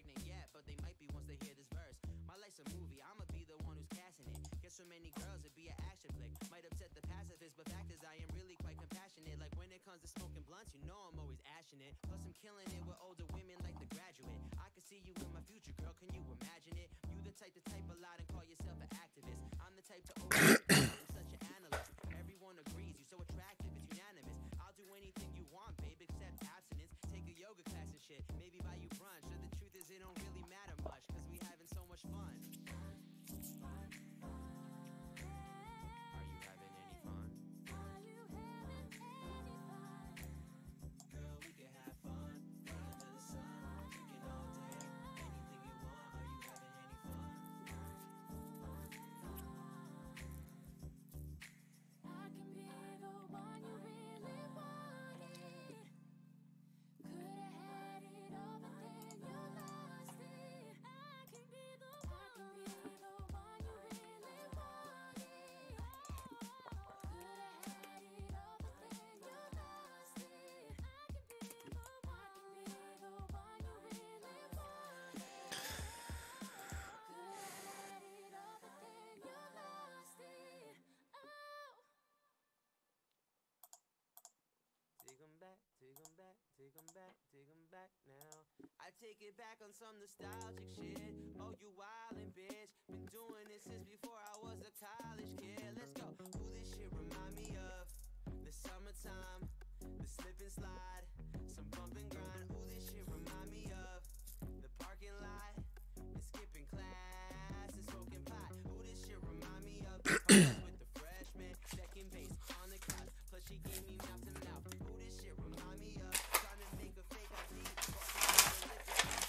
pregnant yet, but they might be once they hear this verse. My life's a movie, I'ma be the one who's casting it. Get so many girls, it'd be an action flick. Might upset the pacifists, but fact is I am really quite compassionate. Like when it comes to smoking blunts, you know I'm always ashing it. Plus I'm killing it with older women like The Graduate. I can see you in my future, girl, can you imagine it? You the type to type a lot and call yourself an activist. I'm the type to I'm such an analyst. Everyone agrees, you're so attractive, it's unanimous. I'll do anything you want, babe, except abstinence. Take a yoga class and shit, maybe buy you brunch. Or the truth is it don't really matter much, cause we having so much fun. Are you having any fun? Girl, we can have fun. Under the sun, drinking all day. Anything you want, are you having any fun? I can be the one you really wanted. Could've had it all, but then you lost it. I can be the one you really wanted. Could've had it all, but then you lost it. I can be the one you really wanted. Could've had it all, but then you lost it. Oh. Take 'em back, take 'em back, take 'em back, take 'em back now. I take it back on some nostalgic shit. Oh, you wildin', bitch. Been doing this since before I was a college kid. Let's go. Who this shit remind me of? The summertime, the slip and slide, some bump and grind. Who this shit remind me of? The parking lot, and skipping class, and smoking pot. Who this shit remind me of? The parties with the freshmen, second base on the couch. Plus she gave me mouth to mouth. Who this shit remind me of? Trying to make a fake ID.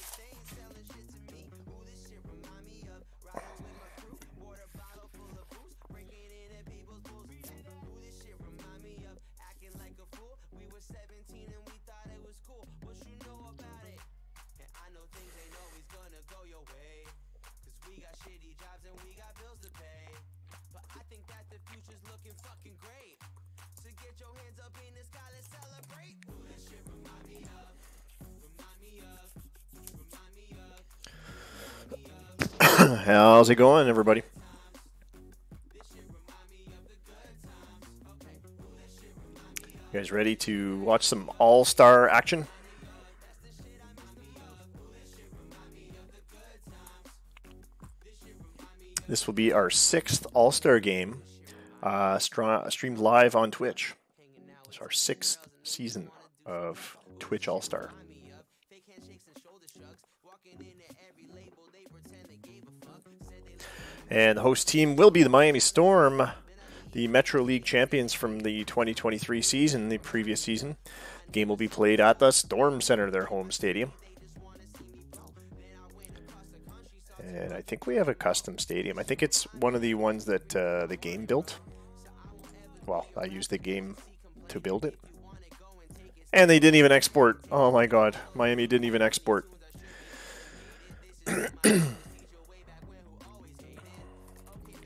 Staying selling shit to me. Who this shit remind me of? Riding with my crew, water bottle full of booze, breaking in at people's pools. Who this shit remind me of? Acting like a fool. We were 17 and we thought it was cool. What you know about it? And I know things ain't always gonna go your way, cause we got shitty jobs and we got bills to pay. But I think that the future's looking fucking great. So get your hands up in the sky, let's celebrate. Who that shit remind me of? Remind me of? Remind me of? Remind me of? How's it going, everybody? This shit remind me of the good times. Okay, who that shit remind me of? You guys ready to watch some all-star action? That's the shit I remind me of. Who that shit remind me of the good times. This shit remind me of. This will be our 6th all-star game, streamed live on Twitch. It's our 6th season of Twitch All-Star. Fake handshakes and shoulder shrugs. Walking into every label, they pretend they gave a fuck. Said they And the host team will be the Miami Storm, the Metro League champions from the 2023 season, the previous season. The game will be played at the Storm Center, their home stadium. And I think we have a custom stadium. I think it's one of the ones that the game built. Well, I used the game to build it. And they didn't even export. Oh my god, Miami didn't even export.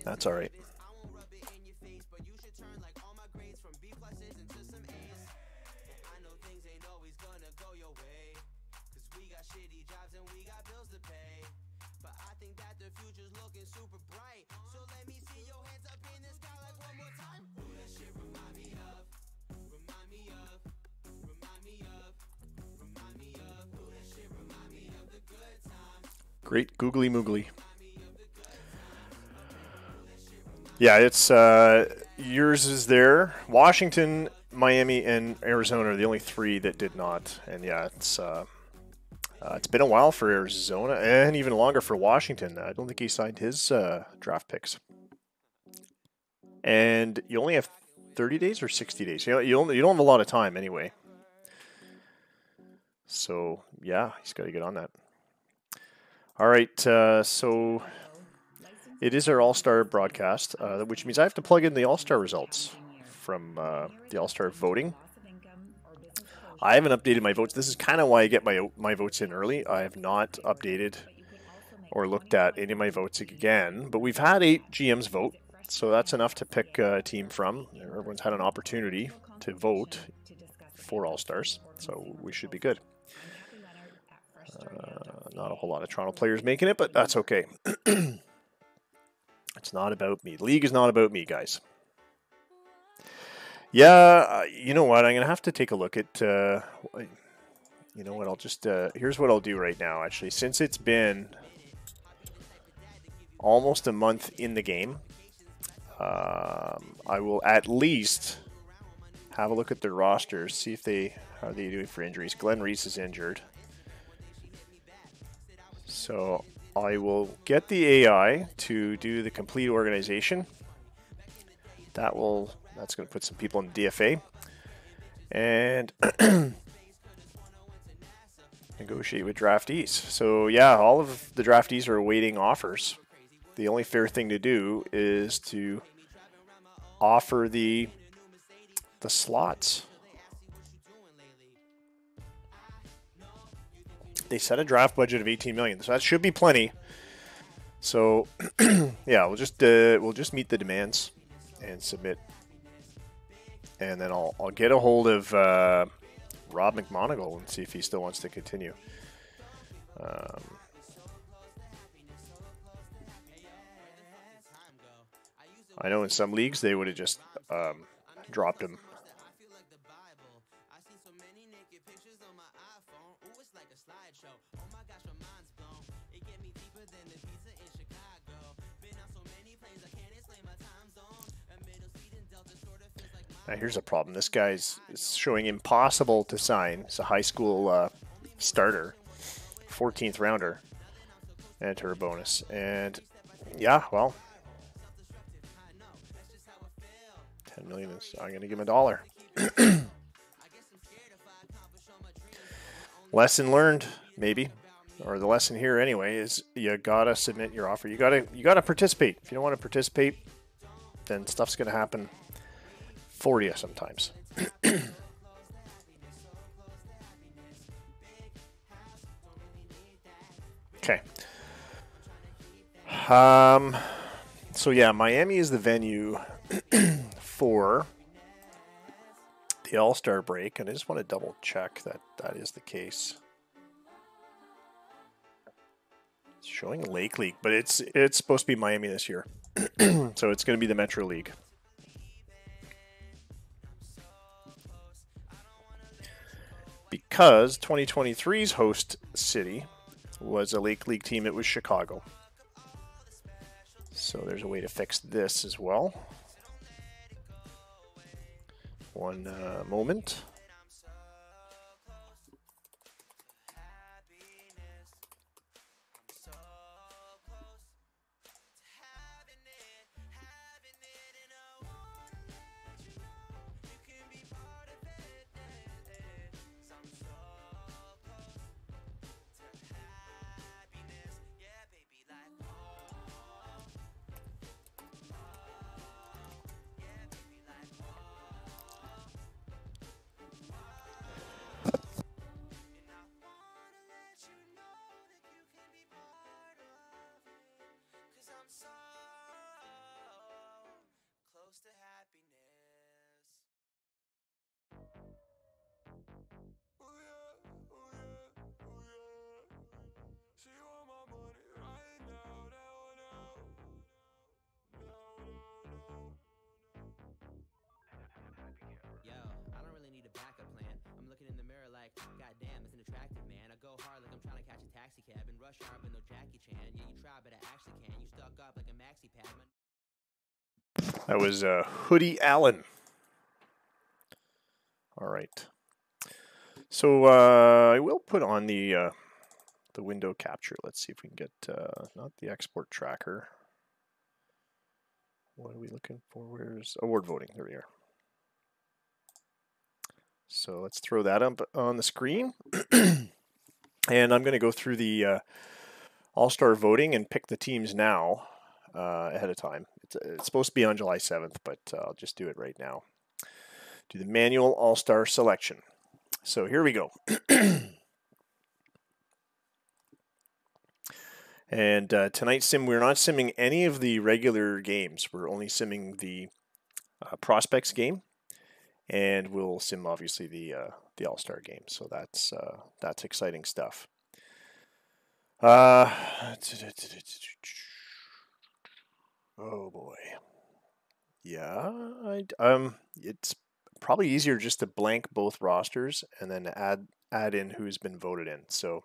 That's alright. I won't rub it in your face, but you should turn like all my grades from B pluses into some A's. I know things ain't always gonna go your way, cause we got shitty jobs and we got bills to pay. But I think that the future's looking super bright. So let me see your hands up in the sky like one more time. Who that shit remind me of? Remind me of? Remind me of? Remind me of? Who that shit remind me of the good times? Great googly moogly. Yeah, it's yours is there. Washington, Miami, and Arizona are the only 3 that did not. And yeah, it's been a while for Arizona and even longer for Washington. I don't think he signed his draft picks. And you only have 30 days or 60 days. You don't have a lot of time anyway. So yeah, he's got to get on that. All right, so it is our All-Star broadcast, which means I have to plug in the All-Star results from the All-Star voting. I haven't updated my votes. This is kind of why I get my votes in early. I have not updated or looked at any of my votes again, but we've had 8 GMs vote, so that's enough to pick a team from. Everyone's had an opportunity to vote for All-Stars, so we should be good. Not a whole lot of Toronto players making it, but that's okay. It's not about me. The league is not about me, guys. Yeah, you know what? I'm going to have to take a look at... you know what? I'll just... here's what I'll do right now, actually. Since it's been almost a month in the game, I will at least have a look at their rosters, see if how are they doing for injuries. Glenn Reese is injured. So I will get the AI to do the complete organization. That's going to put some people in the DFA. And negotiate with draftees. So yeah, all of the draftees are awaiting offers. The only fair thing to do is to offer the slots. They set a draft budget of 18 million, so that should be plenty. So yeah, we'll just meet the demands and submit, and then I'll get a hold of Rob McMonagle and see if he still wants to continue. I know in some leagues they would have just dropped him. Now here's a problem. This guy's showing impossible to sign. It's a high school starter, 14th rounder, enter a bonus. And yeah, well, 10 million is, I'm going to give him $1. Lesson learned, maybe, or the lesson here anyway is you gotta submit your offer. You gotta participate. If you don't want to participate, then stuff's going to happen for you sometimes. Okay. So yeah, Miami is the venue for the All-Star break, and I just want to double check that that is the case. It's showing Lake League, but it's supposed to be Miami this year. So it's going to be the Metro League. Because 2023's host city was a Lake League team, it was Chicago. So there's a way to fix this as well. One moment. That was Hoodie Allen. All right. So I will put on the window capture. Let's see if we can get not the export tracker. What are we looking for? Where's award voting? There we are. So let's throw that up on the screen. And I'm going to go through the All-Star voting and pick the teams now ahead of time. It's supposed to be on July 7th, but I'll just do it right now. Do the manual All-Star selection. So here we go. And tonight's sim, we're not simming any of the regular games. We're only simming the prospects game, and we'll sim obviously the All-Star game. So that's exciting stuff. Oh boy. Yeah, it's probably easier just to blank both rosters and then add in who's been voted in. So,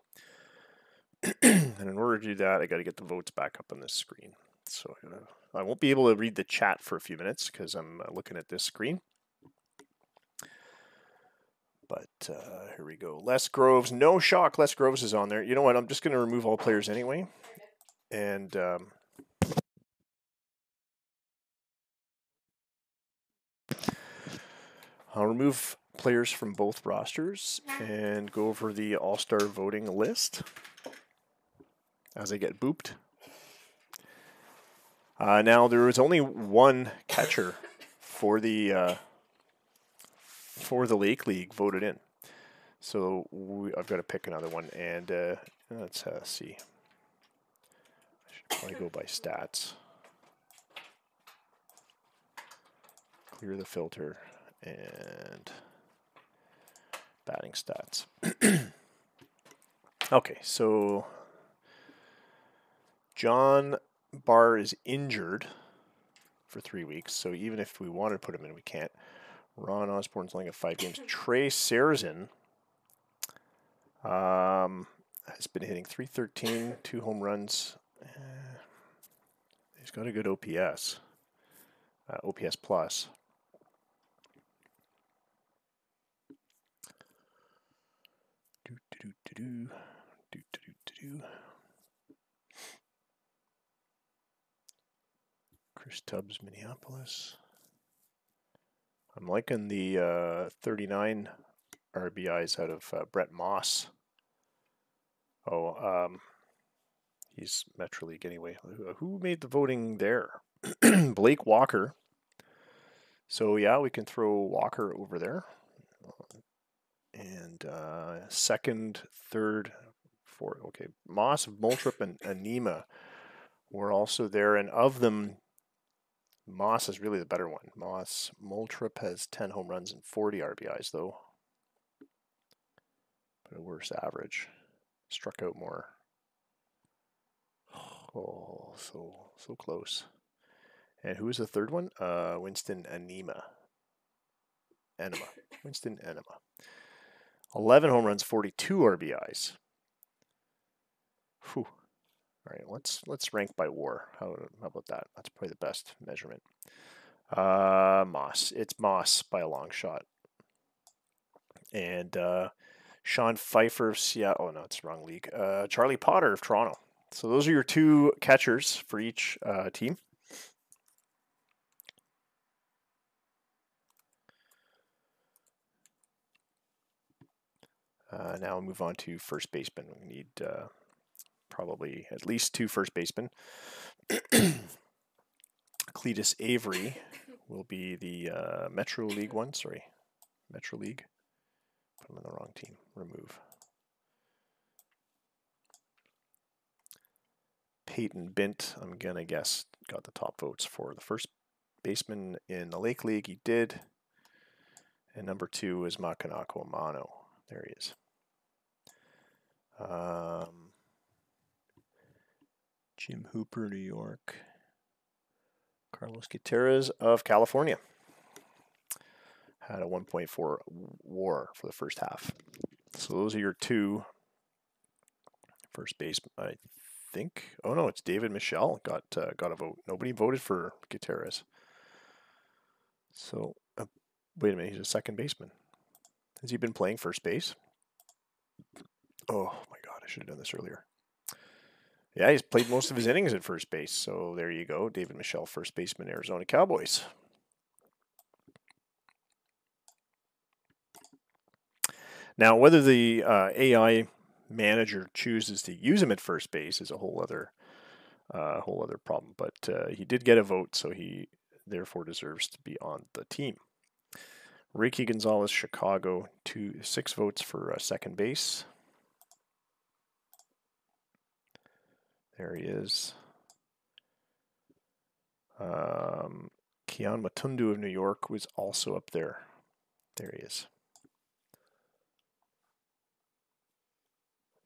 and in order to do that, I got to get the votes back up on this screen. So I won't be able to read the chat for a few minutes because I'm looking at this screen. But here we go. Les Groves, no shock. Les Groves is on there. You know what? I'm just going to remove all players anyway, and I'll remove players from both rosters and go over the All-Star voting list as I get booped. Now, there was only one catcher for the Lake League voted in. So I've got to pick another one, and let's see. I should probably go by stats. Clear the filter and batting stats. Okay, so John Barr is injured for 3 weeks, so even if we wanted to put him in, we can't. Ron Osborne's only got 5 games. Trey Sarazin has been hitting .313, 2 home runs. He's got a good OPS, OPS plus. Chris Tubbs, Minneapolis. I'm liking the 39 RBIs out of Brett Moss. He's Metro League anyway. Who made the voting there? Blake Walker. So yeah, we can throw Walker over there. And second, third, fourth. Okay, Moss, Moultrup, and Anima were also there. And of them, Moss is really the better one. Moultrup has 10 home runs and 40 RBIs, though. But a worse average. Struck out more. Oh, so close. And who was the third one? Winston Enema. Winston Enema. 11 home runs, 42 RBIs. Whew. All right, let's rank by WAR. How about that? That's probably the best measurement. Moss. It's Moss by a long shot. And Sean Pfeiffer of Seattle. Oh no, it's the wrong league. Charlie Potter of Toronto. So those are your 2 catchers for each team. Now we'll move on to first baseman. We need probably at least 2 first basemen. Cletus Avery will be the Metro League one. Sorry, Metro League. Put him on the wrong team. Remove. Peyton Bint, I'm going to guess, got the top votes for the first baseman in the Lake League. He did. And number 2 is Makanako Amano. There he is. Jim Hooper, New York. Carlos Gutierrez of California. Had a 1.4 WAR for the first half. So those are your 2 first basemen, I think. Oh no, it's David Michelle got a vote. Nobody voted for Gutierrez. So wait a minute, he's a second baseman. Has he been playing first base? Oh my God, I should have done this earlier. Yeah, he's played most of his innings at first base. So there you go, David Michelle, first baseman, Arizona Cowboys. Now, whether the AI manager chooses to use him at first base is a whole other problem. But he did get a vote, so he therefore deserves to be on the team. Ricky Gonzalez, Chicago, 6 votes for second base. There he is. Keon Matundu of New York was also up there. There he is.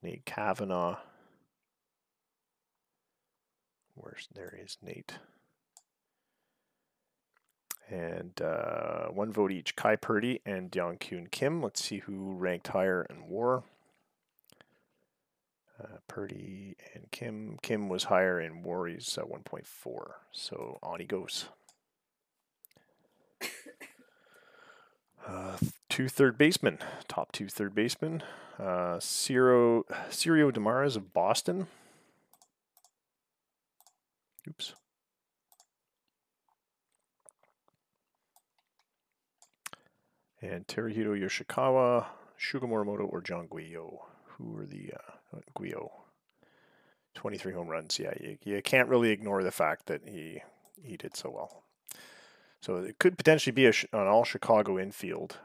Nate Kavanaugh There is Nate. And 1 vote each, Kai Purdy and Kyun Kim. Let's see who ranked higher in WAR. Purdy and Kim. Kim was higher in WAR. He's at 1.4. So on he goes. 2 third basemen. Top 2 third basemen. Ciro Damaras of Boston. Oops. And Teruhito Yoshikawa, Shugo Morimoto, or John Guillo. Who were the Guillo? 23 home runs. Yeah, you can't really ignore the fact that he did so well. So it could potentially be an all Chicago infield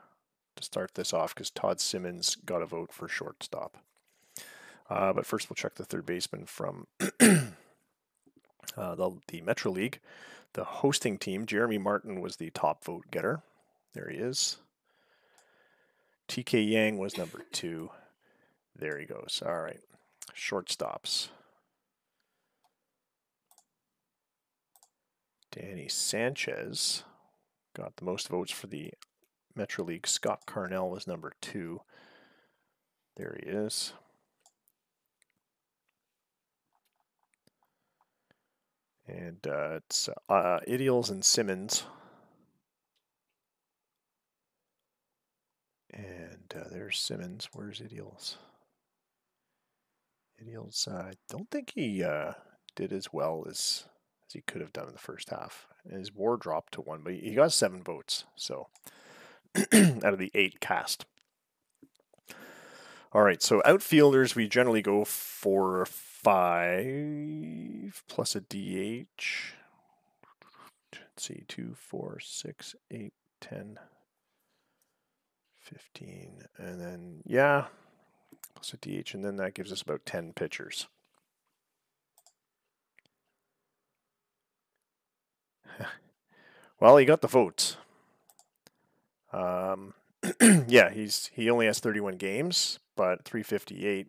to start this off because Todd Simmons got a vote for shortstop. But first we'll check the third baseman from the Metro League. The hosting team, Jeremy Martin, was the top vote getter. There he is. TK Yang was number 2. There he goes. All right. Shortstops. Danny Sanchez got the most votes for the Metro League. Scott Carnell was number 2. There he is. And it's Idiels and Simmons. And there's Simmons. Where's Idiels? Idiels, I don't think he did as well as he could have done in the first half. And his WAR dropped to 1, but he got 7 votes. So out of the 8 cast. All right, so outfielders, we generally go for 5 plus a DH. Let's see, 2, 4, 6, 8, 10, 15. And then, yeah, plus a DH. And then that gives us about 10 pitchers. Well, he got the votes. Yeah, he only has 31 games, but 358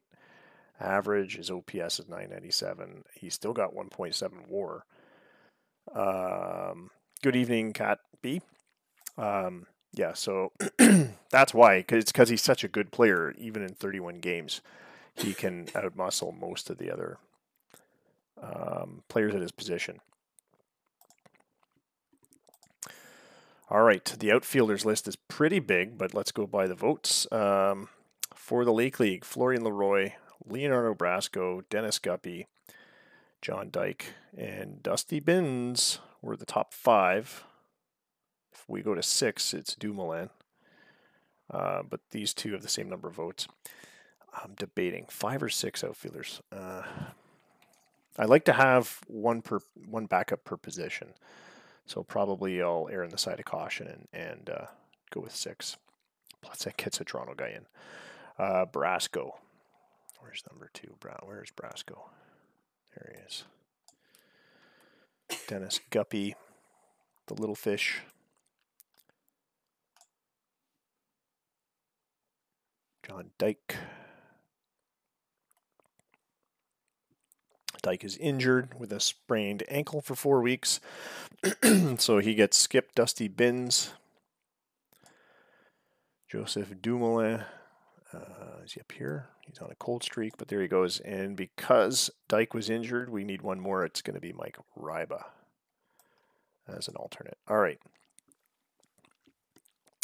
average. His OPS is 997. He's still got 1.7 WAR. Good evening, Cat B. Yeah, so that's why. It's because he's such a good player. Even in 31 games, he can outmuscle most of the other players at his position. All right, the outfielders list is pretty big, but let's go by the votes. For the Lake League, Florian Leroy, Leonardo Brasco, Dennis Guppy, John Dyke, and Dusty Binns were the top 5. If we go to 6, it's Dumoulin. But these two have the same number of votes. I'm debating 5 or 6 outfielders. I like to have one backup per position. So probably I'll err on the side of caution and go with 6. Plus that gets a Toronto guy in. Brasco. Where's number 2? Where's Brasco? There he is. Dennis Guppy. The Little Fish. John Dyke. Dyke is injured with a sprained ankle for 4 weeks. So he gets skipped. Dusty Binns. Joseph Dumoulin. Is he up here? He's on a cold streak, but there he goes. And because Dyke was injured, we need one more. It's going to be Mike Ryba as an alternate. All right.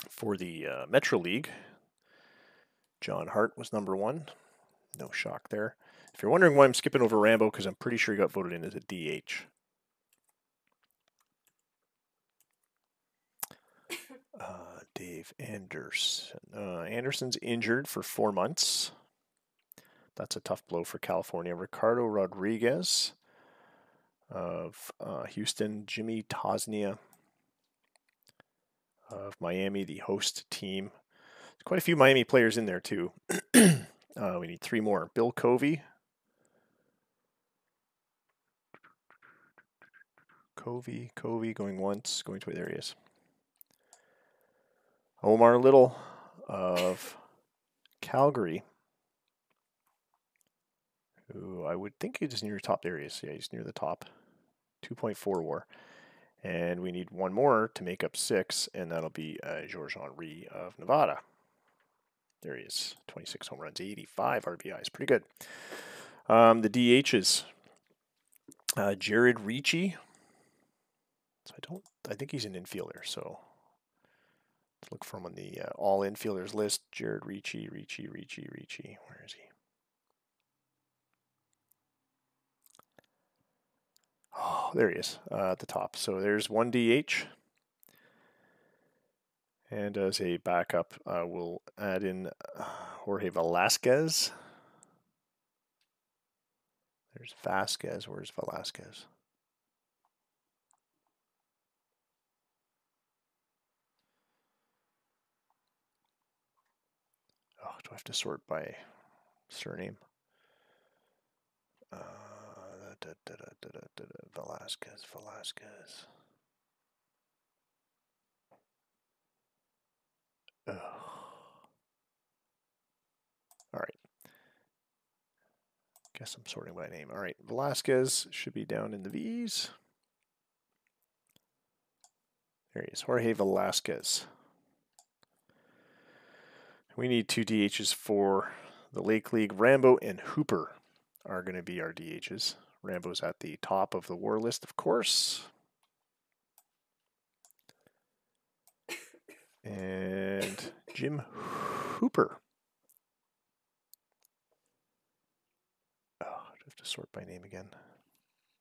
For the Metro League, John Hart was number 1. No shock there. If you're wondering why I'm skipping over Rambo, because I'm pretty sure he got voted in as a DH. Dave Anderson. Anderson's injured for 4 months. That's a tough blow for California. Ricardo Rodriguez of Houston. Jimmy Tosnia of Miami, the host team. There's quite a few Miami players in there, too. We need 3 more. Bill Covey. Covey going once, going twice. There he is. Omar Little of Calgary, who I would think he's near the top. There he is. Yeah, he's near the top. 2.4 WAR. And we need one more to make up 6, and that'll be Georges Henry of Nevada. There he is, 26 home runs, 85 RBIs, pretty good. The DHs, Jared Ricci. So I think he's an infielder, so let's look for him on the all infielders list. Jared Ricci. Where is he? Oh, there he is at the top. So there's one DH. And as a backup, we'll add in Jorge Velasquez. There's Vasquez. Where's Velasquez? Oh, do I have to sort by surname? Velasquez. Ugh. All right. Guess I'm sorting by name. All right, Velasquez should be down in the V's. There he is, Jorge Velasquez. We need 2 DHs for the Lake League. Rambo and Hooper are going to be our DHs. Rambo's at the top of the WAR list, of course. And Jim Hooper. Oh, I have to sort by name again.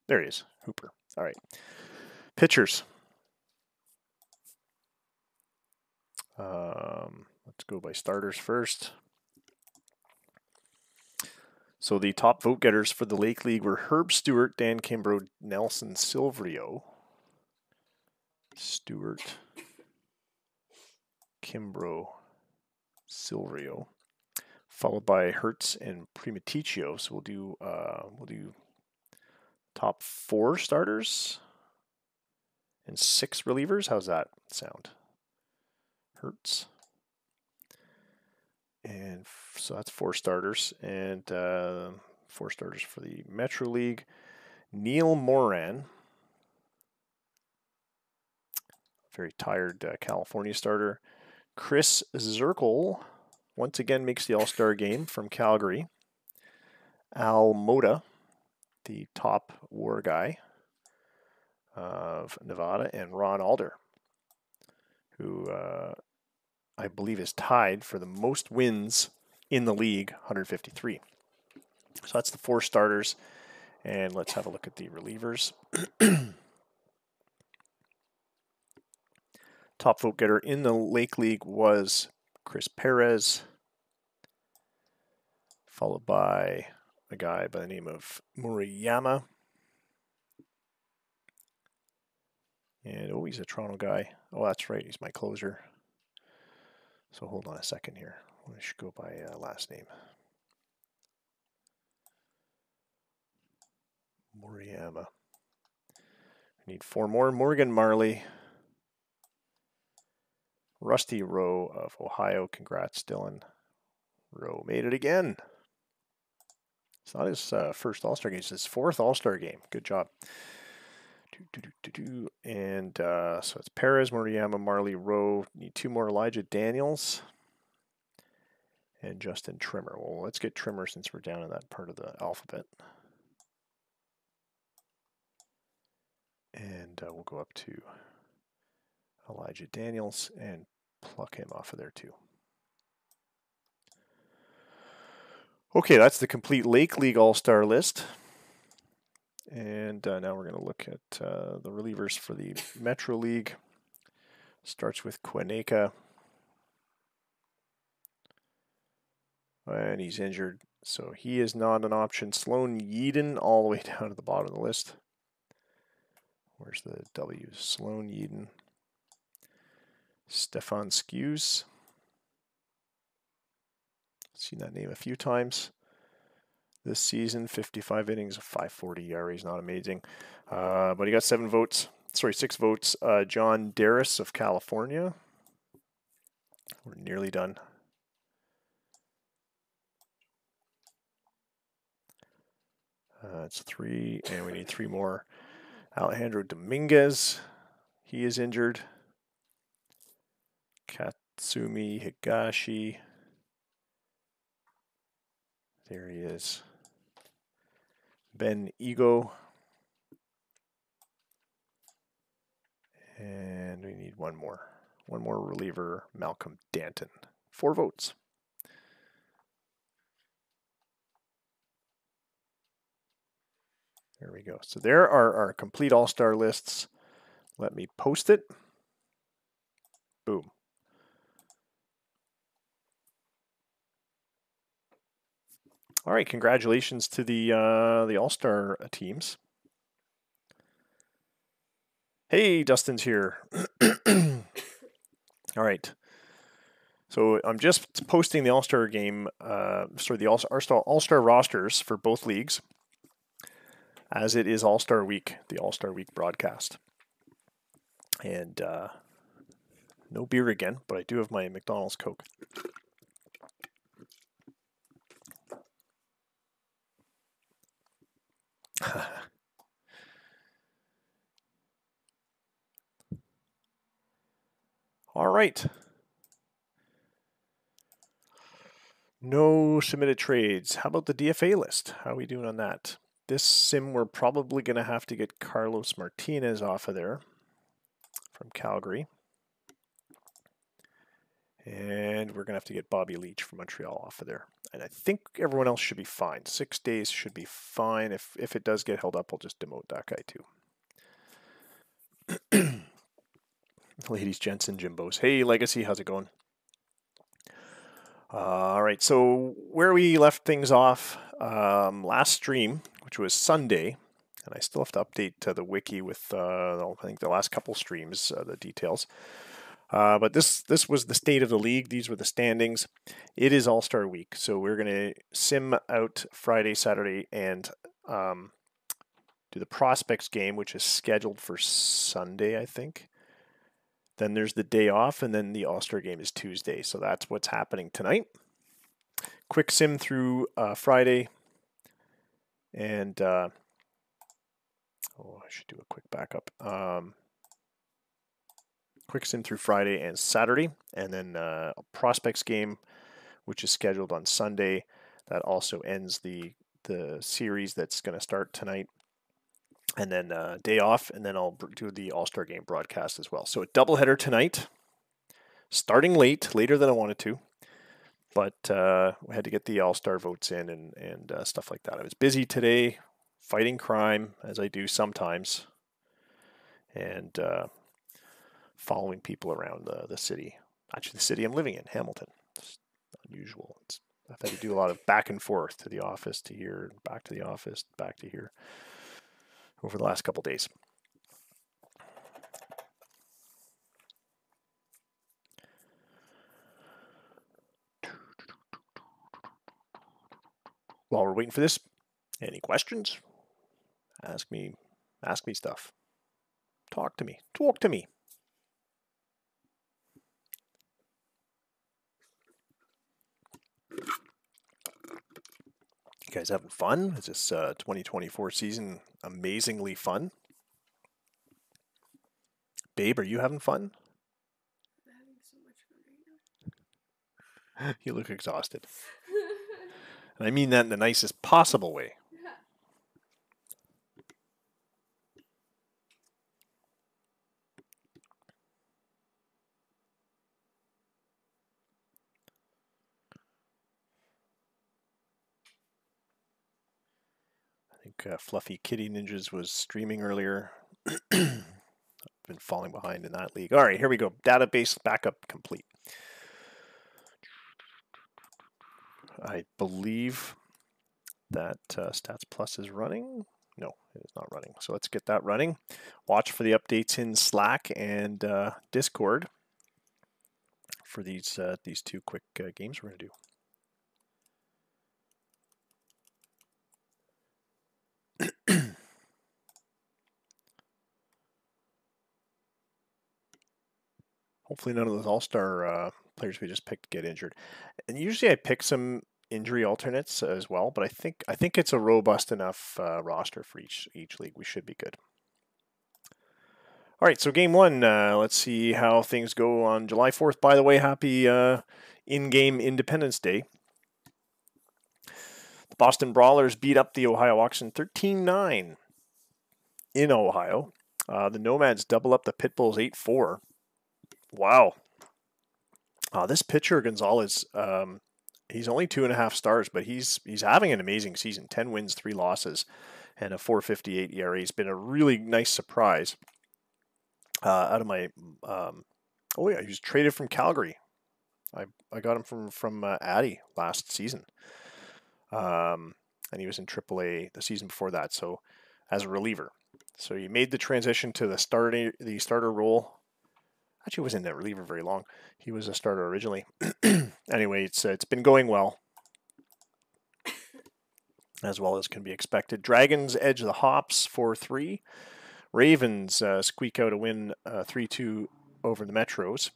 There he is, Hooper. All right. Pitchers. Let's go by starters first. So the top vote getters for the Lake League were Herb Stewart, Dan Kimbrough, Nelson Silverio. Stewart, Kimbrough, Silverio, followed by Hertz and Primaticcio. So we'll do top 4 starters and 6 relievers. How's that sound? Hertz. And so that's 4 starters, and 4 starters for the Metro League. Neil Moran, very tired California starter. Chris Zirkle, once again makes the All-Star game from Calgary. Al Moda, the top WAR guy of Nevada, and Ron Alder, who I believe is tied for the most wins in the league, 153. So that's the 4 starters. And let's have a look at the relievers. Top vote getter in the Lake League was Chris Perez, followed by a guy by the name of Murayama. And, oh, he's a Toronto guy. Oh, that's right, he's my closer. So hold on a second here. I should go by last name. Murayama. We need 4 more. Morgan Marley. Rusty Rowe of Ohio. Congrats, Dylan. Rowe made it again. It's not his first All-Star game. It's his 4th All-Star game. Good job. And so it's Perez, Murayama, Marley, Rowe. Need 2 more. Elijah Daniels and Justin Trimmer. Well, let's get Trimmer since we're down in that part of the alphabet. And we'll go up to Elijah Daniels and pluck him off of there too. Okay, that's the complete Lake League All-Star list. And now we're going to look at the relievers for the Metro League. Starts with Quineka. And he's injured, so he is not an option. Sloan Yeadon all the way down to the bottom of the list. Where's the W? Sloan Yeadon. Stefan Skews. Seen that name a few times this season. 55 innings, 5.40 ERA is not amazing. But he got 6 votes. John Darris of California. We're nearly done. It's 3, and we need 3 more. Alejandro Dominguez, he is injured. Katsumi Higashi, there he is. Ben Ego. And we need one more. One more reliever, Malcolm Danton. 4 votes. There we go. So there are our complete all-star lists. Let me post it. Boom. All right, congratulations to the all-star teams. Hey, Dustin's here. All right. So I'm just posting the all-star game, the all-star rosters for both leagues, as it is All-Star Week, the All-Star Week broadcast. And no beer again, but I do have my McDonald's Coke. All right. No submitted trades. How about the DFA list? How are we doing on that? This sim, we're probably going to have to get Carlos Martinez off of there from Calgary. And we're going to have to get Bobby Leach from Montreal off of there. And I think everyone else should be fine. 6 days should be fine. If it does get held up, we'll just demote that guy too. Ladies, gents, and Jimbos. Hey, Legacy, how's it going? All right, so where we left things off last stream, which was Sunday, and I still have to update the wiki with, I think, the last couple streams, the details. But this was the state of the league. These were the standings. It is All-Star Week, so we're going to sim out Friday, Saturday, and do the Prospects game, which is scheduled for Sunday, I think. Then there's the day off, and then the All-Star game is Tuesday. So that's what's happening tonight. Quick sim through Friday. And, I should do a quick backup. Quick sim through Friday and Saturday. And then a Prospects game, which is scheduled on Sunday. That also ends the series that's going to start tonight. And then day off, and then I'll do the All-Star Game broadcast as well. So a doubleheader tonight, starting later than I wanted to, but we had to get the All-Star votes in and stuff like that. I was busy today fighting crime, as I do sometimes, and following people around the city. Actually, the city I'm living in, Hamilton. It's unusual. I've had to do a lot of back and forth to the office, to here, back to the office, back to here, over the last couple days. While we're waiting for this, any questions? Ask me stuff. Talk to me. You guys having fun? Is this 2024 season amazingly fun? Babe, are you having fun? I'm having so much fun right now. You look exhausted. And I mean that in the nicest possible way. I think Fluffy Kitty Ninjas was streaming earlier. I've been falling behind in that league. All right, here we go. Database backup complete. I believe that Stats Plus is running. No, it is not running. So let's get that running. Watch for the updates in Slack and Discord for these two quick games we're going to do. Hopefully none of those all-star players we just picked get injured. And usually I pick some injury alternates as well, but I think it's a robust enough roster for each league. We should be good. All right, so game one. Let's see how things go on July 4th. By the way, happy in-game Independence Day. The Boston Brawlers beat up the Ohio Oxen 13-9 in Ohio. The Nomads double up the Pitbulls 8-4. Wow. This pitcher, Gonzalez, he's only 2.5 stars, but he's having an amazing season. 10 wins, 3 losses, and a 4.58 ERA. He's been a really nice surprise. Out of my, he was traded from Calgary. I got him from Addy last season, and he was in AAA the season before that. So as a reliever, so he made the transition to the starter role. Actually, wasn't a reliever very long. He was a starter originally. Anyway, it's been going well as can be expected. Dragons edge the Hops 4-3. Ravens squeak out a win 3-2 over the Metros.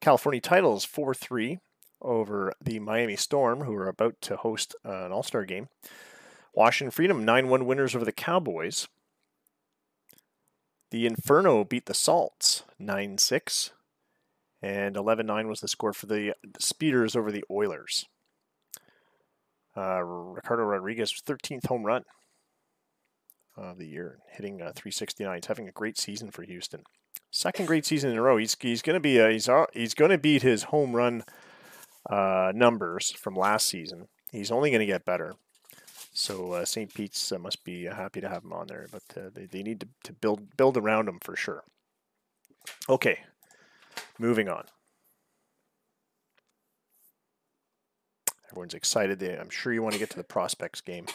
California Titles 4-3 over the Miami Storm, who are about to host an All-Star game. Washington Freedom 9-1 winners over the Cowboys. The Inferno beat the Salts 9-6. And 11-9 was the score for the Speeders over the Oilers. Ricardo Rodriguez 13th home run of the year, hitting 369. He's having a great season for Houston. Second great season in a row. He's going to be he's going to beat his home run numbers from last season. He's only going to get better. So St. Pete's must be happy to have him on there, but they need to build around him for sure. Okay, moving on. Everyone's excited. I'm sure you want to get to the Prospects game.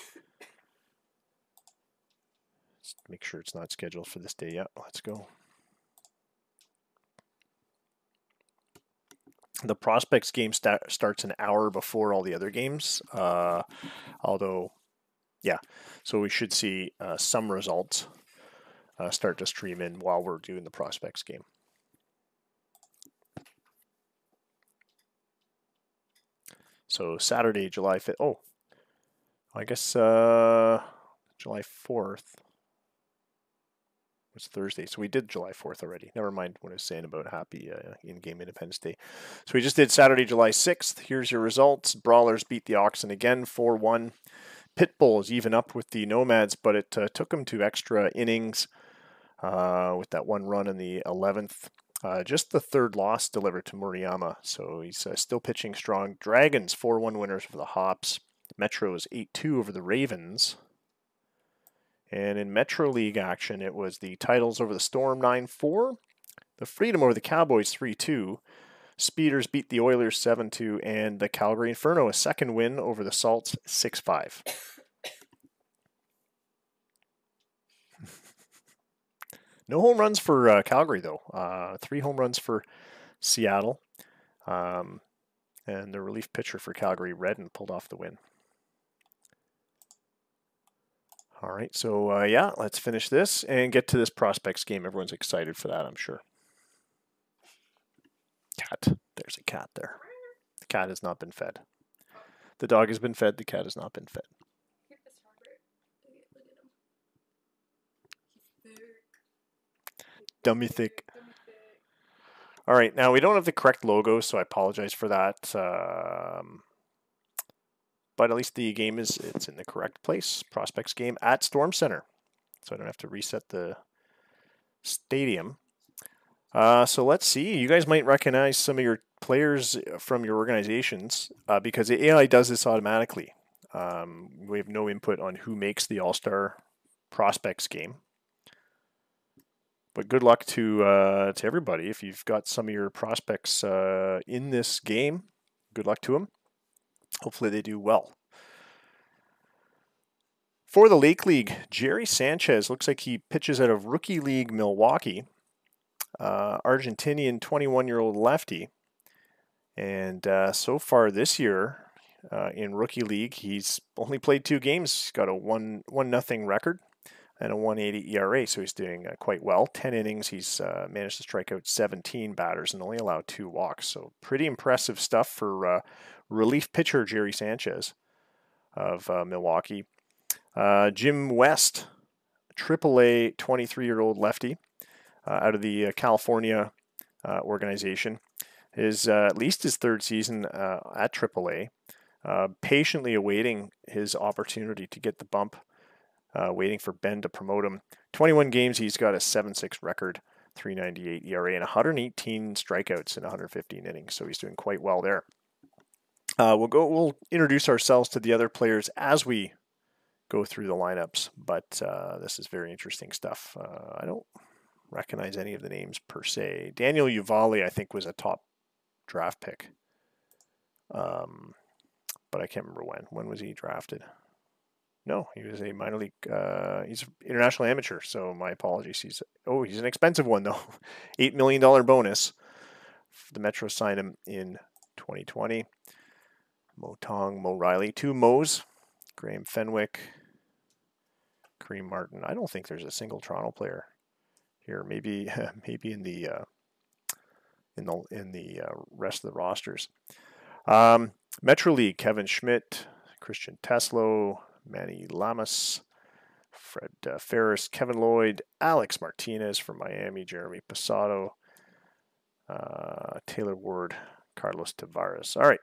Let's make sure it's not scheduled for this day yet. Let's go. The Prospects game starts an hour before all the other games. Although, yeah, so we should see some results start to stream in while we're doing the Prospects game. So Saturday, July 5th. Oh, I guess July 4th. It's Thursday, so we did July 4th already. Never mind what I was saying about happy in-game Independence Day. So we just did Saturday, July 6th. Here's your results. Brawlers beat the Oxen again, 4-1. Pitbulls even up with the Nomads, but it took them to extra innings with that one run in the 11th. Just the third loss delivered to Murayama, so he's still pitching strong. Dragons, 4-1 winners for the Hops. Metros, 8-2 over the Ravens. And in Metro League action, it was the Titles over the Storm 9-4, the Freedom over the Cowboys 3-2, Speeders beat the Oilers 7-2, and the Calgary Inferno a second win over the Salts 6-5. No home runs for Calgary though. 3 home runs for Seattle, and the relief pitcher for Calgary, Redden, pulled off the win. All right, so yeah, let's finish this and get to this Prospects game. Everyone's excited for that, I'm sure. Cat. There's a cat there. The cat has not been fed. The dog has been fed. The cat has not been fed. Dummy thick. All right, now we don't have the correct logo, so I apologize for that. But at least the game it's in the correct place. Prospects game at Storm Center. So I don't have to reset the stadium. So let's see. You guys might recognize some of your players from your organizations because the AI does this automatically. We have no input on who makes the All-Star Prospects game. But good luck to everybody. If you've got some of your prospects in this game, good luck to them. Hopefully they do well. For the Lake League, Jerry Sanchez looks like he pitches out of Rookie League Milwaukee. Argentinian 21-year-old lefty. And so far this year in Rookie League, he's only played 2 games. He's got a 1-0 record and a 1.80 ERA, so he's doing quite well. 10 innings, he's managed to strike out 17 batters and only allowed 2 walks. So pretty impressive stuff for relief pitcher Jerry Sanchez of Milwaukee. Jim West, AAA 23-year-old lefty. out of the California organization. At least his third season at AAA. Patiently awaiting his opportunity to get the bump, waiting for Ben to promote him. 21 games, he's got a 7.6 record, 3.98 ERA, and 118 strikeouts in 115 innings. So he's doing quite well there. We'll introduce ourselves to the other players as we go through the lineups, but this is very interesting stuff. I don't recognize any of the names per se. Daniel Uvalde, I think, was a top draft pick. But I can't remember when. When was he drafted? No, he was a minor league. He's an international amateur, so my apologies. He's an expensive one, though. $8 million bonus. The Metro signed him in 2020. Mo Tong, Mo Riley. 2 Mo's. Graham Fenwick. Kareem Martin. I don't think there's a single Toronto player here. Maybe in the rest of the rosters. Metro League, Kevin Schmidt, Christian Teslo, Manny Lamas, Fred Ferris, Kevin Lloyd, Alex Martinez from Miami, Jeremy Posado, Taylor Ward, Carlos Tavares. All right,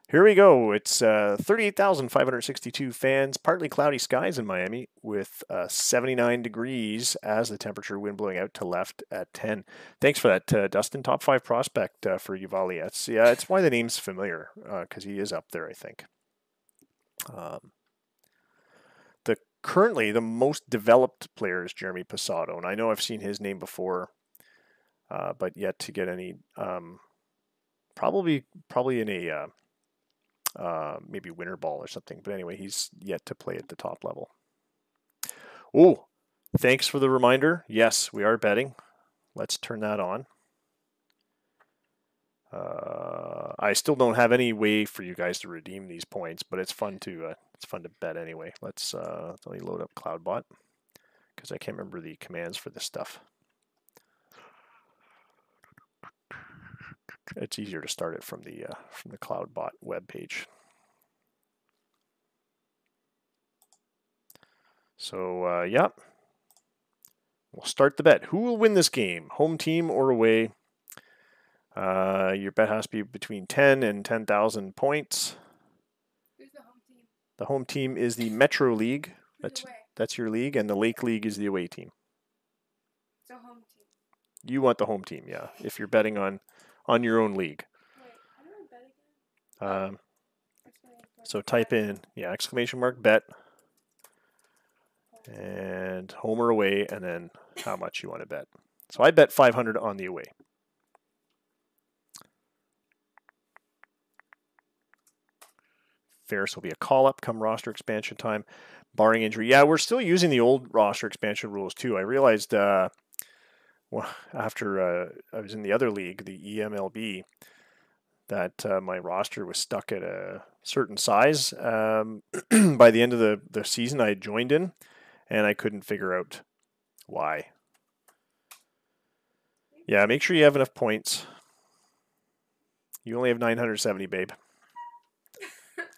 here we go. It's 38,562 fans, partly cloudy skies in Miami with 79 degrees as the temperature, wind blowing out to left at 10. Thanks for that, Dustin. Top 5 prospect for Uvalde. It's why the name's familiar, because he is up there, I think. Currently, the most developed player is Jeremy Posado, and I know I've seen his name before, but yet to get any, probably in a maybe winter ball or something. But anyway, he's yet to play at the top level. Oh, thanks for the reminder. Yes, we are betting. Let's turn that on. I still don't have any way for you guys to redeem these points, but it's fun to bet anyway. Let me load up CloudBot because I can't remember the commands for this stuff. It's easier to start it from the CloudBot web page. So yeah, we'll start the bet. Who will win this game? Home team or away? Your bet has to be between 10 and 10,000 points. Who's the home team? The home team is the Metro League. Who's away? That's your league, and the Lake League is the away team. So home team. You want the home team, yeah. If you're betting on your own league. Wait, how do I bet again? So type in exclamation mark bet and home or away, and then how much you want to bet. So I bet 500 on the away. Ferris will be a call-up come roster expansion time, barring injury. Yeah, we're still using the old roster expansion rules too. I realized after I was in the other league, the EMLB, that my roster was stuck at a certain size. By the end of the season I joined in, and I couldn't figure out why. Yeah, make sure you have enough points. You only have 970, babe.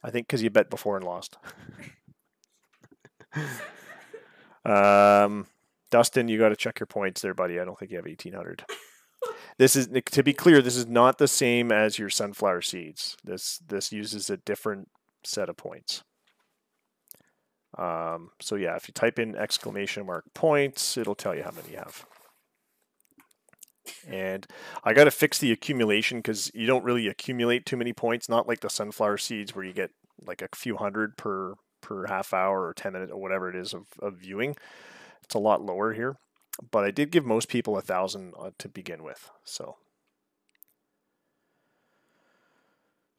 I think because you bet before and lost. Dustin, you got to check your points there, buddy. I don't think you have 1,800. This is, to be clear, this is not the same as your sunflower seeds. This uses a different set of points. So yeah, if you type in exclamation mark points, it'll tell you how many you have. And I got to fix the accumulation because you don't really accumulate too many points. Not like the sunflower seeds where you get like a few hundred per half hour or 10 minutes or whatever it is of viewing. It's a lot lower here, but I did give most people 1,000 to begin with. So,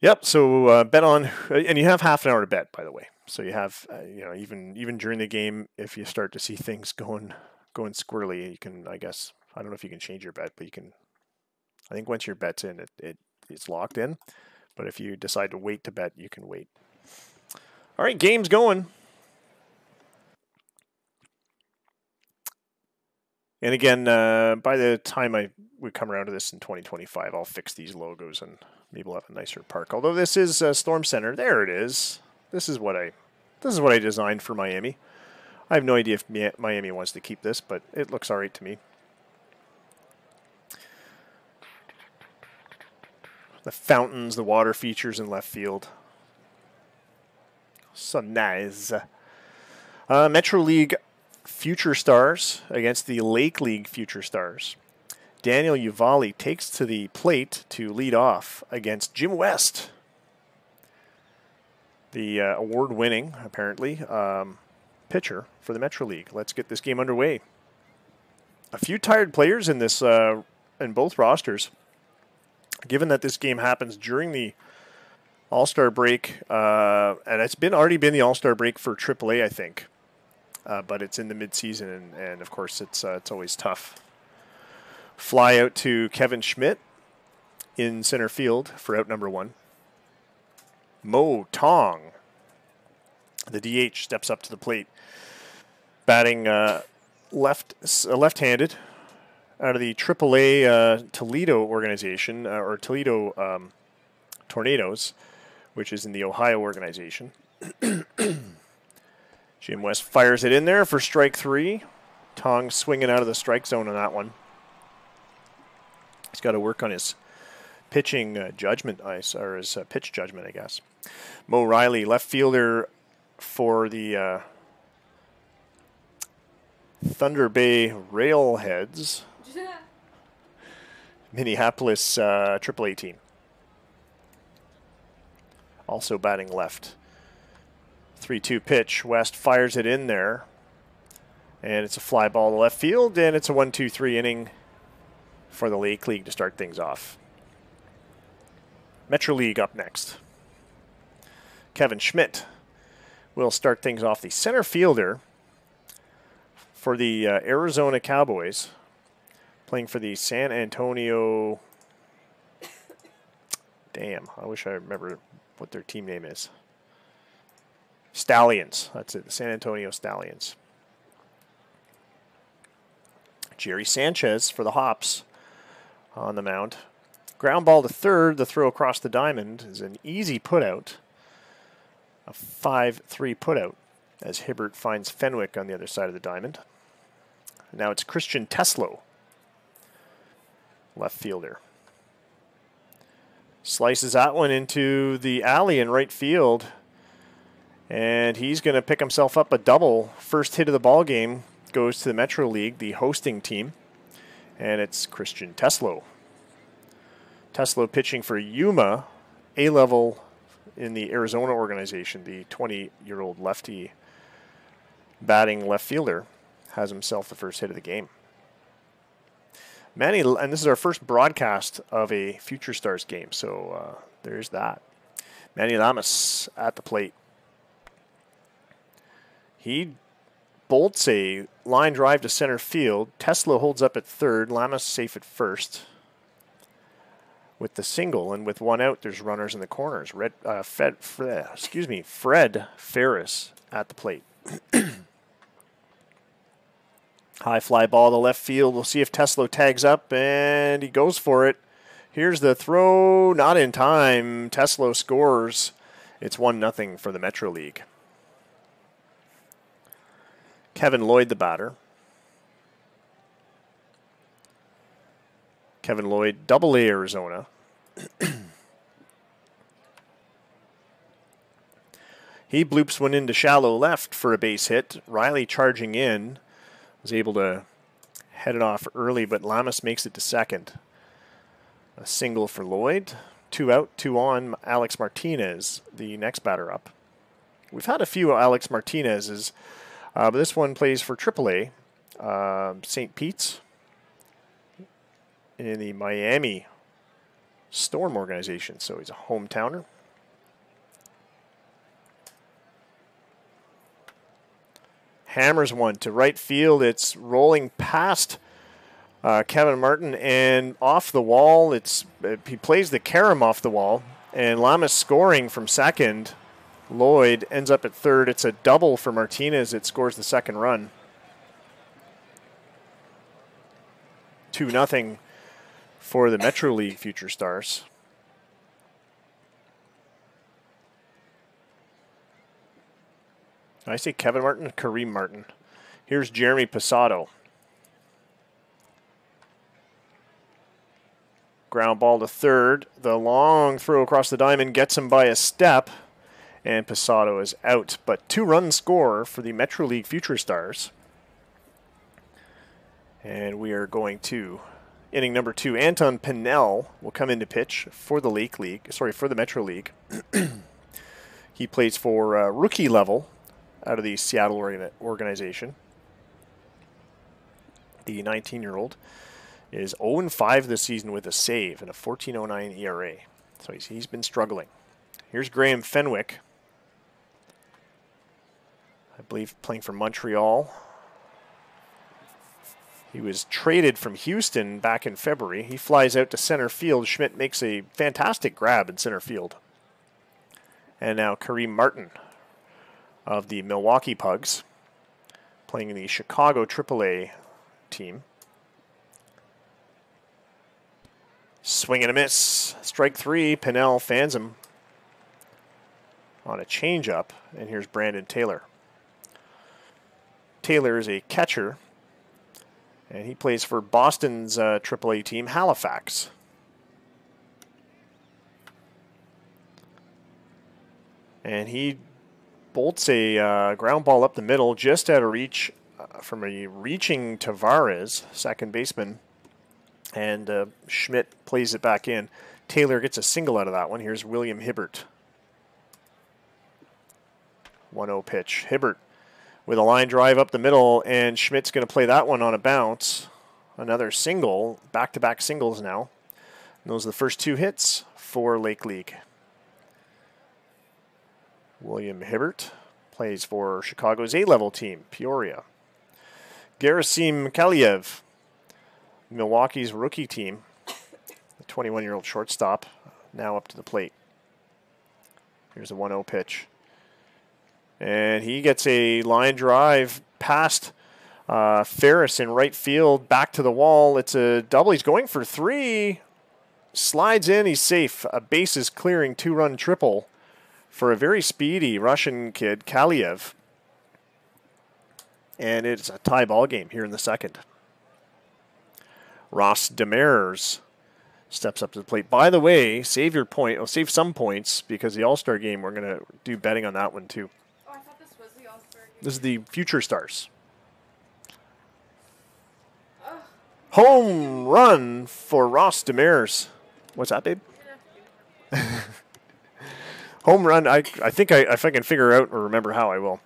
yep. So bet on, and you have half an hour to bet, by the way. So you have, even during the game, if you start to see things going squirrely, you can, I guess, I don't know if you can change your bet, but you can. I think once your bet's in, it's locked in. But if you decide to wait to bet, you can wait. All right, game's going. And again, by the time we come around to this in 2025, I'll fix these logos and maybe we'll have a nicer park. Although this is Storm Center, there it is. This is what I designed for Miami. I have no idea if Miami wants to keep this, but it looks all right to me. The fountains, the water features in left field. So nice. Metro League Future Stars against the Lake League Future Stars. Daniel Uvalli takes to the plate to lead off against Jim West, the award-winning, apparently, pitcher for the Metro League. Let's get this game underway. A few tired players in this, in both rosters. Given that this game happens during the All-Star break, and it's already been the All-Star break for AAA, I think, but it's in the mid-season, and of course it's always tough. Fly out to Kevin Schmidt in center field for out number 1. Mo Tong, the DH, steps up to the plate, batting left-handed out of the AAA Toledo organization, or Toledo Tornadoes, which is in the Ohio organization. Jim West fires it in there for strike 3. Tong swinging out of the strike zone on that one. He's got to work on his pitching judgment, or his pitch judgment, I guess. Mo Riley, left fielder for the Thunder Bay Railheads, Minneapolis AAA team. Also batting left. 3-2 pitch. West fires it in there. And it's a fly ball to left field, and it's a 1-2-3 inning for the Lake League to start things off. Metro League up next. Kevin Schmidt will start things off, the center fielder for the Arizona Cowboys, playing for the San Antonio... Damn, I wish I remember what their team name is. Stallions. That's it, the San Antonio Stallions. Jerry Sanchez for the Hops on the mound. Ground ball to third. The throw across the diamond is an easy putout. A 5-3 putout as Hibbert finds Fenwick on the other side of the diamond. Now it's Christian Teslo, left fielder. Slices that one into the alley in right field. And he's going to pick himself up a double. First hit of the ball game goes to the Metro League, the hosting team. And it's Christian Teslo. Teslo pitching for Yuma, A-level in the Arizona organization. The 20-year-old lefty batting left fielder has himself the first hit of the game. Manny, and this is our first broadcast of a Future Stars game, so there's that. Manny Lamas at the plate. He bolts a line drive to center field. Tesla holds up at third. Lamas safe at first with the single, and with one out, there's runners in the corners. Fred Ferris at the plate. High fly ball to left field. We'll see if Tesla tags up, and he goes for it. Here's the throw, not in time. Tesla scores. It's 1-0 for the Metro League. Kevin Lloyd, the batter. Kevin Lloyd, Double-A Arizona. He bloops one into shallow left for a base hit. Riley charging in. Was able to head it off early, but Lamas makes it to second. A single for Lloyd. 2 out, 2 on. Alex Martinez, the next batter up. We've had a few Alex Martinez's, but this one plays for AAA. St. Pete's in the Miami Storm organization, so he's a hometowner. Hammers one to right field. It's rolling past Kevin Martin and off the wall. He plays the carom off the wall, and Lamas scoring from second. Lloyd ends up at third. It's a double for Martinez. It scores the second run. 2-0 for the Metro League Future Stars. I say Kevin Martin, Kareem Martin. Here's Jeremy Posado. Ground ball to third. The long throw across the diamond gets him by a step. And Posado is out. But 2-run score for the Metro League Future Stars. And we are going to inning number 2. Anton Pinnell will come in to pitch for the for the Metro League. He plays for rookie level out of the Seattle organization. The 19-year-old is 0-5 this season with a save and a 14.09 ERA. So he's been struggling. Here's Graham Fenwick, I believe playing for Montreal. He was traded from Houston back in February. He flies out to center field. Schmidt makes a fantastic grab in center field. And now Kareem Martin of the Milwaukee Pugs, playing in the Chicago AAA team. Swing and a miss. Strike 3. Pinnell fans him on a changeup. And here's Brandon Taylor. Taylor is a catcher, and he plays for Boston's AAA team, Halifax. And he bolts a ground ball up the middle, just out of reach from a reaching Tavares, second baseman. And Schmidt plays it back in. Taylor gets a single out of that one. Here's William Hibbert. 1-0 pitch. Hibbert with a line drive up the middle, and Schmidt's going to play that one on a bounce. Another single, back-to-back singles now. And those are the first 2 hits for Lake League. William Hibbert plays for Chicago's A-level team, Peoria. Gerasim Kaliev, Milwaukee's rookie team, the 21-year-old shortstop, now up to the plate. Here's a 1-0 pitch. And he gets a line drive past Ferris in right field, back to the wall. It's a double. He's going for 3. Slides in. He's safe. A bases clearing 2-run triple for a very speedy Russian kid, Kaliev. And it's a tie ball game here in the second. Ross Demers steps up to the plate. By the way, save some points, because the All-Star game, we're going to do betting on that one too. Oh, I thought this was the All-Star game. This is the Future Stars. Home run for Ross Demers. What's that, babe? Home run. I think if I can figure out or remember how, I will.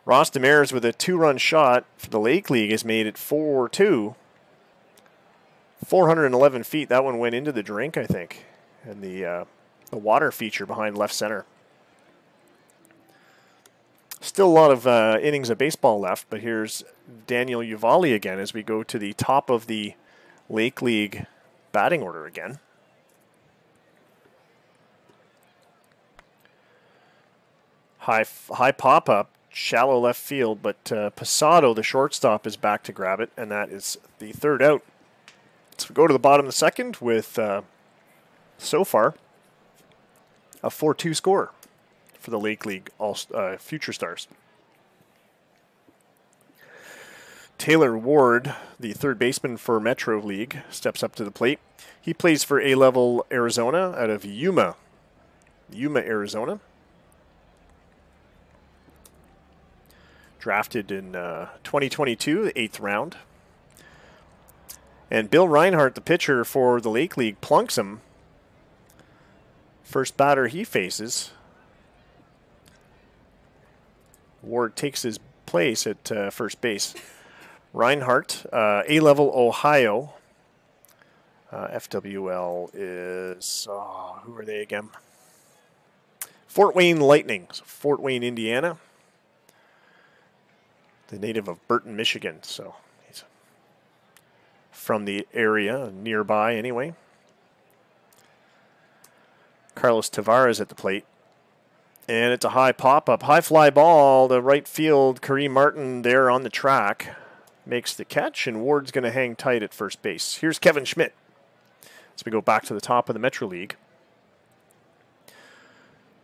Ross Demers with a 2-run shot for the Lake League has made it 4-2. 411 feet. That one went into the drink, I think, and the water feature behind left center. Still a lot of innings of baseball left, but here's Daniel Uvalli again as we go to the top of the Lake League batting order again. High pop-up, shallow left field, but Posado, the shortstop, is back to grab it, and that is the third out. So we go to the bottom of the second with, so far, a 4-2 score for the Lake League Future Stars. Taylor Ward, the third baseman for Metro League, steps up to the plate. He plays for A-Level Arizona out of Yuma, Arizona. Drafted in 2022, the 8th round. And Bill Reinhardt, the pitcher for the Lake League, plunks him. First batter he faces. Ward takes his place at first base. Reinhardt, A-Level Ohio. FWL is, who are they again? Fort Wayne Lightning, so Fort Wayne, Indiana. The native of Burton, Michigan, so he's from the area, nearby anyway. Carlos Tavares at the plate. And it's a high pop-up, high fly ball to right field. Kareem Martin there on the track makes the catch, and Ward's going to hang tight at first base. Here's Kevin Schmidt as we go back to the top of the Metro League.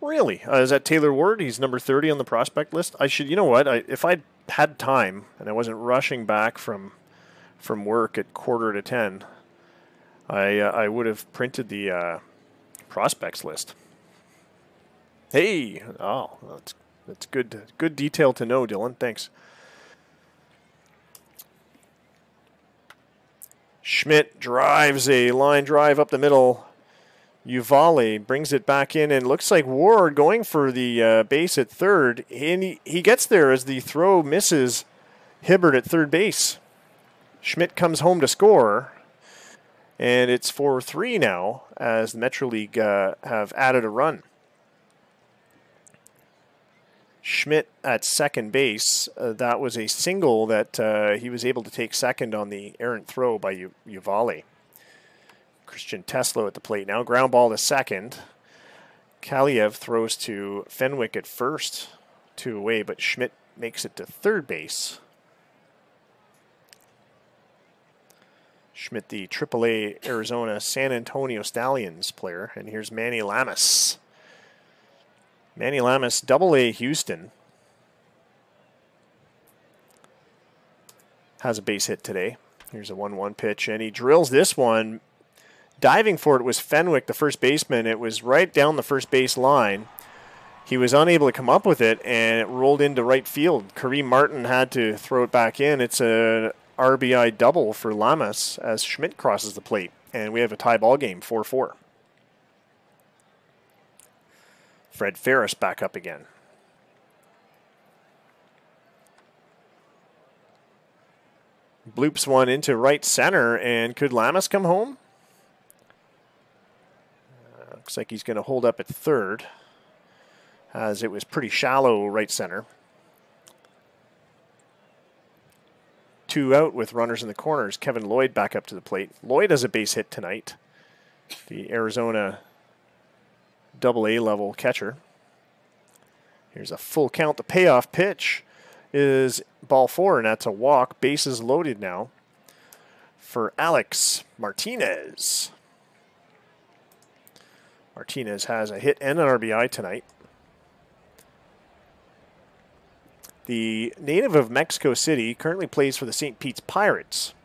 Really? Is that Taylor Ward? He's number 30 on the prospect list. You know what? If I had time and I wasn't rushing back from work at 9:45, I would have printed the prospects list. Hey, oh, that's good detail to know, Dylan. Thanks. Schmidt drives a line drive up the middle. Uvalde brings it back in, and looks like Ward going for the base at third. And he gets there as the throw misses Hibbert at third base. Schmidt comes home to score. And it's 4-3 now as the Metro League have added a run. Schmidt at second base. That was a single that he was able to take second on the errant throw by Uvalde. Christian Teslo at the plate now. Ground ball to second. Kaliev throws to Fenwick at first. 2 away, but Schmidt makes it to third base. Schmidt, the AAA Arizona San Antonio Stallions player. And here's Manny Lamas. Manny Lamas, AA Houston. Has a base hit today. Here's a 1-1 pitch, and he drills this one. Diving for it was Fenwick, the first baseman. It was right down the first base line. He was unable to come up with it, and it rolled into right field. Kareem Martin had to throw it back in. It's a RBI double for Lamas as Schmidt crosses the plate. And we have a tie ball game, 4-4. Fred Ferris back up again. Bloops one into right center, and could Lamas come home? Looks like he's going to hold up at third, as it was pretty shallow right center. 2 out with runners in the corners. Kevin Lloyd back up to the plate. Lloyd has a base hit tonight. The Arizona AA level catcher. Here's a full count. The payoff pitch is ball 4, and that's a walk. Bases loaded now for Alex Martinez. Martinez has a hit and an RBI tonight. The native of Mexico City currently plays for the St. Pete's Pirates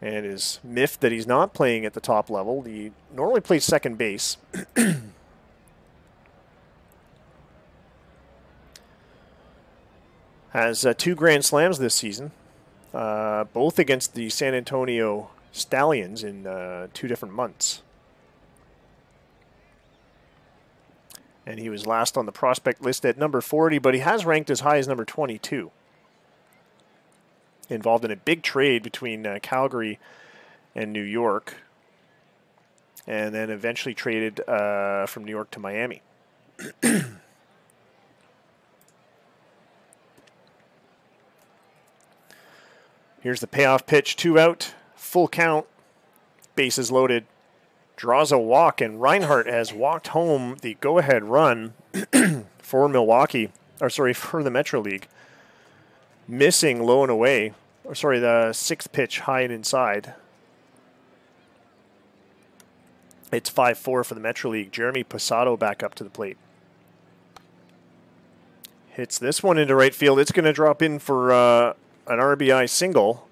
and is miffed that he's not playing at the top level. He normally plays second base. Has 2 grand slams this season, both against the San Antonio Stallions in 2 different months. And he was last on the prospect list at number 40, but he has ranked as high as number 22. Involved in a big trade between Calgary and New York, and then eventually traded from New York to Miami. Here's the payoff pitch, 2 out, full count, bases loaded, draws a walk, and Reinhardt has walked home the go-ahead run for Milwaukee, for the Metro League, missing low and away, the 6th pitch high and inside. It's 5-4 for the Metro League. Jeremy Posado back up to the plate. Hits this one into right field. It's going to drop in for an RBI single.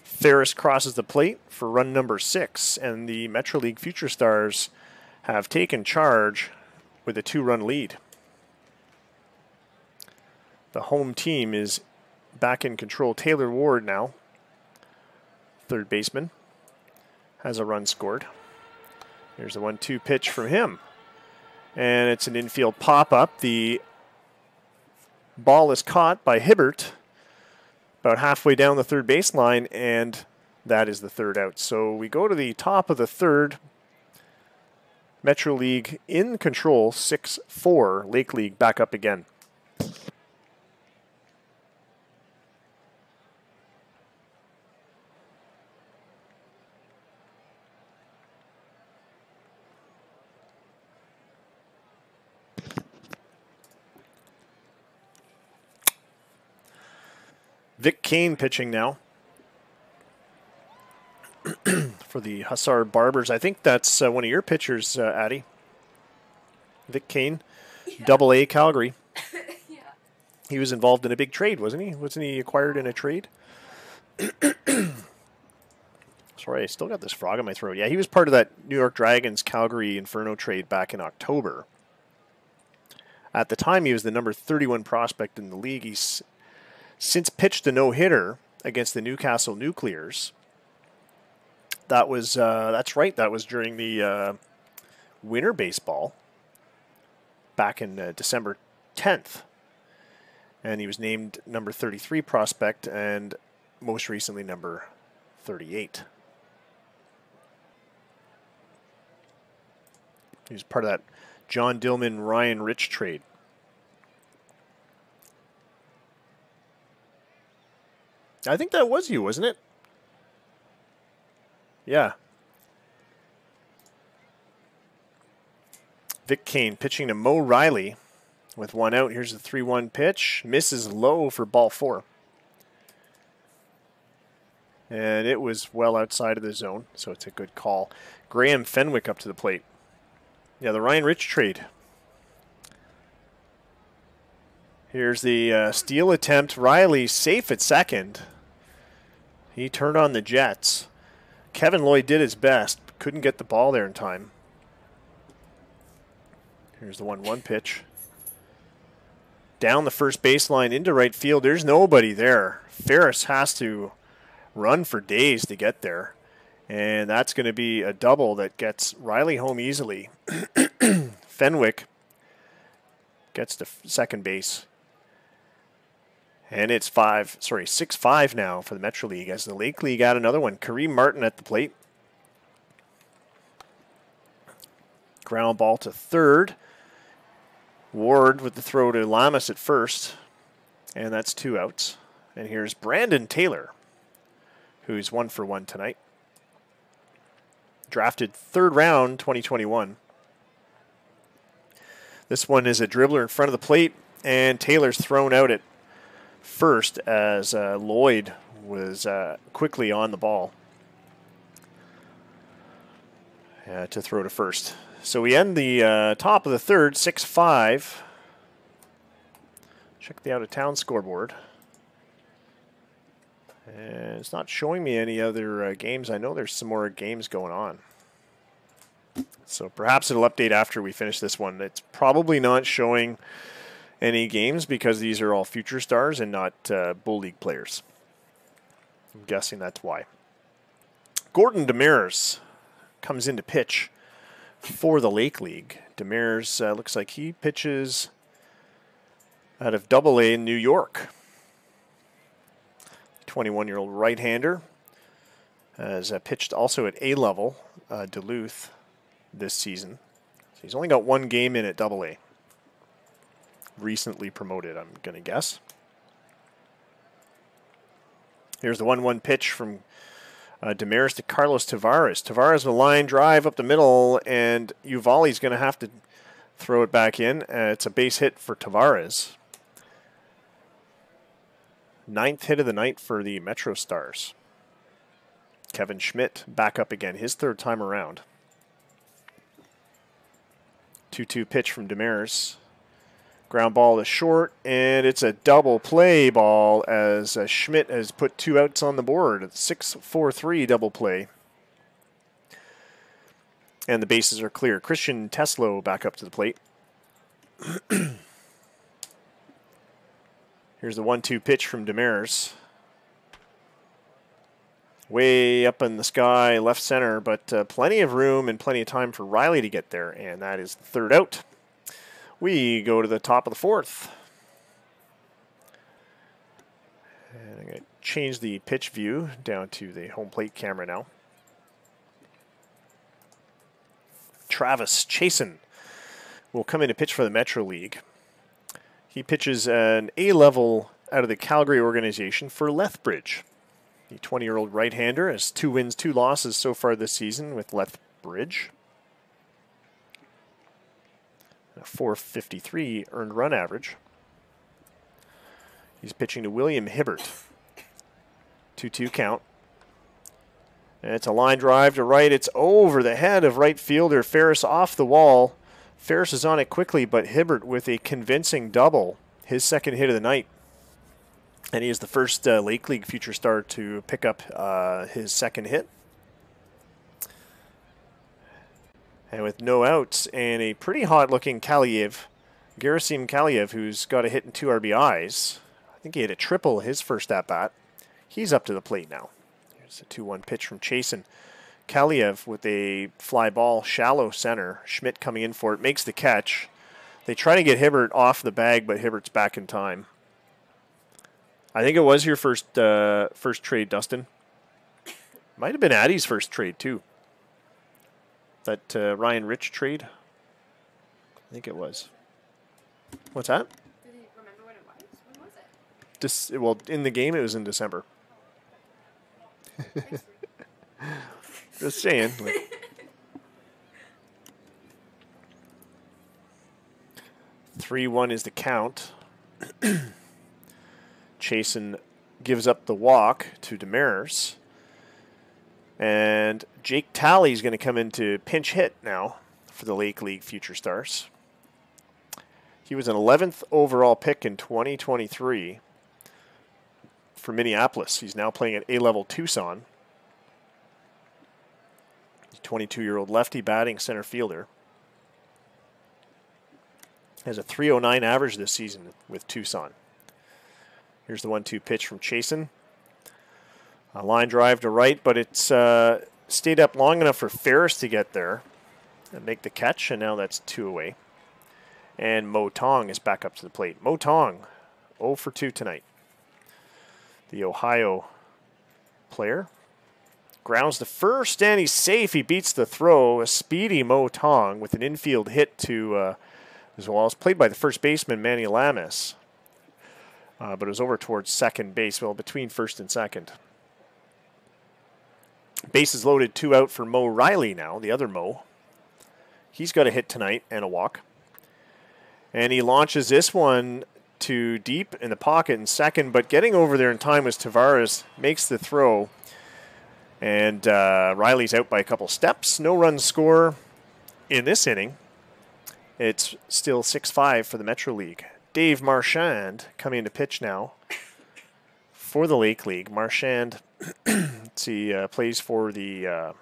Ferris crosses the plate for run number 6, and the Metro League Future Stars have taken charge with a 2-run lead. The home team is back in control. Taylor Ward now, third baseman, has a run scored. Here's the 1-2 pitch from him, and it's an infield pop-up. The ball is caught by Hibbert about halfway down the third baseline, and that is the 3rd out. So we go to the top of the 3rd. Metro League in control, 6-4. Lake League back up again. Vic Kane pitching now for the Hussar Barbers. I think that's one of your pitchers, Addie. Vic Kane, yeah. AA Calgary. Yeah. He was involved in a big trade, wasn't he? Wasn't he acquired in a trade? Sorry, I still got this frog in my throat. Yeah, he was part of that New York Dragons Calgary Inferno trade back in October. At the time, he was the number 31 prospect in the league. He's since pitched a no-hitter against the Newcastle Nuclears. That was, that's right, that was during the winter baseball back in December 10th. And he was named number 33 prospect and most recently number 38. He was part of that John Dillman, Ryan Rich trade. I think that was you, wasn't it? Yeah. Vic Kane pitching to Mo Riley with one out. Here's the 3-1 pitch. Misses low for ball 4. And it was well outside of the zone, so it's a good call. Graham Fenwick up to the plate. Yeah, the Ryan Rich trade. Here's the steal attempt. Riley safe at second. He turned on the Jets. Kevin Lloyd did his best, but couldn't get the ball there in time. Here's the 1-1 pitch. Down the first baseline into right field. There's nobody there. Ferris has to run for days to get there. And that's going to be a double that gets Riley home easily. Fenwick gets to second base. And it's 6-5 now for the Metro League as the Lake League got another one. Kareem Martin at the plate. Ground ball to third. Ward with the throw to Lamas at first. And that's 2 outs. And here's Brandon Taylor, who's 1 for 1 tonight. Drafted 3rd round, 2021. This one is a dribbler in front of the plate, and Taylor's thrown out at first as Lloyd was quickly on the ball to throw to first. So we end the top of the third, 6-5. Check the out-of-town scoreboard. And it's not showing me any other games. I know there's some more games going on. So perhaps it'll update after we finish this one. It's probably not showing any games because these are all future stars and not Bull League players. I'm guessing that's why. Gordon Demers comes in to pitch for the Lake League. Demers looks like he pitches out of Double-A in New York. 21-year-old right-hander has pitched also at A-level, Duluth, this season. So he's only got 1 game in at Double-A. Recently promoted, I'm going to guess. Here's the 1-1 pitch from Demers to Carlos Tavares. Tavares with a line drive up the middle, and Uvalli's going to have to throw it back in. It's a base hit for Tavares. 9th hit of the night for the Metro Stars. Kevin Schmidt back up again, his 3rd time around. 2-2 pitch from Demers. Ground ball to short, and it's a double play ball as Schmidt has put 2 outs on the board. It's 6-4-3 double play. And the bases are clear. Christian Teslo back up to the plate. Here's the 1-2 pitch from Demers. Way up in the sky, left center, but plenty of room and plenty of time for Riley to get there, and that is the 3rd out. We go to the top of the 4th. And I'm going to change the pitch view down to the home plate camera now. Travis Chasen will come in to pitch for the Metro League. He pitches an A-level out of the Calgary organization for Lethbridge. The 20-year-old right-hander has 2 wins, 2 losses so far this season with Lethbridge. A .453 earned run average. He's pitching to William Hibbert. 2-2 count. And it's a line drive to right. It's over the head of right fielder Ferris off the wall. Ferris is on it quickly, but Hibbert with a convincing double, his 2nd hit of the night. And he is the first Lake League future star to pick up his 2nd hit. And with no outs and a pretty hot-looking Kaliev, Gerasim Kaliev, who's got a hit and 2 RBIs. I think he had a triple his first at-bat. He's up to the plate now. Here's a 2-1 pitch from Chasen. Kaliev with a fly ball, shallow center. Schmidt coming in for it, makes the catch. They try to get Hibbert off the bag, but Hibbert's back in time. I think it was your first trade, Dustin. Might have been Addie's first trade, too. That Ryan Rich trade. I think it was. What's that? Did he remember when it was? When was it? Well, in the game, it was in December. Just saying. Like, 3-1 is the count. Chasen gives up the walk to Demers. And Jake Talley's going to come in to pinch hit now for the Lake League Future Stars. He was an 11th overall pick in 2023 for Minneapolis. He's now playing at A-level Tucson. 22-year-old lefty batting center fielder. Has a .309 average this season with Tucson. Here's the 1-2 pitch from Chasen. A line drive to right, but it's stayed up long enough for Ferris to get there and make the catch, and now that's 2 away. And Mo Tong is back up to the plate. Mo Tong, 0 for 2 tonight. The Ohio player. Grounds the first, and he's safe. He beats the throw. A speedy Mo Tong with an infield hit to as well as played by the first baseman, Manny Lamis. But it was over towards second base, well, between first and second. Bases loaded, 2 out for Mo Riley now, the other Mo. He's got a hit tonight and a walk. And he launches this one to deep in the pocket in second, but getting over there in time was Tavares, makes the throw. And Riley's out by a couple steps. No run score in this inning. It's still 6-5 for the Metro League. Dave Marchand coming to pitch now for the Lake League. Marchand, let's see, plays for the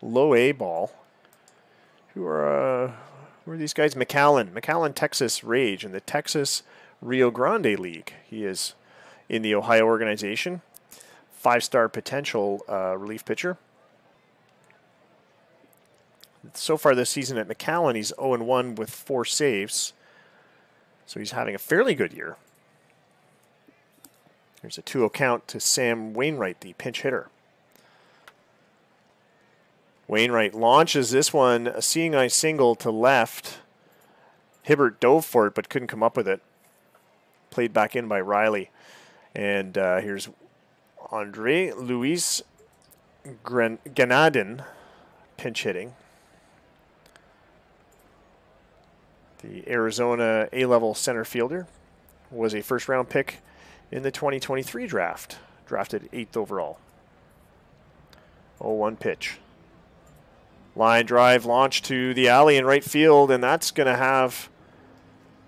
low A ball. Who are these guys? McAllen, Texas Rage in the Texas Rio Grande League. He is in the Ohio organization. 5-star potential relief pitcher. So far this season at McAllen, he's 0-1 with 4 saves. So he's having a fairly good year. There's a 2-0 count to Sam Wainwright, the pinch hitter. Wainwright launches this one, a seeing eye single to left. Hibbert dove for it, but couldn't come up with it. Played back in by Riley. And here's Andre Luis Ganadin pinch hitting. The Arizona A-level center fielder was a first-round pick in the 2023 draft, drafted 8th overall. 0-1 pitch. Line drive launch to the alley in right field, and that's going to have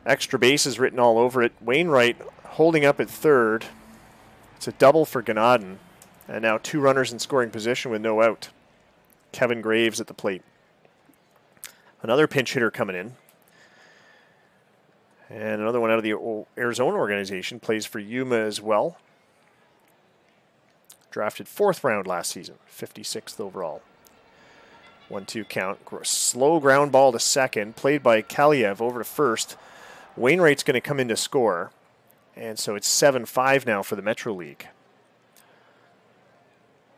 extra bases written all over it. Wainwright holding up at third. It's a double for Ganadin, and now 2 runners in scoring position with no out. Kevin Graves at the plate. Another pinch hitter coming in. And another one out of the Arizona organization, plays for Yuma as well. Drafted 4th round last season, 56th overall. 1-2 count. Slow ground ball to second, played by Kaliev over to first. Wainwright's going to come in to score. And so it's 7-5 now for the Metro League.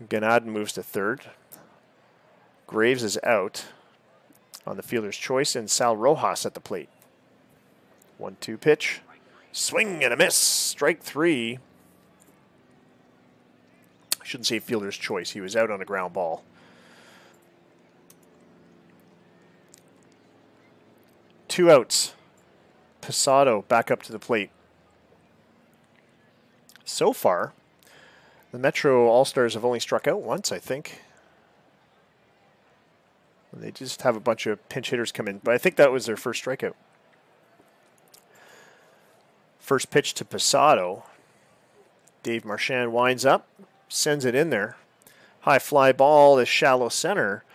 Ganadin moves to third. Graves is out on the fielder's choice, and Sal Rojas at the plate. 1-2 pitch. Swing and a miss. Strike 3. I shouldn't say fielder's choice. He was out on a ground ball. Two outs. Posado back up to the plate. So far, the Metro All-Stars have only struck out once, I think. They just have a bunch of pinch hitters come in, but I think that was their first strikeout. First pitch to Posado. Dave Marchand winds up, sends it in there. High fly ball to shallow center,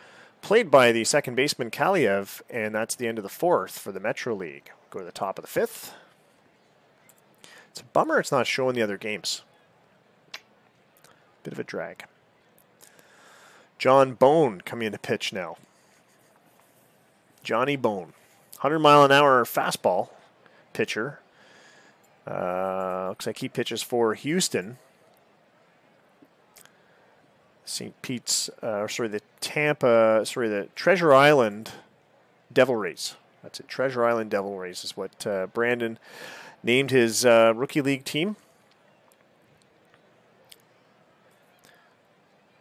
played by the second baseman Kaliev, and that's the end of the fourth for the Metro League. Go to the top of the fifth. It's a bummer it's not showing the other games. Bit of a drag. John Bone coming in to pitch now. Johnny Bone. 100-mile-an-hour fastball pitcher. Looks like he pitches for Houston. St. Pete's, the Treasure Island Devil Rays. That's it. Treasure Island Devil Rays is what Brandon named his rookie league team.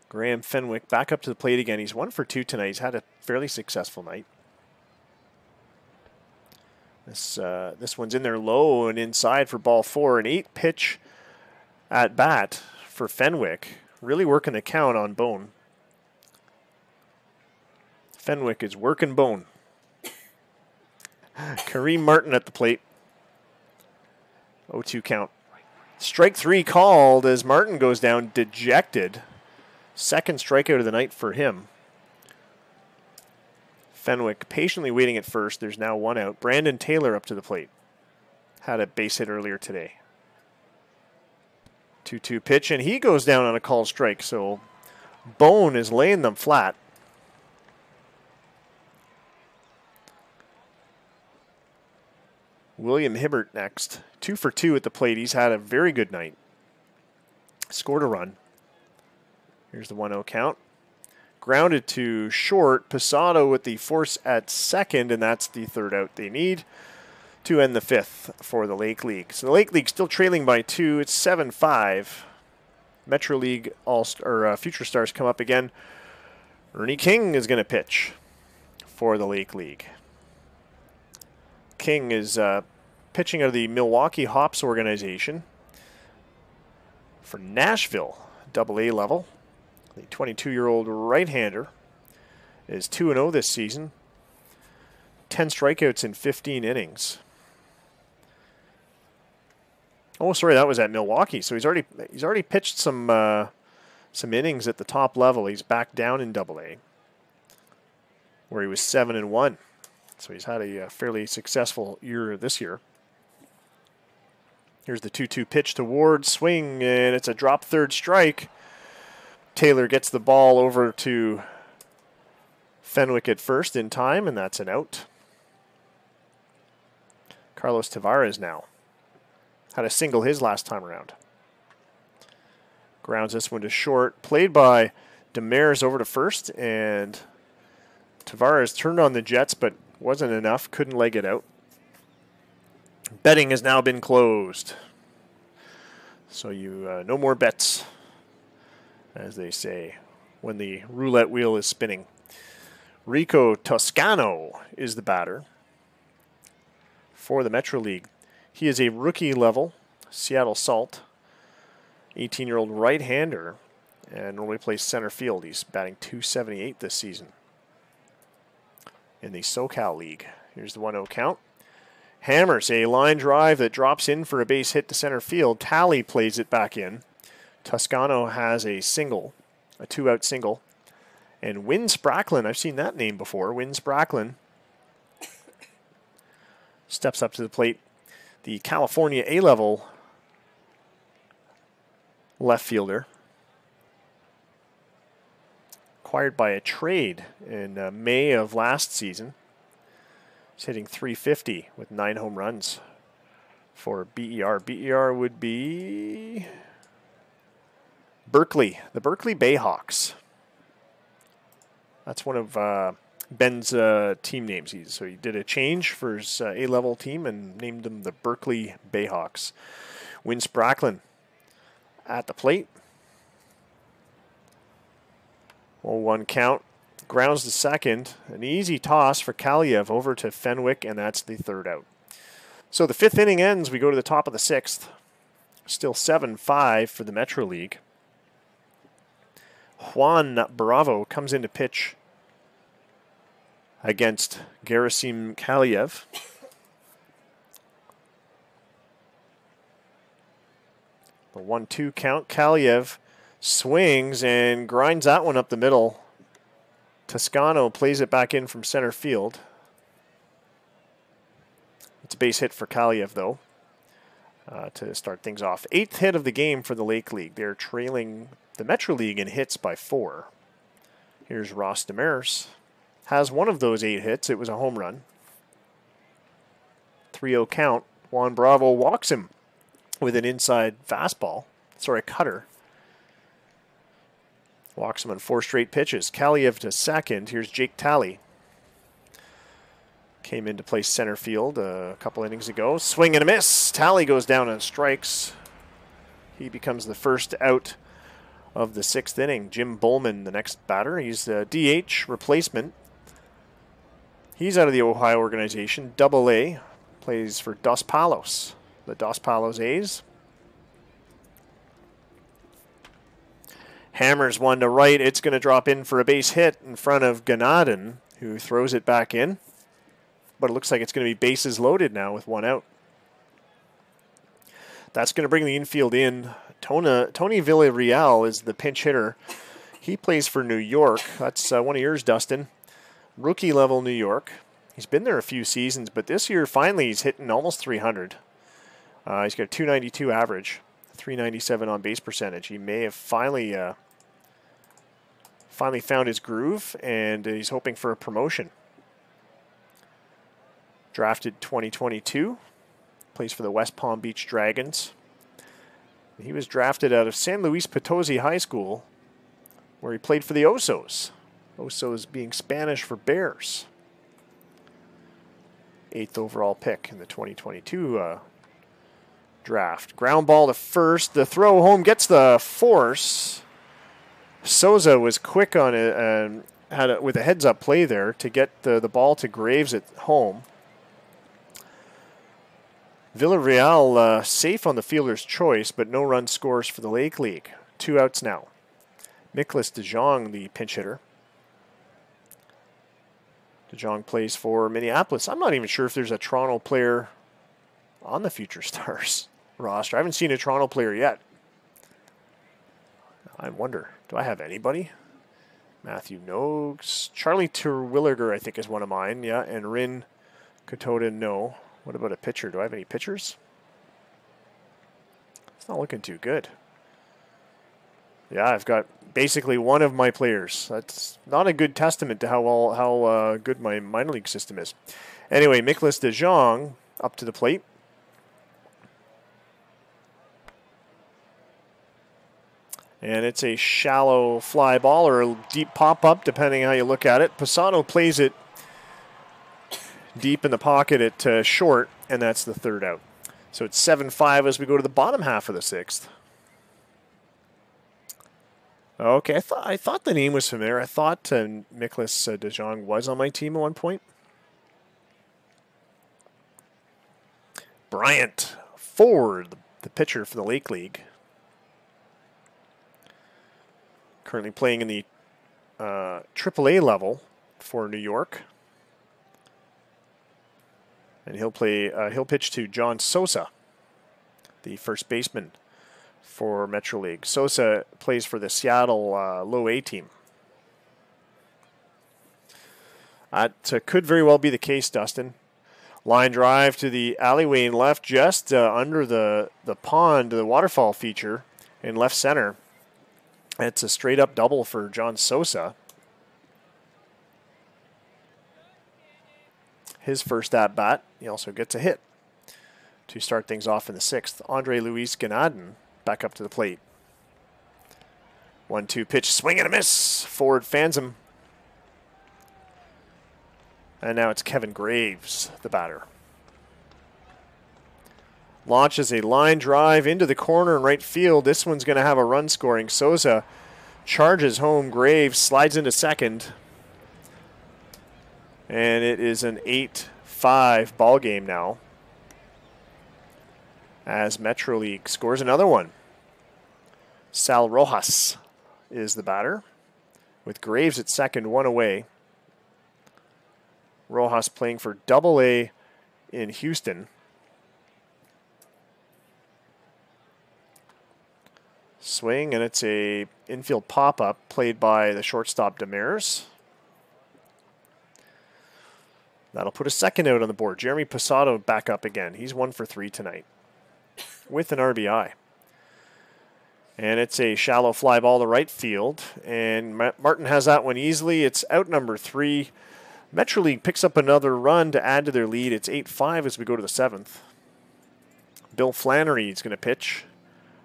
Graham Fenwick back up to the plate again. He's 1 for 2 tonight. He's had a fairly successful night. This one's in there low and inside for ball 4. An 8-pitch at bat for Fenwick. Really working the count on Bone. Fenwick is working Bone. Kareem Martin at the plate. 0-2 count. Strike 3 called as Martin goes down dejected. Second strikeout of the night for him. Fenwick patiently waiting at first. There's now 1 out. Brandon Taylor up to the plate. Had a base hit earlier today. 2-2 pitch, and he goes down on a called strike. So Bone is laying them flat. William Hibbert next. 2 for 2 at the plate. He's had a very good night. Scored a run. Here's the 1-0 count. Grounded to short. Posado with the force at second, and that's the 3rd out they need to end the 5th for the Lake League. So the Lake League still trailing by 2. It's 7-5. Metro League Future Stars come up again. Ernie King is going to pitch for the Lake League. King is pitching out of the Milwaukee Hops organization for Nashville, AA level. The 22-year-old right-hander is 2-0 this season. 10 strikeouts in 15 innings. Oh, sorry, that was at Milwaukee. So he's already pitched some innings at the top level. He's back down in AA, where he was 7-1. So he's had a fairly successful year this year. Here's the 2-2 pitch to Ward, swing, and it's a drop 3rd strike. Taylor gets the ball over to Fenwick at first in time, and that's an out. Carlos Tavares now. Had a single his last time around. Grounds this one to short. Played by Demers over to first, and Tavares turned on the Jets, but wasn't enough. Couldn't leg it out. Betting has now been closed. So you no more bets, as they say, when the roulette wheel is spinning. Rico Toscano is the batter for the Metro League. He is a rookie level Seattle Salt, 18-year-old right-hander, and normally plays center field. He's batting .278 this season in the SoCal League. Here's the 1-0 count. Hammers a line drive that drops in for a base hit to center field. Talley plays it back in. Toscano has a single, a 2-out single. And Win Spracklin, I've seen that name before. Win Spracklin steps up to the plate. The California A-level left fielder. Acquired by a trade in May of last season. He's hitting .350 with 9 home runs for BER. BER would be Berkeley, the Berkeley Bayhawks. That's one of Ben's team names. So he did a change for his A-level team and named them the Berkeley Bayhawks. Win Spracklin at the plate. 0-1 count. Grounds to second. An easy toss for Kaliev over to Fenwick, and that's the 3rd out. So the 5th inning ends. We go to the top of the 6th. Still 7-5 for the Metro League. Juan Bravo comes in to pitch against Gerasim Kaliev. The 1-2 count. Kaliev Swings and grinds that one up the middle. Toscano plays it back in from center field. It's a base hit for Kaliev, though, to start things off. 8th hit of the game for the Lake League. They're trailing the Metro League in hits by 4. Here's Ross Demers. Has one of those 8 hits. It was a home run. 3-0 count. Juan Bravo walks him with an inside fastball. Sorry, cutter. Walks him on 4 straight pitches. Kaliev to second. Here's Jake Talley. Came in to play center field a couple innings ago. Swing and a miss. Talley goes down and strikes. He becomes the first out of the 6th inning. Jim Bowman, the next batter. He's a DH replacement. He's out of the Ohio organization. Double-A. Plays for Dos Palos. The Dos Palos A's. Hammers one to right. It's going to drop in for a base hit in front of Ganadin, who throws it back in. But it looks like it's going to be bases loaded now with 1 out. That's going to bring the infield in. Tony Villarreal is the pinch hitter. He plays for New York. That's one of yours, Dustin. Rookie level New York. He's been there a few seasons, but this year finally he's hitting almost 300. He's got a 292 average, 397 on base percentage. He may have finally found his groove, and he's hoping for a promotion. Drafted 2022, plays for the West Palm Beach Dragons. He was drafted out of San Luis Potosi High School, where he played for the Osos. Osos being Spanish for Bears. 8th overall pick in the 2022 draft. Ground ball to first. The throw home gets the force. Souza was quick on it and with a heads-up play there to get the ball to Graves at home. Villarreal safe on the fielder's choice, but no run scores for the Lake League. 2 outs now. Nicholas DeJong, the pinch hitter. DeJong plays for Minneapolis. I'm not even sure if there's a Toronto player on the Future Stars roster. I haven't seen a Toronto player yet. I wonder, do I have anybody? Matthew Noakes. Charlie Terwilliger, I think, is one of mine. Yeah, and Rin Katoda, no. What about a pitcher? Do I have any pitchers? It's not looking too good. Yeah, I've got basically one of my players. That's not a good testament to how good my minor league system is. Anyway, Nicholas DeJong up to the plate. And it's a shallow fly ball or a deep pop-up, depending how you look at it. Pisano plays it deep in the pocket at short, and that's the 3rd out. So it's 7-5 as we go to the bottom half of the 6th. Okay, I thought the name was familiar. I thought Nicholas DeJong was on my team at one point. Bryant Ford, the pitcher for the Lake League. Currently playing in the AAA level for New York. And he'll pitch to John Sosa, the first baseman for Metro League. Sosa plays for the Seattle Low A team. That could very well be the case, Dustin. Line drive to the alleyway in left, just under the pond, the waterfall feature in left center. It's a straight-up double for John Sosa. His first at-bat. He also gets a hit to start things off in the 6th. Andre Luis Ganadin back up to the plate. 1-2 pitch, swing and a miss. Ford fans him. And now it's Kevin Graves, the batter. Launches a line drive into the corner in right field. This one's going to have a run scoring. Souza charges home. Graves slides into second. And it is an 8-5 ball game now, as Metro League scores another one. Sal Rojas is the batter, with Graves at second, 1 away. Rojas playing for Double-A in Houston. Swing, and it's a infield pop-up played by the shortstop Demers. That'll put a second out on the board. Jeremy Posado back up again. He's 1 for 3 tonight with an RBI. And it's a shallow fly ball to right field. And Martin has that one easily. It's out number 3. Metro League picks up another run to add to their lead. It's 8-5 as we go to the 7th. Bill Flannery is going to pitch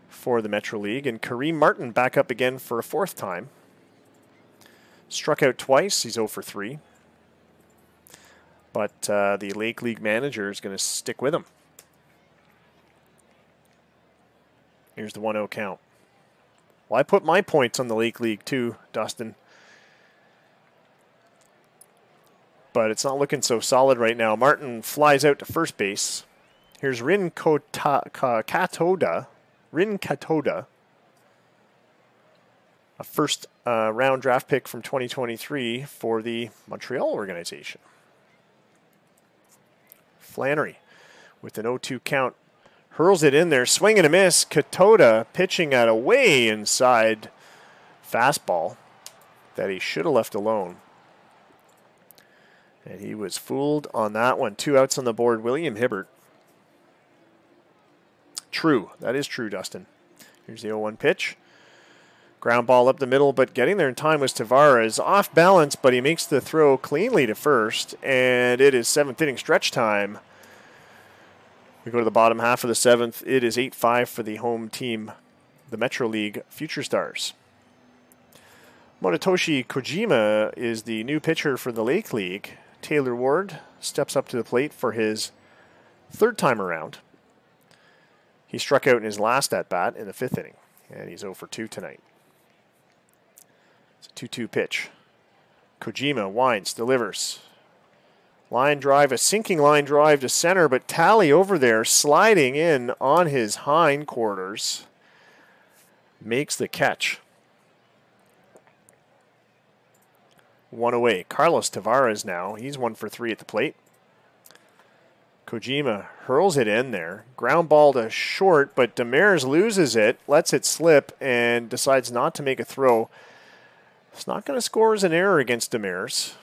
for the Metro League. And Kareem Martin back up again for a 4th time. Struck out twice. He's 0 for 3. But the Lake League manager is going to stick with him. Here's the 1-0 count. Well, I put my points on the Lake League too, Dustin. But it's not looking so solid right now. Martin flies out to first base. Here's Rin Katoda. A first round draft pick from 2023 for the Montreal organization. Flannery with an 0-2 count. Hurls it in there, swing and a miss. Katoda pitching at a way inside fastball that he should have left alone. And he was fooled on that one. 2 outs on the board. William Hibbert. True. That is true, Dustin. Here's the 0-1 pitch. Ground ball up the middle, but getting there in time was Tavares. Off balance, but he makes the throw cleanly to first. And it is 7th inning stretch time. We go to the bottom half of the 7th. It is 8-5 for the home team, the Metro League Future Stars. Mototoshi Kojima is the new pitcher for the Lake League. Taylor Ward steps up to the plate for his 3rd time around. He struck out in his last at-bat in the 5th inning, and he's 0 for 2 tonight. It's a 2-2 pitch. Kojima winds, delivers. Line drive, a sinking line drive to center, but Tally over there sliding in on his hindquarters makes the catch. 1 away. Carlos Tavares now. He's 1 for 3 at the plate. Kojima hurls it in there. Ground ball to short, but Demers loses it, lets it slip, and decides not to make a throw. It's not going to score as an error against Demers,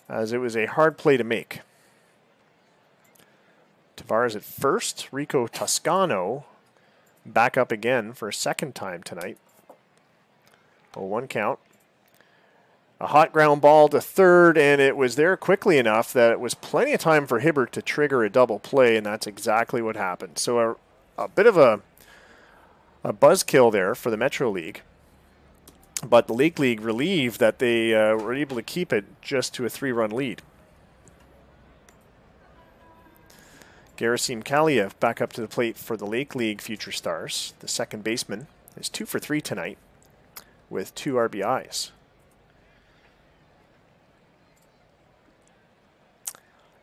as it was a hard play to make. Tavares at first. Rico Toscano back up again for a 2nd time tonight. 0-1 count. A hot ground ball to 3rd, and it was there quickly enough that it was plenty of time for Hibbert to trigger a double play, and that's exactly what happened. So a bit of a buzzkill there for the Metro League. But the Lake League relieved that they were able to keep it just to a 3-run lead. Gerasim Kaliev back up to the plate for the Lake League Future Stars. The 2nd baseman is 2 for 3 tonight with 2 RBIs.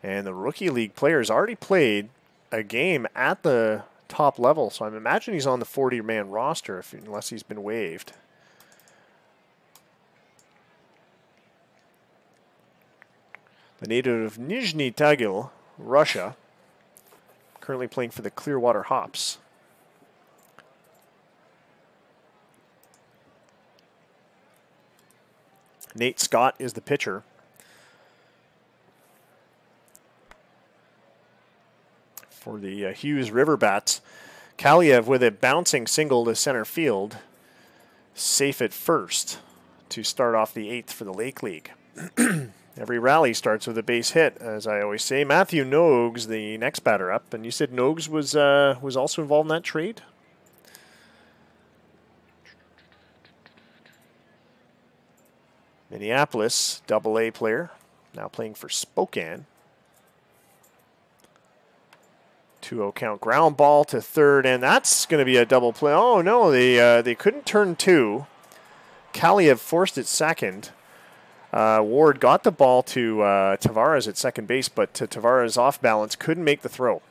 And the Rookie League players already played a game at the top level, so I'm imagining he's on the 40-man roster unless he's been waived. The native of Nizhny Tagil, Russia, currently playing for the Clearwater Hops. Nate Scott is the pitcher. For the Hughes River Bats. Kaliev with a bouncing single to center field. Safe at first to start off the 8th for the Lake League. Every rally starts with a base hit, as I always say. Matthew Nogues, the next batter up. And you said Nogues was also involved in that trade? Minneapolis, AA player, now playing for Spokane. 2-0 count. Ground ball to 3rd, and that's going to be a double play. Oh, no, they couldn't turn 2. Kaliev forced it 2nd. Ward got the ball to Tavares at 2nd base, but Tavares off balance couldn't make the throw.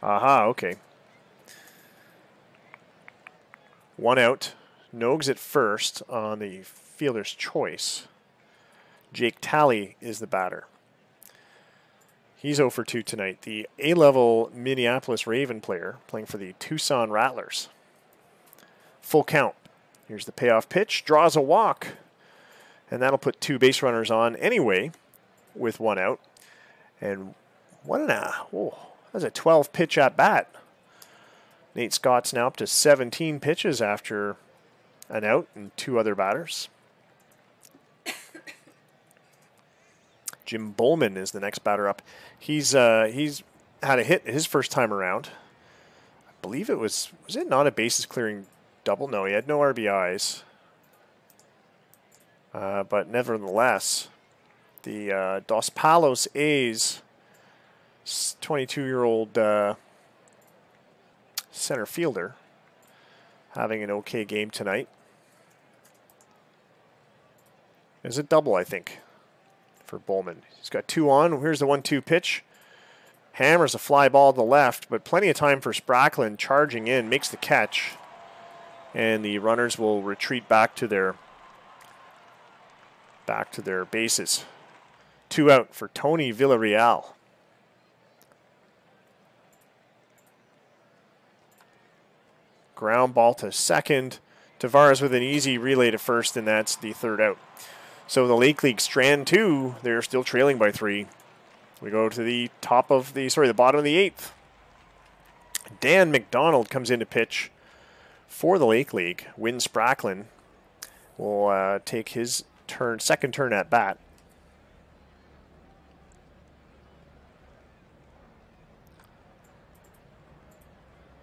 Aha, okay. 1 out. Nogues at first on the fielder's choice. Jake Talley is the batter. He's 0 for 2 tonight. The A-level Minneapolis Raven player playing for the Tucson Rattlers. Full count. Here's the payoff pitch. Draws a walk. And that'll put 2 base runners on anyway with 1 out. And that's a 12 pitch at bat. Nate Scott's now up to 17 pitches after an out and 2 other batters. Jim Bowman is the next batter up. He's had a hit his first time around. I believe it was it not a bases clearing double? No, he had no RBIs. But nevertheless, the Dos Palos A's 22-year-old center fielder having an okay game tonight. It's a double, I think, for Bowman. He's got 2 on. Here's the 1-2 pitch. Hammers a fly ball to the left, but plenty of time for Spracklin charging in, makes the catch. And the runners will retreat back to their bases. 2 out for Tony Villarreal. Ground ball to second. Tavares with an easy relay to first, and that's the 3rd out. So the Lake League Strand 2, they're still trailing by 3. We go to the bottom of the 8th. Dan McDonald comes in to pitch for the Lake League. Win Spracklin will take his second turn at bat.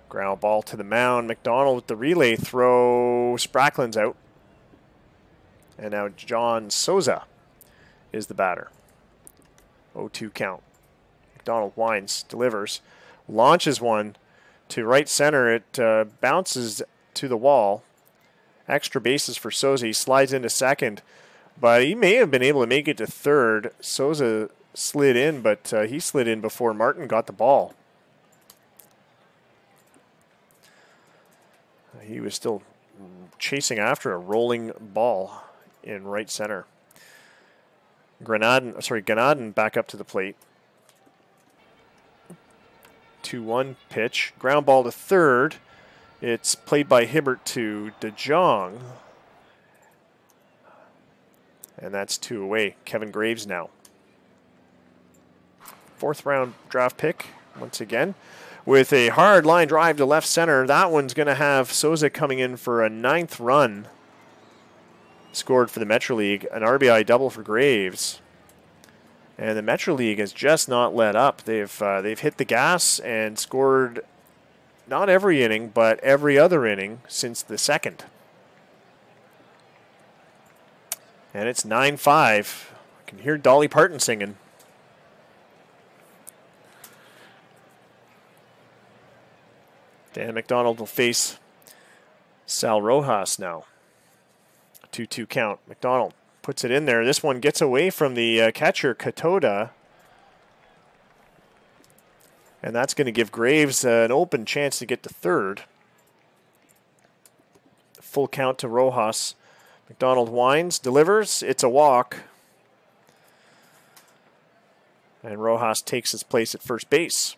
Ground ball to the mound. McDonald with the relay throw. Spracklin's out. And now John Souza is the batter. 0-2 count. McDonald winds, delivers, launches one to right center. It bounces to the wall. Extra bases for Souza. He slides into second, but he may have been able to make it to third. Souza slid in, but he slid in before Martin got the ball. He was still chasing after a rolling ball in right center. Ganadin back up to the plate. 2-1 pitch. Ground ball to third. It's played by Hibbert to DeJong. And that's 2 away. Kevin Graves now. 4th round draft pick once again. With a hard line drive to left center. That one's going to have Souza coming in for a 9th run. Scored for the Metro League. An RBI double for Graves. And the Metro League has just not let up. They've hit the gas and scored not every inning, but every other inning since the 2nd. And it's 9-5. I can hear Dolly Parton singing. Dan McDonald will face Sal Rojas now. 2-2 count. McDonald puts it in there. This one gets away from the catcher, Katoda. And that's going to give Graves an open chance to get to third. Full count to Rojas. McDonald winds, delivers. It's a walk. And Rojas takes his place at first base.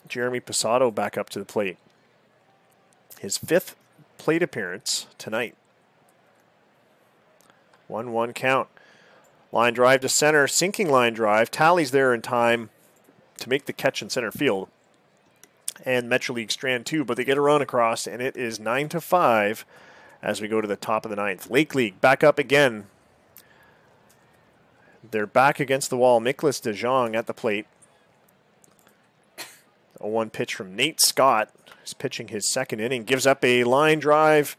Jeremy Posado back up to the plate. His 5th plate appearance tonight. 1-1 count. Line drive to center, sinking line drive. Tallies there in time to make the catch in center field. And Metro League Strand 2, but they get a run across, and it is 9-5 as we go to the top of the 9th. Lake League back up again. They're back against the wall. Nicholas DeJong at the plate. A 1 pitch from Nate Scott. He's pitching his 2nd inning. Gives up a line drive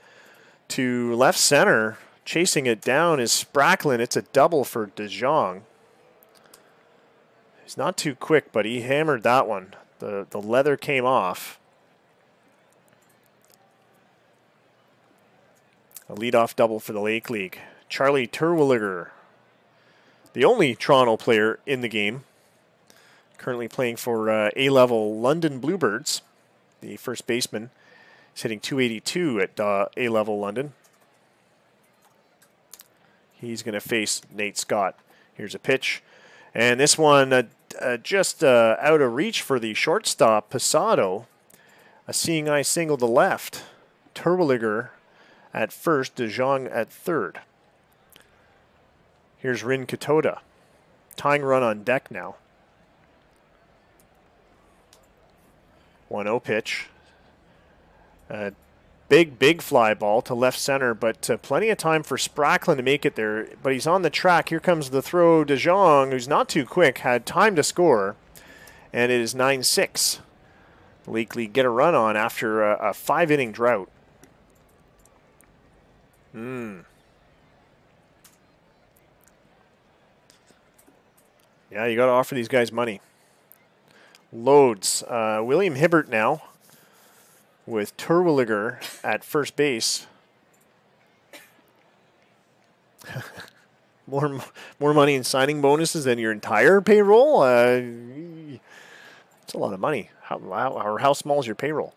to left center. Chasing it down is Spracklin. It's a double for DeJong. He's not too quick, but he hammered that one. The leather came off. A leadoff double for the Lake League. Charlie Terwilliger, the only Toronto player in the game, currently playing for A-level London Bluebirds. The first baseman is hitting .282 at A-level London. He's going to face Nate Scott. Here's a pitch. And this one just out of reach for the shortstop, Posado. A seeing eye single to left. Terwilliger at first, De Jong at third. Here's Rin Katoda. Tying run on deck now. 1-0 pitch. Big fly ball to left center, but plenty of time for Spracklin to make it there. But he's on the track. Here comes the throw. De Jong, who's not too quick, had time to score. And it is 9-6. The Lake League get a run on after a 5-inning drought. Yeah, you got to offer these guys money. Loads. William Hibbert now with Terwilliger at first base. more money in signing bonuses than your entire payroll? It's a lot of money. How small is your payroll?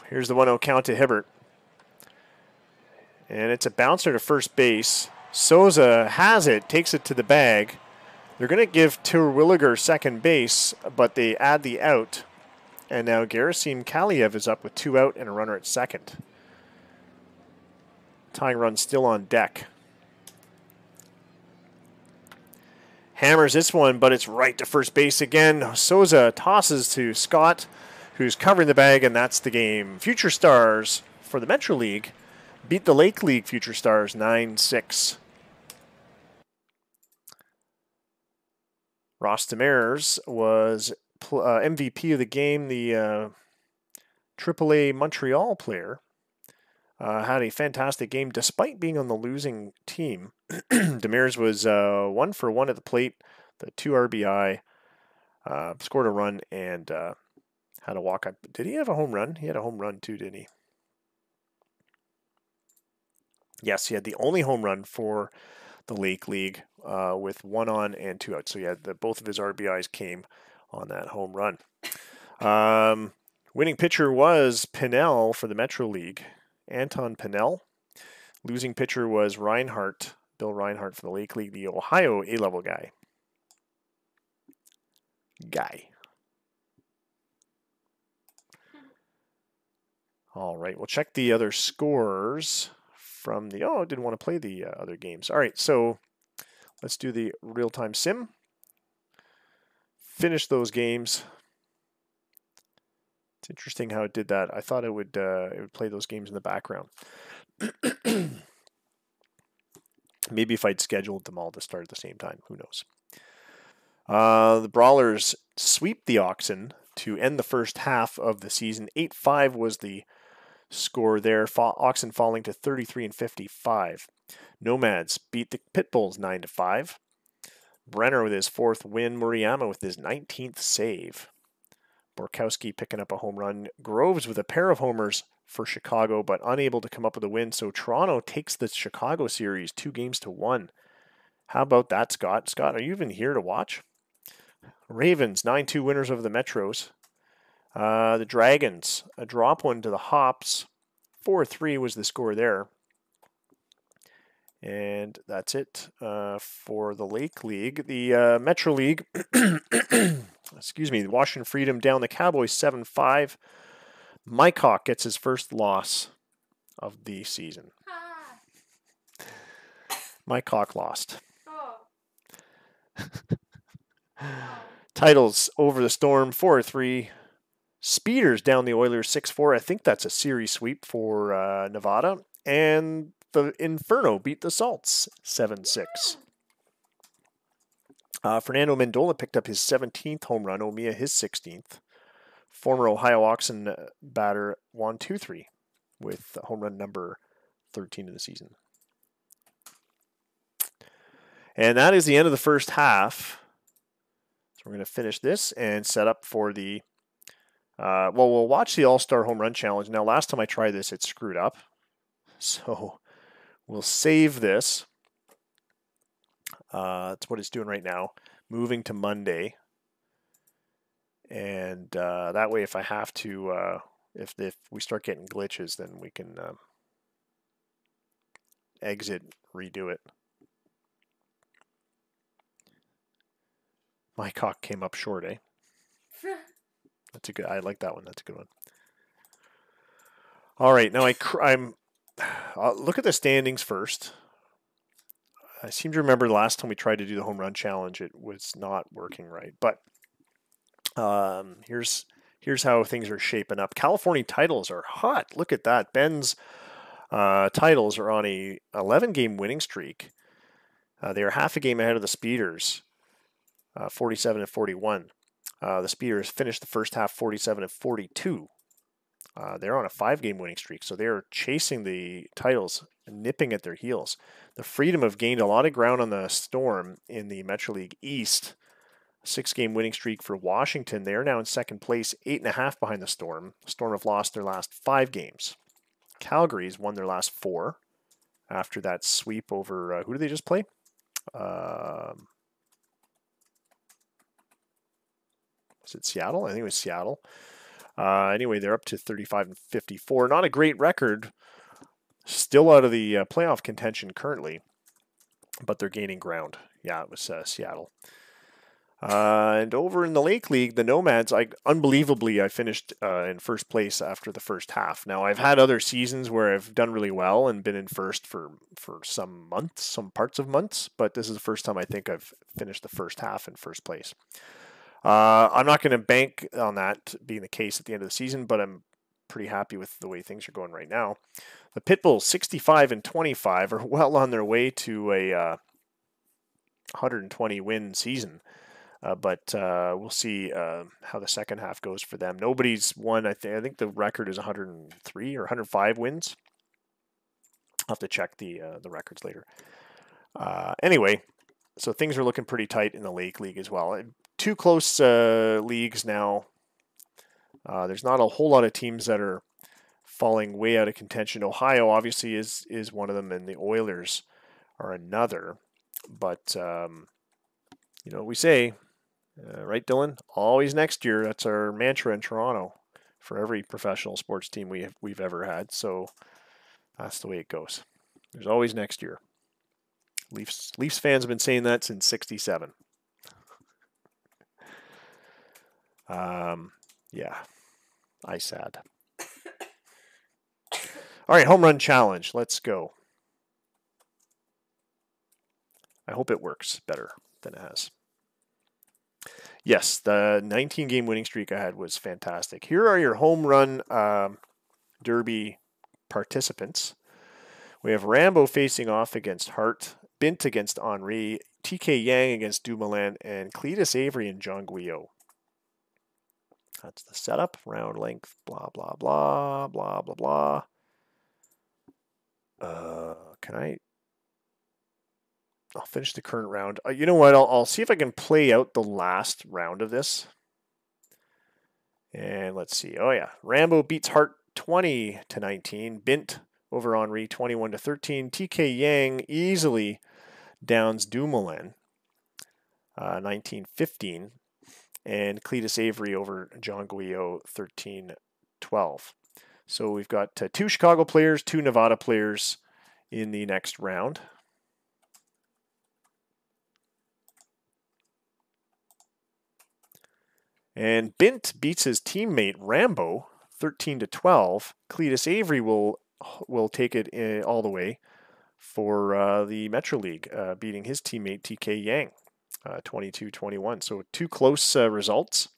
Here's the 1-0 count to Hibbert. And it's a bouncer to first base. Souza has it, takes it to the bag. They're going to give Terwilliger second base, but they add the out. And now Gerasim Kaliev is up with 2 out and a runner at second. Tying run still on deck. Hammers this one, but it's right to first base again. Souza tosses to Scott, who's covering the bag, and that's the game. Future Stars for the Metro League beat the Lake League Future Stars 9-6. Ross Demers was MVP of the game. The AAA Montreal player had a fantastic game despite being on the losing team. Demers was 1 for 1 at the plate, the 2 RBI, scored a run, and had a walk. Did he have a home run? He had a home run too, didn't he? Yes, he had the only home run for the Lake League with 1 on and 2 out. So yeah, both of his RBIs came on that home run. Winning pitcher was Pinnell for the Metro League, Anton Pinnell. Losing pitcher was Reinhardt, Bill Reinhardt for the Lake League, the Ohio A-level guy. All right, we'll check the other scores from the... Oh, I didn't want to play the other games. All right, so let's do the real-time sim. Finish those games. It's interesting how it did that. I thought it would play those games in the background. Maybe if I'd scheduled them all to start at the same time. Who knows? The Brawlers sweep the Oxen to end the first half of the season. 8-5 was the score there. Oxen falling to 33-55. Nomads beat the Pitbulls 9-5. Brenner with his 4th win. Murayama with his 19th save. Borkowski picking up a home run. Groves with a pair of homers for Chicago, but unable to come up with a win. So Toronto takes the Chicago series 2-1. How about that, Scott? Scott, are you even here to watch? Ravens, 9-2 winners over the Metros. The Dragons, a drop one to the Hops. 4-3 was the score there. And that's it for the Lake League. The Metro League, excuse me, the Washington Freedom down the Cowboys 7-5. Mike Hawk gets his first loss of the season. Mike Hawk lost. Titles over the Storm 4-3. Speeders down the Oilers 6-4. I think that's a series sweep for Nevada. And the Inferno beat the Salts 7-6. Fernando Mendola picked up his 17th home run. Omiya his 16th. Former Ohio Oxen batter Juan 2-3 with home run number 13 of the season. And that is the end of the first half. So we're going to finish this and set up for the... well, we'll watch the All-Star Home Run Challenge. Now, last time I tried this, it screwed up. So we'll save this. That's what it's doing right now. Moving to Monday. And that way, if I have to, if we start getting glitches, then we can exit, redo it. My cock came up short, eh? That's a good. I like that one. That's a good one. All right, now I'm. Look at the standings first. I seem to remember the last time we tried to do the home run challenge, it was not working right. But here's how things are shaping up. California Titles are hot. Look at that. Ben's Titles are on a 11-game winning streak. They are half a game ahead of the Speeders, 47 and 41. The Speeders finished the first half 47 and 42. They're on a 5-game winning streak, so they're chasing the Titles, nipping at their heels. The Freedom have gained a lot of ground on the Storm in the Metro League East. 6-game winning streak for Washington. They are now in second place, 8.5 behind the Storm. The Storm have lost their last 5 games. Calgary's won their last 4 after that sweep over, who did they just play? Was it Seattle? I think it was Seattle. Anyway, they're up to 35 and 54. Not a great record. Still out of the playoff contention currently, but they're gaining ground. Yeah, it was Seattle. And over in the Lake League, the Nomads, unbelievably, I finished in first place after the first half. Now, I've had other seasons where I've done really well and been in first for some months, some parts of months, but this is the first time I think I've finished the first half in first place. I'm not going to bank on that being the case at the end of the season, but I'm pretty happy with the way things are going right now. The Pitbulls, 65 and 25, are well on their way to a 120 win season. But we'll see how the second half goes for them. Nobody's won. I think the record is 103 or 105 wins. I'll have to check the records later. Anyway, so things are looking pretty tight in the Lake League as well. 2 close leagues now. There's not a whole lot of teams that are falling way out of contention. Ohio obviously is one of them, and the Oilers are another. But we say, right, Dylan? Always next year. That's our mantra in Toronto for every professional sports team we've ever had. So that's the way it goes. There's always next year. Leafs fans have been saying that since '67. Yeah, I sad. All right, home run challenge. Let's go. I hope it works better than it has. Yes, the 19-game winning streak I had was fantastic. Here are your home run derby participants. We have Rambo facing off against Hart, Bint against Henri, TK Yang against Dumoulin, and Cletus Avery and John Guillot. That's the setup. Round length, blah, blah, blah, blah, blah, blah. I'll finish the current round. You know what? I'll see if I can play out the last round of this. And let's see. Oh, yeah. Rambo beats Hart 20-19. Bint over Henri 21-13. TK Yang easily downs Dumoulin 19-15. And Cletus Avery over John Guillot 13-12. So we've got 2 Chicago players, 2 Nevada players in the next round. And Bint beats his teammate Rambo 13-12. Cletus Avery will take it all the way for the Metro League, beating his teammate TK Yang 22-21. So 2 close results.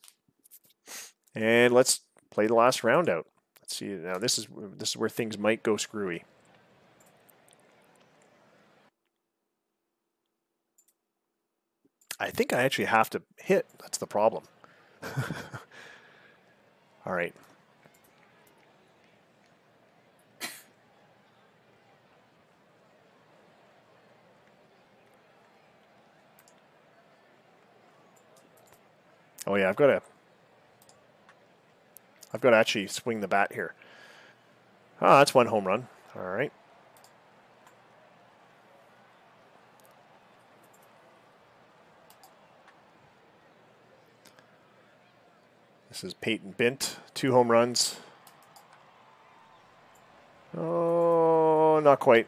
And let's play the last round out. Let's see. Now this is where things might go screwy. I think I actually have to hit. That's the problem. All right. Oh yeah, I've got to actually swing the bat here. Ah, that's 1 home run. All right. This is Peyton Bint, 2 home runs. Oh, not quite.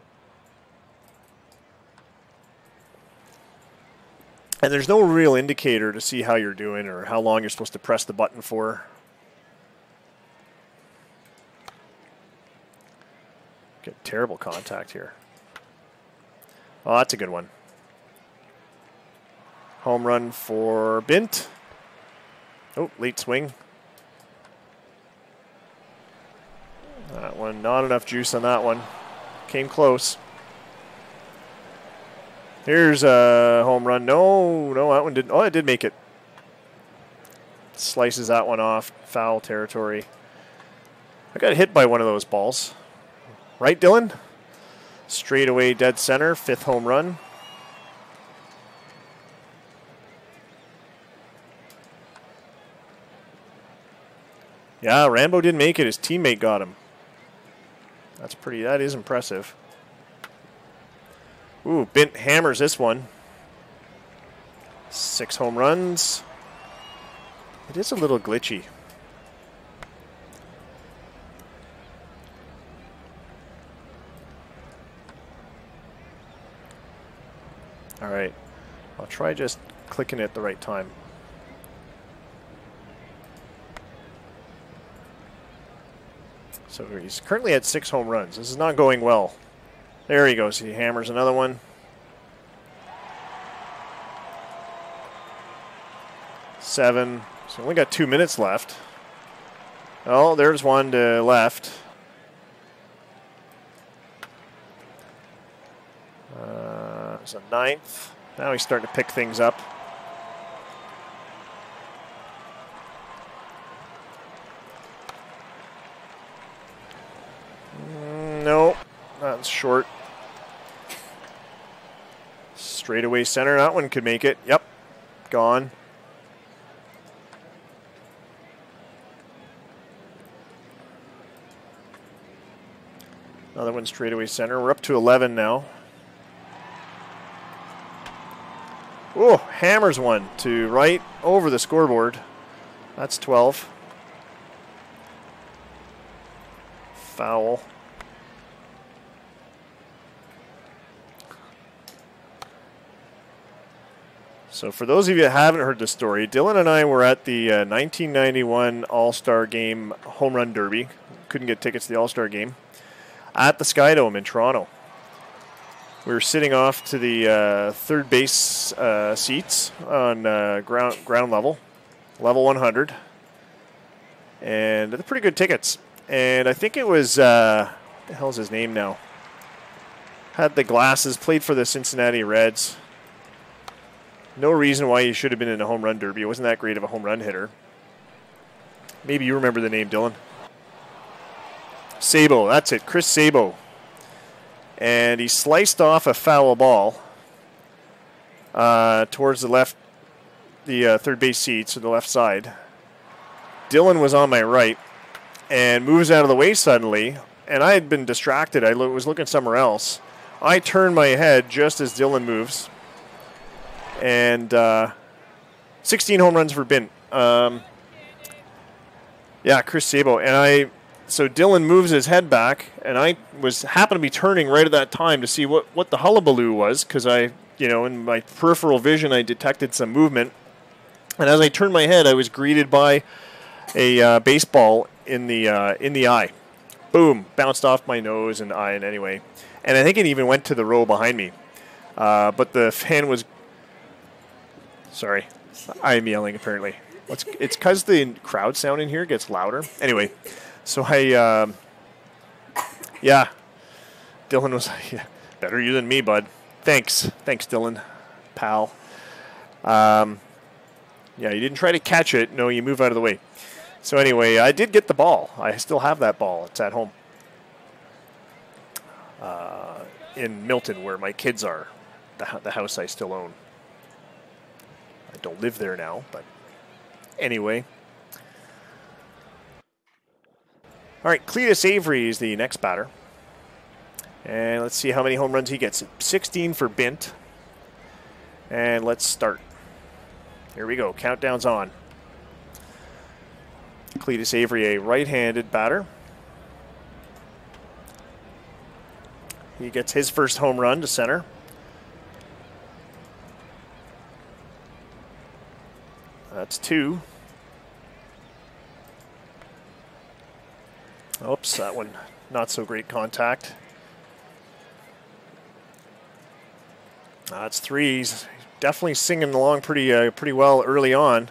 And there's no real indicator to see how you're doing or how long you're supposed to press the button for. Get terrible contact here. Oh, that's a good one. Home run for Bint. Oh, late swing. That one, not enough juice on that one. Came close. Here's a home run. No, that one didn't. Oh, it did make it. Slices that one off. Foul territory. I got hit by one of those balls. Right, Dylan? Straight away dead center. 5th home run. Yeah, Rambo didn't make it. His teammate got him. That is impressive. Ooh, Bint hammers this one. 6 home runs. It is a little glitchy. All right. I'll try just clicking it at the right time. So he's currently at 6 home runs. This is not going well. There he goes. He hammers another one. Seven. So only got 2 minutes left. Oh, there's one to left. There's a 9th. Now he's starting to pick things up. No, that's short. Straightaway center. That one could make it. Yep, gone. Another one straightaway center. We're up to 11 now. Oh, hammers one to right over the scoreboard. That's 12. Foul. So for those of you that haven't heard the story, Dylan and I were at the 1991 All-Star Game Home Run Derby. Couldn't get tickets to the All-Star Game. At the Skydome in Toronto. We were sitting off to the third base seats on ground level, level 100. And they're pretty good tickets. And I think it was, what the hell's his name now? Had the glasses, played for the Cincinnati Reds. No reason why he should have been in a home run derby. He wasn't that great of a home run hitter. Maybe you remember the name, Dylan. Sabo, that's it, Chris Sabo. And he sliced off a foul ball towards the left, the third base seats, to the left side. Dylan was on my right and moves out of the way suddenly, and I had been distracted. I was looking somewhere else. I turned my head just as Dylan moves. And 16 home runs for Bint. Yeah, Chris Sabo. So Dylan moves his head back, and I happened to be turning right at that time to see what the hullabaloo was, because in my peripheral vision, I detected some movement. And as I turned my head, I was greeted by a baseball in the eye. Boom! Bounced off my nose and eye, and anyway. And I think it even went to the row behind me. But the fan was... Sorry, I am yelling apparently. It's because the crowd sound in here gets louder. Anyway, so yeah, Dylan was like, yeah, better you than me, bud. Thanks, Dylan, pal. Yeah, you didn't try to catch it. No, you move out of the way. So anyway, I did get the ball. I still have that ball. It's at home in Milton, where my kids are, the house I still own. I don't live there now, but anyway. All right, Cletus Avery is the next batter. And let's see how many home runs he gets. 16 for Bint. And let's start. Here we go. Countdown's on. Cletus Avery, a right-handed batter. He gets his first home run to center. That's 2. Oops, that one not so great contact. That's 3. He's definitely singing along pretty well early on.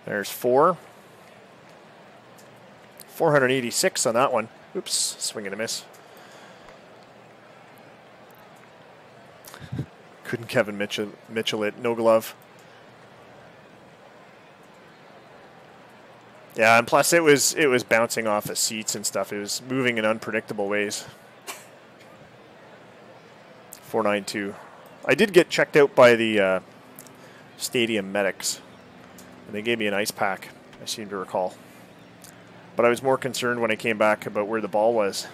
There's 4. 486 on that one. Oops, swing and a miss. Couldn't Kevin Mitchell it, no glove. Yeah, and plus it was bouncing off of seats and stuff. It was moving in unpredictable ways. 492. I did get checked out by the stadium medics, and they gave me an ice pack, I seem to recall. But I was more concerned when I came back about where the ball was.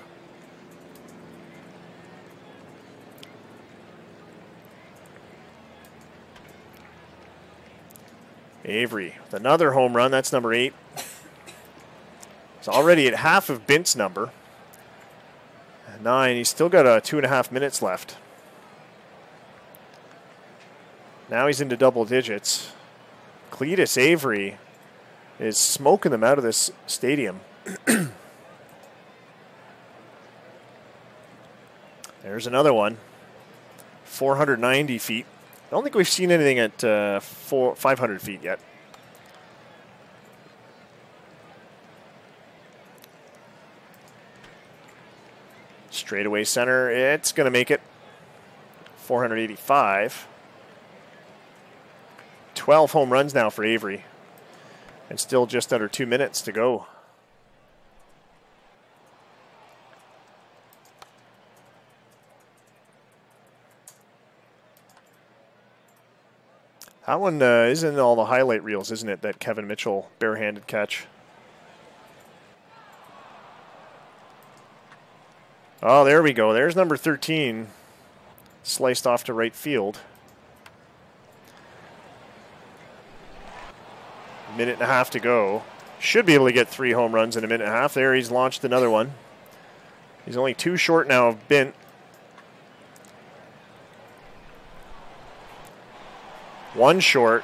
Avery with another home run. That's number 8. He's already at half of Bint's number. 9. He's still got 2.5 minutes left. Now he's into double digits. Cletus Avery is smoking them out of this stadium. There's another one. 490 feet. I don't think we've seen anything at 500 feet yet. Straightaway center. It's going to make it. 485. 12 home runs now for Avery. And still just under 2 minutes to go. That one is in all the highlight reels, isn't it? That Kevin Mitchell barehanded catch. Oh, there we go. There's number 13. Sliced off to right field. Minute and a half to go. Should be able to get 3 home runs in a minute and a half. There, he's launched another one. He's only 2 short now of Bint. One short.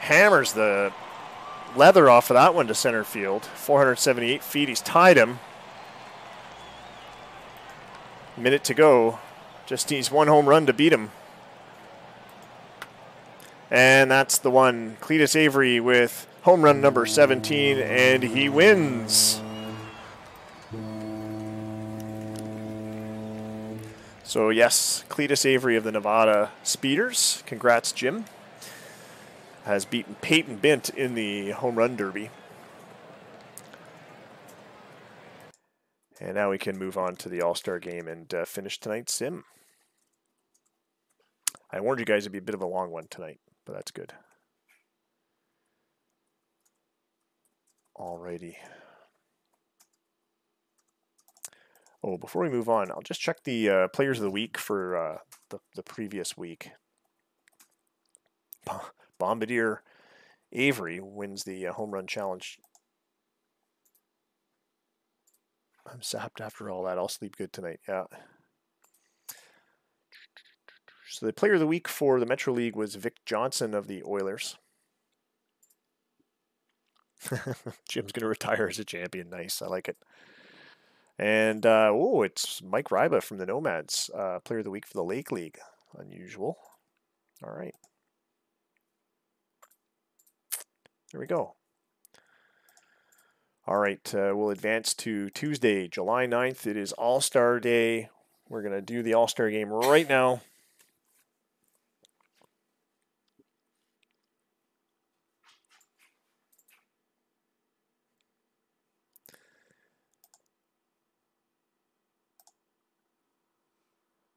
Hammers the leather off of that one to center field. 478 feet. He's tied him. Minute to go. Just needs 1 home run to beat him. And that's the one. Cletus Avery with home run number 17, and he wins. So yes, Cletus Avery of the Nevada Speeders, congrats Jim, has beaten Peyton Bint in the home run derby. And now we can move on to the All-Star game and finish tonight's sim. I warned you guys it'd be a bit of a long one tonight, but that's good. Alrighty. Oh, before we move on, I'll just check the players of the week for the previous week. Bombardier Avery wins the home run challenge. I'm sapped after all that. I'll sleep good tonight. Yeah. So the player of the week for the Metro League was Vic Johnson of the Oilers. Jim's going to retire as a champion. Nice. I like it. And, it's Mike Ryba from the Nomads. Player of the week for the Lake League. Unusual. All right. There we go. All right. We'll advance to Tuesday, July 9th. It is All-Star Day. We're going to do the All-Star game right now.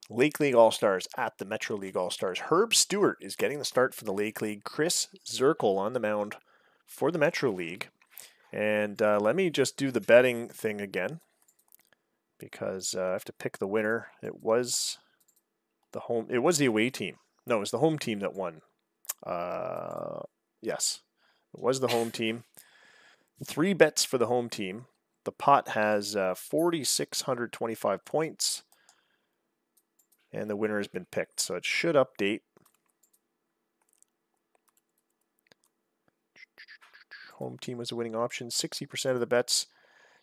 Lake League All-Stars at the Metro League All-Stars. Herb Stewart is getting the start for the Lake League. Chris Zirkle on the mound for the Metro League. And let me just do the betting thing again, because I have to pick the winner. It was the away team. No, it was the home team that won. Yes, it was the home team. 3 bets for the home team. The pot has 4,625 points. And the winner has been picked, so it should update. Home team was a winning option. 60% of the bets.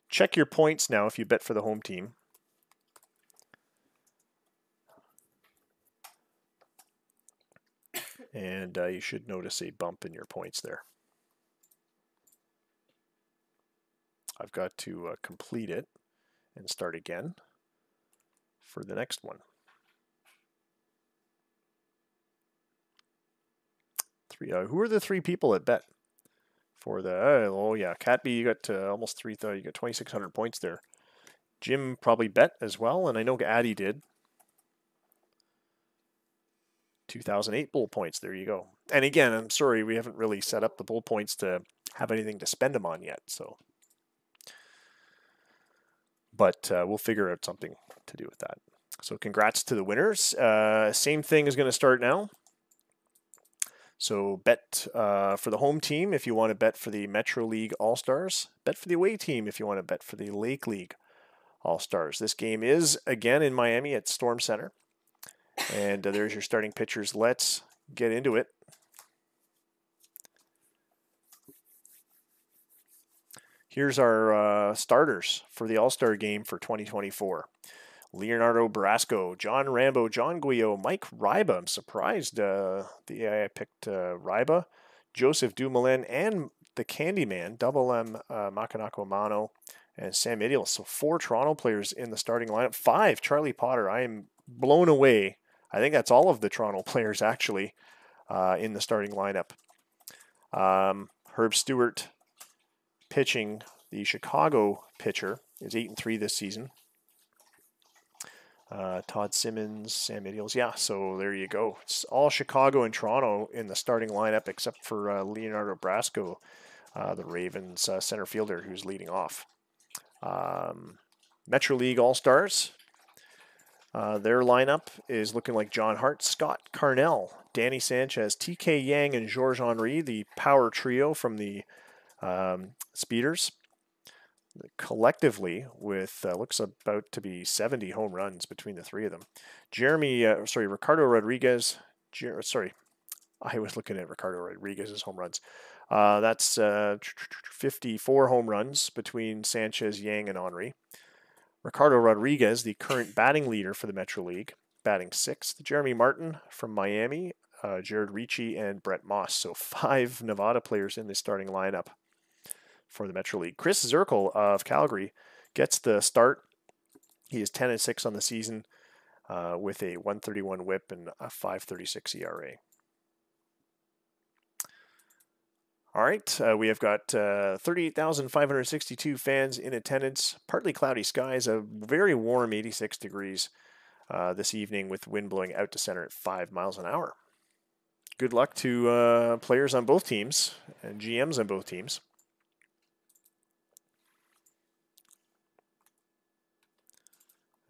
Check your points now if you bet for the home team. And you should notice a bump in your points there. I've got to complete it and start again for the next one. Who are the 3 people that bet for the? Oh yeah, Catby, you got almost 3,000. You got 2,600 points there. Jim probably bet as well, and I know Addy did. 2008 bull points. There you go. And again, I'm sorry, we haven't really set up the bull points to have anything to spend them on yet. So, but we'll figure out something to do with that. So congrats to the winners. Same thing is going to start now. So bet for the home team if you want to bet for the Metro League All-Stars. Bet for the away team if you want to bet for the Lake League All-Stars. This game is, again, in Miami at Storm Center. And there's your starting pitchers. Let's get into it. Here's our starters for the All-Star game for 2024. Leonardo Brasco, John Rambo, John Guillot, Mike Ryba. I'm surprised the AI picked Ryba. Joseph Dumoulin and the Candyman, Double M, Makanako Mano, and Sam Idiel. So 4 Toronto players in the starting lineup. 5, Charlie Potter. I am blown away. I think that's all of the Toronto players actually in the starting lineup. Herb Stewart pitching, the Chicago pitcher, is 8-3 this season. Todd Simmons, Sam Idiels. Yeah, so there you go. It's all Chicago and Toronto in the starting lineup except for Leonardo Brasco, the Ravens center fielder who's leading off. Metro League All-Stars. Their lineup is looking like John Hart, Scott Carnell, Danny Sanchez, TK Yang, and Georges Henry, the power trio from the Speeders. Collectively, with looks about to be 70 home runs between the 3 of them. Ricardo Rodriguez. I was looking at Ricardo Rodriguez's home runs. That's 54 home runs between Sanchez, Yang, and Henry. Ricardo Rodriguez, the current batting leader for the Metro League, batting 6th. Jeremy Martin from Miami, Jared Ricci, and Brett Moss. So 5 Nevada players in the starting lineup for the Metro League. Chris Zirkle of Calgary gets the start. He is 10-6 on the season with a 131 whip and a 5.36 ERA. All right, we have got 38,562 fans in attendance. Partly cloudy skies, a very warm 86 degrees this evening with wind blowing out to center at 5 miles an hour. Good luck to players on both teams and GMs on both teams.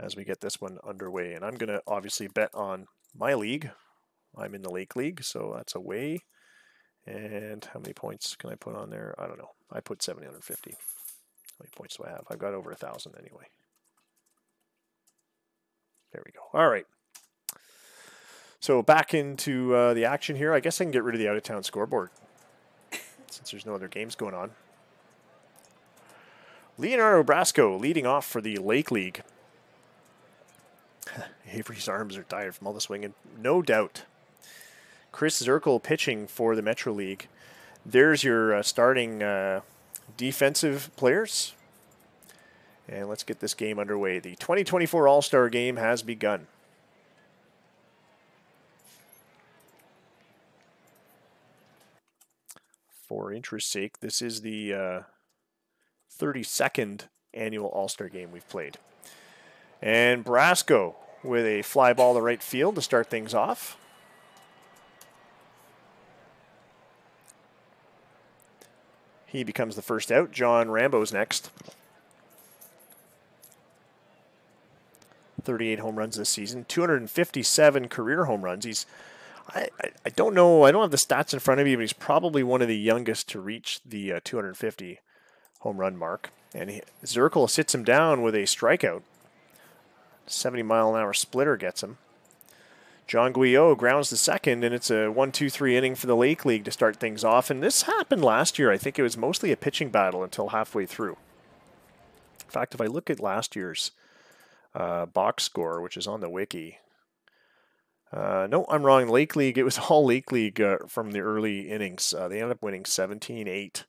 As we get this one underway. And I'm going to obviously bet on my league. I'm in the Lake League, so that's away. And how many points can I put on there? I don't know. I put 750. How many points do I have? I've got over 1,000 anyway. There we go. All right. So back into the action here. I guess I can get rid of the out-of-town scoreboard since there's no other games going on. Leonardo Brasco leading off for the Lake League. Avery's arms are tired from all the swinging, no doubt. Chris Zirkle pitching for the Metro League. There's your starting defensive players. And let's get this game underway. The 2024 All-Star Game has begun. For interest's sake, this is the 32nd annual All-Star Game we've played. And Brasco with a fly ball to right field to start things off. He becomes the first out. John Rambo's next. 38 home runs this season. 257 career home runs. I don't know. I don't have the stats in front of me, but he's probably one of the youngest to reach the 250 home run mark. And Zirkle sits him down with a strikeout. 70-mile-an-hour splitter gets him. John Guyot grounds the second, and it's a 1-2-3 inning for the Lake League to start things off. And this happened last year. I think it was mostly a pitching battle until halfway through. In fact, if I look at last year's box score, which is on the wiki, no, I'm wrong. Lake League, it was all Lake League from the early innings. They ended up winning 17-8.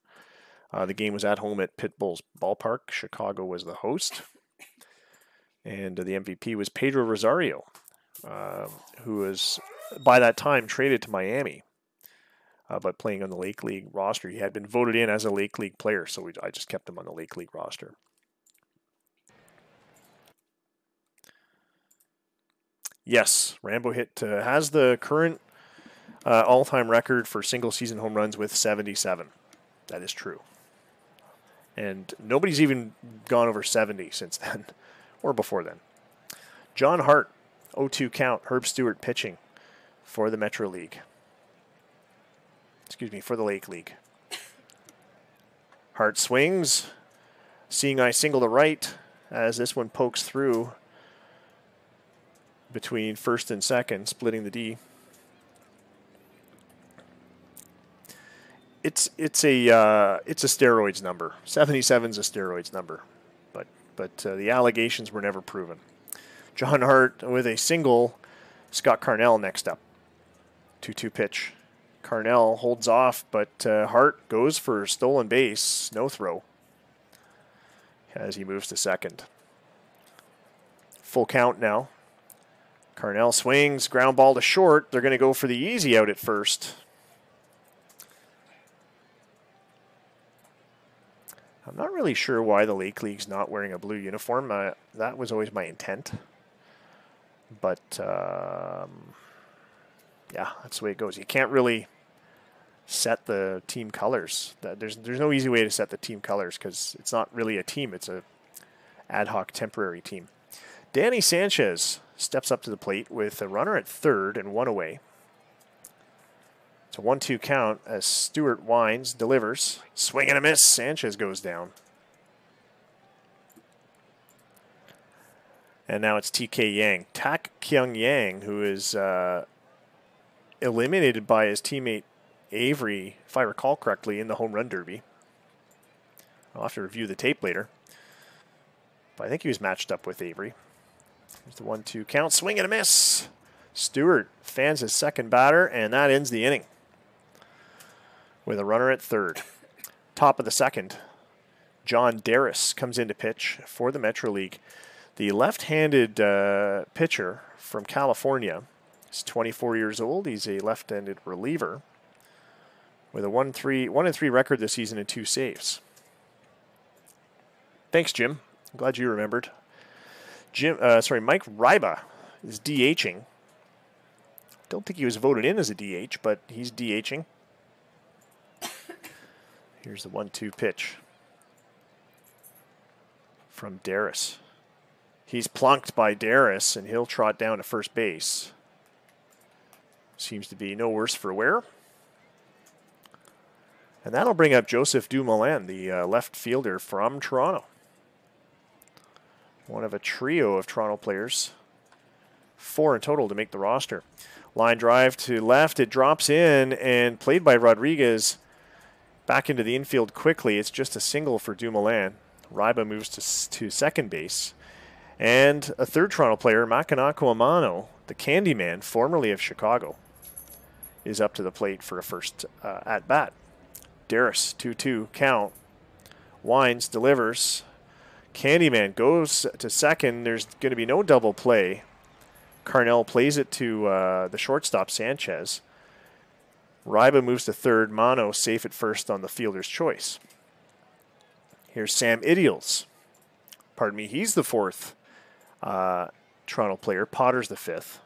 The game was at home at Pitbull's Ballpark. Chicago was the host. And the MVP was Pedro Rosario, who was, by that time, traded to Miami, but playing on the Lake League roster. He had been voted in as a Lake League player, so I just kept him on the Lake League roster. Yes, Rambo has the current all-time record for single-season home runs with 77. That is true. And nobody's even gone over 70 since then, or before then. John Hart, 0-2 count, Herb Stewart pitching for the Metro League. Excuse me, for the Lake League. Hart swings, seeing eye single to right as this one pokes through between first and second, splitting the D. It's a steroids number. 77's a steroids number, but the allegations were never proven. John Hart with a single. Scott Carnell next up. 2-2 pitch. Carnell holds off, but Hart goes for stolen base, no throw, as he moves to second. Full count now. Carnell swings, ground ball to short. They're going to go for the easy out at first. I'm not really sure why the Lake League's not wearing a blue uniform. That was always my intent. But, yeah, that's the way it goes. You can't really set the team colors. There's no easy way to set the team colors because it's not really a team. It's a ad hoc temporary team. Danny Sanchez steps up to the plate with a runner at third and one away. It's a 1-2 count as Stewart winds, delivers. Swing and a miss. Sanchez goes down. And now it's TK Yang. Tak Kyung Yang, who is eliminated by his teammate Avery, if I recall correctly, in the home run derby. I'll have to review the tape later. But I think he was matched up with Avery. Here's the 1-2 count. Swing and a miss. Stewart fans his second batter, and that ends the inning with a runner at third. Top of the second, John Darris comes in to pitch for the Metro League. The left-handed pitcher from California. He's 24 years old. He's a left-handed reliever with a 1-3 record this season and 2 saves. Thanks, Jim. I'm glad you remembered. Mike Ryba is DHing. Don't think he was voted in as a DH, but he's DHing. Here's the 1-2 pitch from Darris. He's plunked by Darris, and he'll trot down to first base. Seems to be no worse for wear. And that'll bring up Joseph Dumoulin, the left fielder from Toronto. One of a trio of Toronto players. 4 in total to make the roster. Line drive to left. It drops in and played by Rodriguez back into the infield quickly. It's just a single for Dumoulin. Ryba moves to second base. And a third Toronto player, Makanako Amano, the Candyman, formerly of Chicago, is up to the plate for a first at-bat. Darris, 2-2 count. Winds, delivers. Candyman goes to second. There's going to be no double play. Carnell plays it to the shortstop, Sanchez. Ryba moves to third. Mano safe at first on the fielder's choice. Here's Sam Idiels. Pardon me, he's the fourth Toronto player. Potter's the fifth.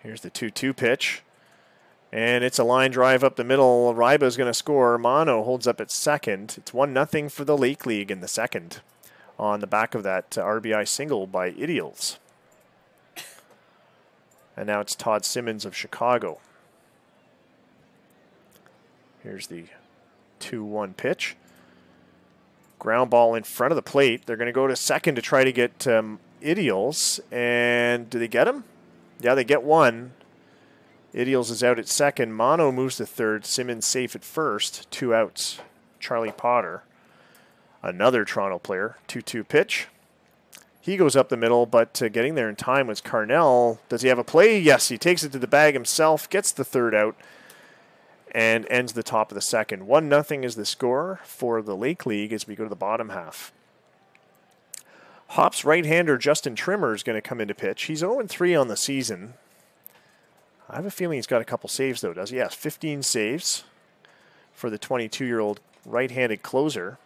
Here's the 2-2 pitch. And it's a line drive up the middle. Ryba's going to score. Mano holds up at second. It's 1-0 for the Lake League in the second on the back of that RBI single by Idiels. And now it's Todd Simmons of Chicago. Here's the 2-1 pitch. Ground ball in front of the plate. They're going to go to second to try to get Idiels. And do they get him? Yeah, they get one. Idiels is out at second. Mono moves to third. Simmons safe at first. 2 outs. Charlie Potter, another Toronto player. 2-2 pitch. He goes up the middle, but getting there in time was Carnell. Does he have a play? Yes, he takes it to the bag himself, gets the third out, and ends the top of the second. 1-0 is the score for the Lake League as we go to the bottom half. Hops right-hander Justin Trimmer is going to come into pitch. He's 0-3 on the season. I have a feeling he's got a couple saves, though, does he? Yes, 15 saves for the 22-year-old right-handed closer.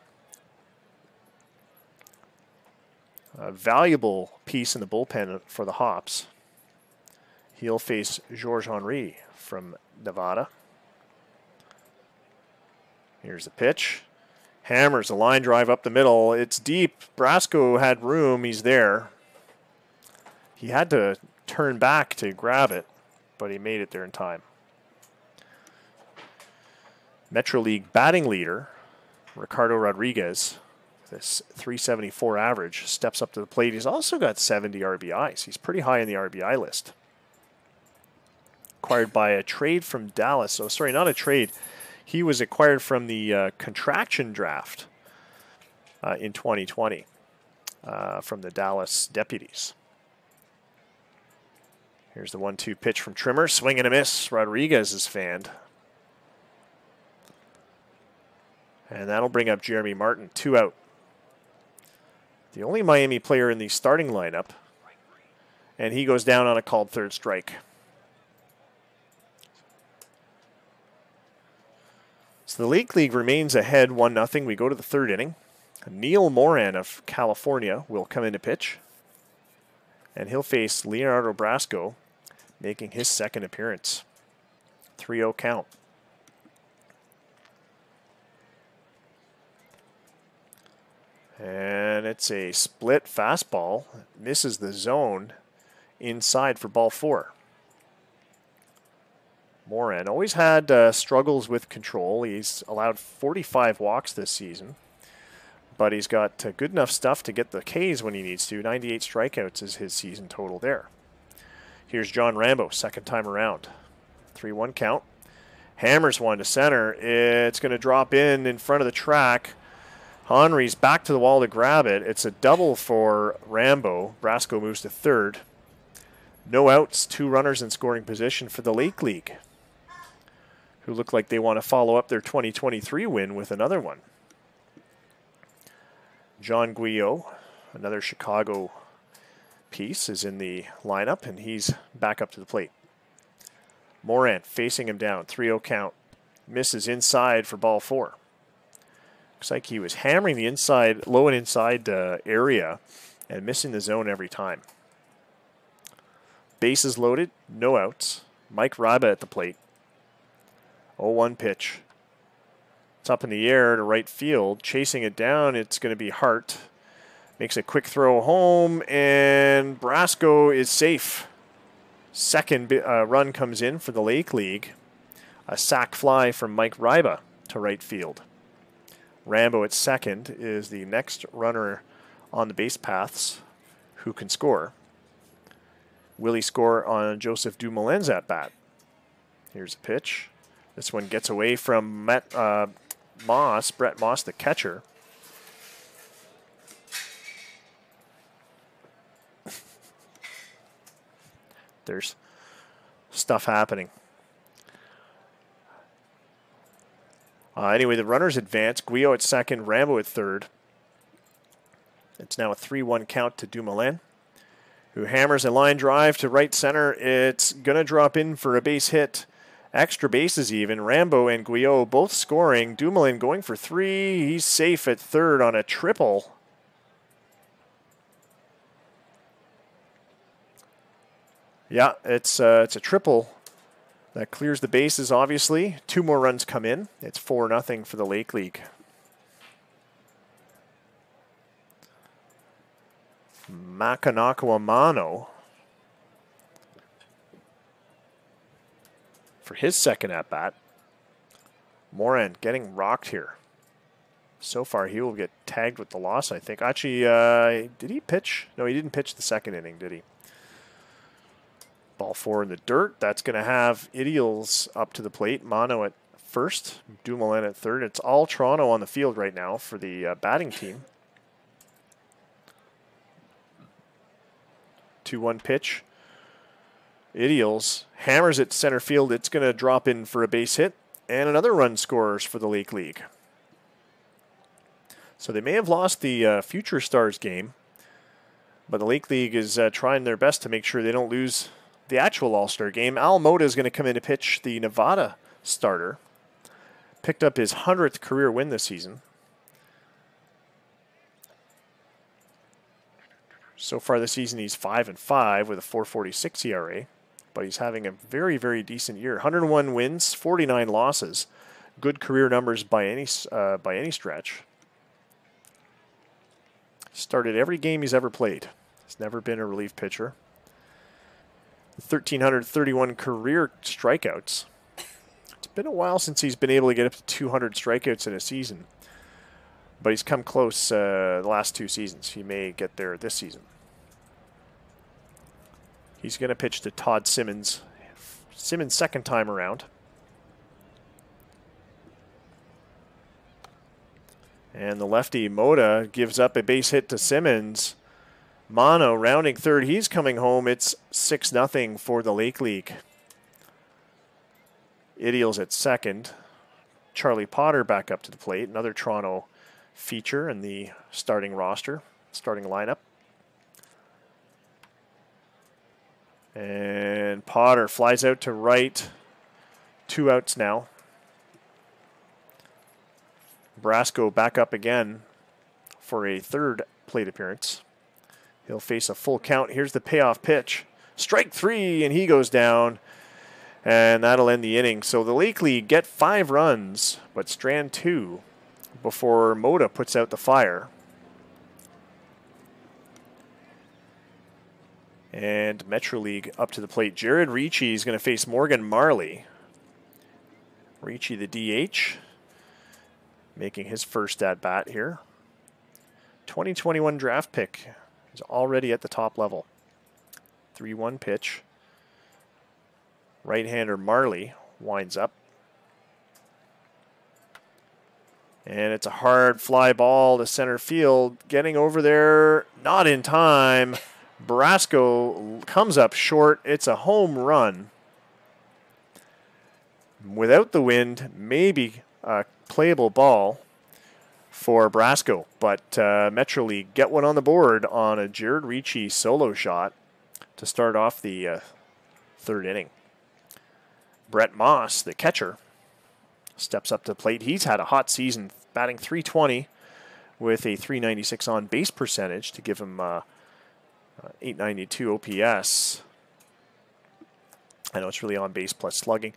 A valuable piece in the bullpen for the Hops. He'll face Georges Henry from Nevada. Here's the pitch. Hammers a line drive up the middle. It's deep. Brasco had room. He's there. He had to turn back to grab it, but he made it there in time. Metro League batting leader, Ricardo Rodriguez, this .374 average, steps up to the plate. He's also got 70 RBIs. He's pretty high in the RBI list. Acquired by a trade from Dallas. Oh, sorry, not a trade. He was acquired from the contraction draft in 2020 from the Dallas Deputies. Here's the 1-2 pitch from Trimmer. Swing and a miss. Rodriguez is fanned. And that'll bring up Jeremy Martin. 2 out. The only Miami player in the starting lineup. And he goes down on a called third strike. So the Lake League remains ahead 1-0. We go to the third inning. Neil Moran of California will come into pitch. And he'll face Leonardo Brasco, making his second appearance. 3-0 count. And it's a split fastball. Misses the zone inside for ball 4. Moran always had struggles with control. He's allowed 45 walks this season. But he's got good enough stuff to get the Ks when he needs to. 98 strikeouts is his season total there. Here's John Rambo, second time around. 3-1 count. Hammers one to center. It's going to drop in front of the track. Henry's back to the wall to grab it. It's a double for Rambo. Brasco moves to third. No outs, 2 runners in scoring position for the Lake League, who look like they want to follow up their 2023 win with another one. John Guillot, another Chicago piece, is in the lineup, and he's back up to the plate. Moran facing him down, 3-0 count. Misses inside for ball 4. Looks like he was hammering the inside, low and inside area and missing the zone every time. Bases loaded, no outs. Mike Raba at the plate. 0-1 pitch. It's up in the air to right field. Chasing it down, it's going to be Hart. Makes a quick throw home, and Brasco is safe. Second run comes in for the Lake League. A sac fly from Mike Ryba to right field. Rambo at second is the next runner on the base paths who can score. Will he score on Joseph Dumoulin's at bat? Here's a pitch. This one gets away from Brett Moss, the catcher. There's stuff happening. Anyway, the runners advance. Guillot at second, Rambo at third. It's now a 3-1 count to Dumoulin, who hammers a line drive to right center. It's going to drop in for a base hit. Extra bases even. Rambo and Guillot both scoring. Dumoulin going for 3. He's safe at third on a triple. Yeah, it's a triple. That clears the bases, obviously. 2 more runs come in. It's 4-0 for the Lake League. Makanakawa Mano for his second at-bat. Moran getting rocked here. So far, he will get tagged with the loss, I think. Actually, did he pitch? No, he didn't pitch the second inning, did he? Ball 4 in the dirt. That's going to have Idials up to the plate. Mono at first, Dumoulin at third. It's all Toronto on the field right now for the batting team. 2-1 pitch. Idials hammers it center field. It's going to drop in for a base hit. And another run scores for the Lake League. So they may have lost the Future Stars game, but the Lake League is trying their best to make sure they don't lose the actual All-Star game. Al Mota is going to come in to pitch the Nevada starter. Picked up his 100th career win this season. So far this season, he's 5-5 with a 4.46 ERA, but he's having a very, very decent year. 101 wins, 49 losses. Good career numbers by any stretch. Started every game he's ever played. He's never been a relief pitcher. 1,331 career strikeouts. It's been a while since he's been able to get up to 200 strikeouts in a season. But he's come close the last 2 seasons. He may get there this season. He's going to pitch to Todd Simmons. Simmons' second time around. And the lefty, Mota, gives up a base hit to Simmons. Mono rounding third. He's coming home. It's 6-0 for the Lake League. Idials at second. Charlie Potter back up to the plate. Another Toronto feature in the starting roster, starting lineup. And Potter flies out to right. 2 outs now. Brasco back up again for a third plate appearance. He'll face a full count. Here's the payoff pitch. Strike 3, and he goes down. And that'll end the inning. So the Lake League get 5 runs, but strand 2 before Mota puts out the fire. And Metro League up to the plate. Jared Ricci is going to face Morgan Marley. Ricci, the DH, making his first at-bat here. 2021 draft pick is already at the top level. 3-1 pitch. Right-hander Marley winds up. And it's a hard fly ball to center field. Getting over there, not in time. Brasco comes up short. It's a home run. Without the wind, maybe a playable ball for Brasco. But Metro League get one on the board on a Jared Ricci solo shot to start off the third inning. Brett Moss, the catcher, steps up to the plate. He's had a hot season, batting .320 with a .396 on base percentage to give him .892 OPS. I know it's really on base plus slugging.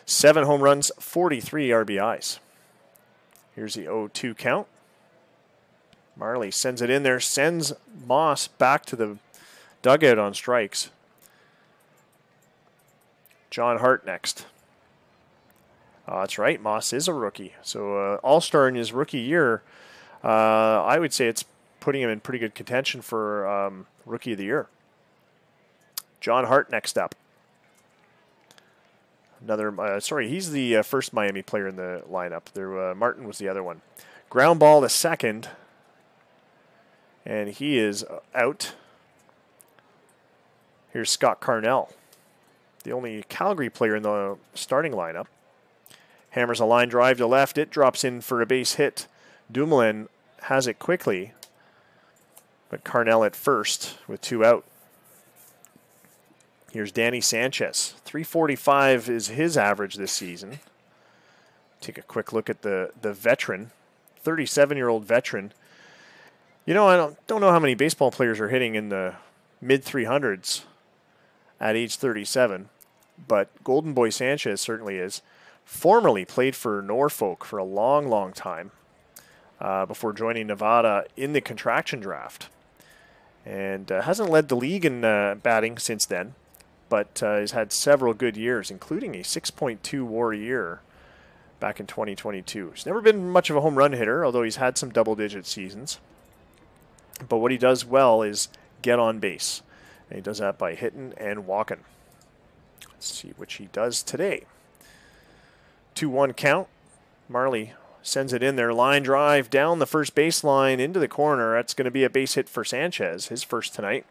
7 home runs, 43 RBIs. Here's the 0-2 count. Marley sends it in there, sends Moss back to the dugout on strikes. John Hart next. That's right, Moss is a rookie. So All-Star in his rookie year, I would say it's putting him in pretty good contention for Rookie of the Year. John Hart next up. Another, he's the first Miami player in the lineup. There, Martin was the other one. Ground ball to second, and he is out. Here's Scott Carnell, the only Calgary player in the starting lineup. Hammers a line drive to left. It drops in for a base hit. Dumoulin has it quickly, but Carnell at first with 2 out. Here's Danny Sanchez. .345 is his average this season. Take a quick look at the veteran, 37-year-old veteran. You know, I don't know how many baseball players are hitting in the mid-300s at age 37, but Golden Boy Sanchez certainly is. Formerly played for Norfolk for a long, long time before joining Nevada in the contraction draft. And hasn't led the league in batting since then, but has had several good years, including a 6.2 WAR year back in 2022. He's never been much of a home run hitter, although he's had some double-digit seasons. But what he does well is get on base. And he does that by hitting and walking. Let's see which he does today. 2-1 count. Marley sends it in there. Line drive down the first baseline into the corner. That's going to be a base hit for Sanchez, his first tonight.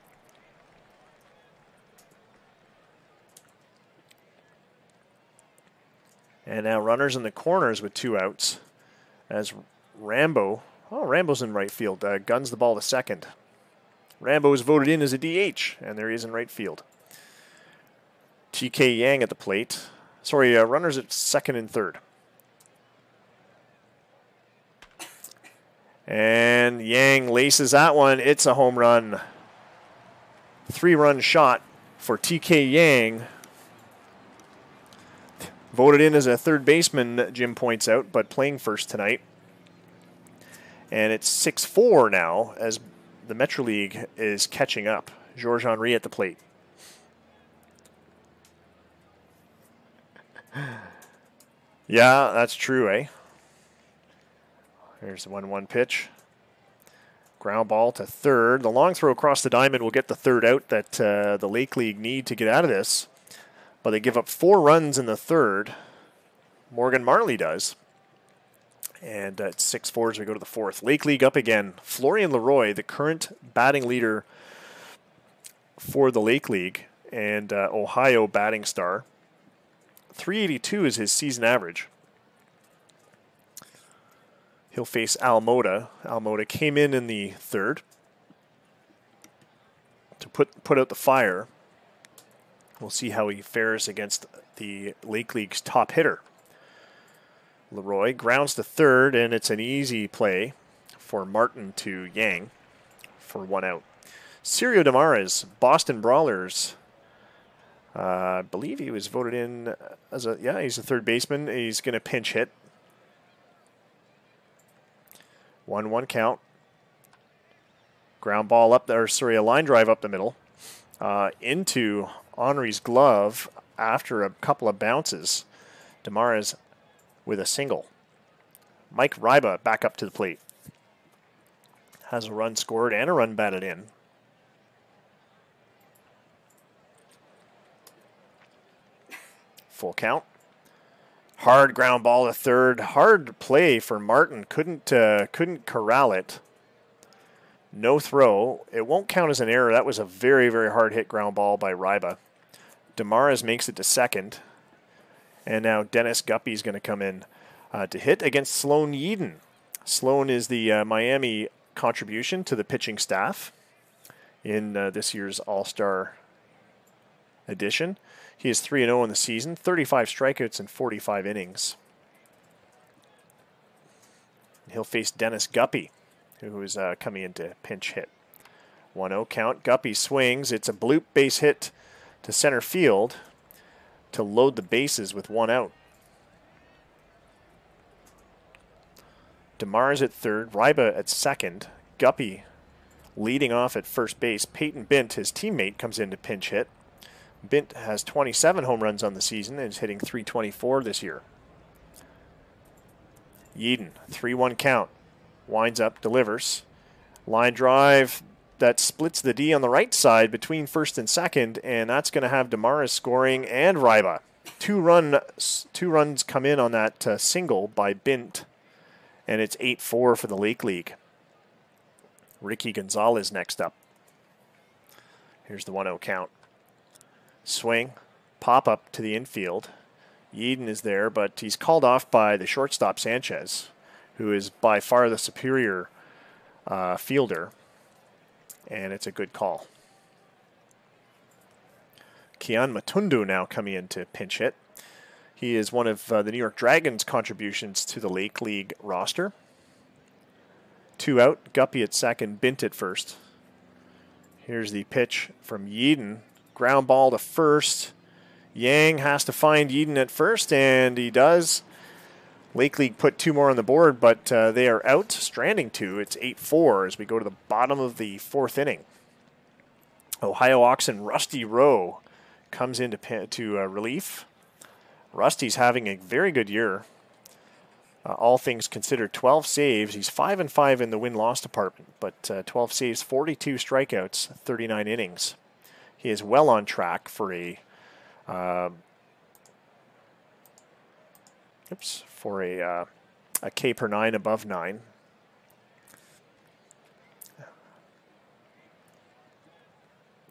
And now runners in the corners with 2 outs as Rambo. Oh, Rambo's in right field. Guns the ball to second. Rambo is voted in as a DH, and there he is in right field. TK Yang at the plate. Sorry, runners at second and third. And Yang laces that one. It's a home run. 3-run shot for TK Yang. Voted in as a third baseman, Jim points out, but playing first tonight. And it's 6-4 now as the Metro League is catching up. Georges Henry at the plate. Yeah, that's true, eh? Here's the 1-1 pitch. Ground ball to third. The long throw across the diamond will get the third out that the Lake League need to get out of this. But they give up 4 runs in the third. Morgan Marley does. And it's 6-4 as we go to the fourth. Lake League up again. Florian Leroy, the current batting leader for the Lake League and Ohio batting star. 382 is his season average. He'll face Almota. Almota came in the third to put out the fire. We'll see how he fares against the Lake League's top hitter. Leroy grounds to third, and it's an easy play for Martin to Yang for 1 out. Sirio Damares, Boston Brawlers. I believe he was voted in as he's a third baseman. He's going to pinch hit. 1-1 count. Ground ball up there, a line drive up the middle. Into Henry's glove after a couple of bounces. Damares with a single. Mike Ryba back up to the plate. Has a run scored and a run batted in. Full count. Hard ground ball to third. Hard play for Martin. Couldn't corral it. No throw. It won't count as an error. That was a very, very hard hit ground ball by Ryba. Damares makes it to second. And now Dennis Guppy is going to come in to hit against Sloan Yeadon. Sloan is the Miami contribution to the pitching staff in this year's All-Star edition. He is 3-0 in the season, 35 strikeouts in 45 innings. He'll face Dennis Guppy, who is coming in to pinch hit. 1-0 count. Guppy swings. It's a bloop base hit to center field to load the bases with 1 out. Damares at third, Ryba at second, Guppy leading off at first base. Peyton Bint, his teammate, comes in to pinch hit. Bint has 27 home runs on the season and is hitting .324 this year. Yeadon, 3-1 count. Winds up, delivers. Line drive that splits the D on the right side between first and second, and that's going to have Damares scoring and Ryba. Two runs come in on that single by Bint, and it's 8-4 for the Lake League. Ricky Gonzalez next up. Here's the 1-0 count. Swing, pop up to the infield. Yeadon is there, but he's called off by the shortstop Sanchez, who is by far the superior fielder, and it's a good call. Kian Matundu now coming in to pinch hit. He is one of the New York Dragons' contributions to the Lake League roster. 2 out, Guppy at second, Bint at first. Here's the pitch from Yeadon. Ground ball to first. Yang has to find Yeadon at first, and he does. Lake League put 2 more on the board, but they are out, stranding 2. It's 8-4 as we go to the bottom of the 4th inning. Ohio Oxen Rusty Rowe comes into relief. Rusty's having a very good year. All things considered, 12 saves. He's 5-5 in the win-loss department, but 12 saves, 42 strikeouts, 39 innings. He is well on track for a K per 9 above 9.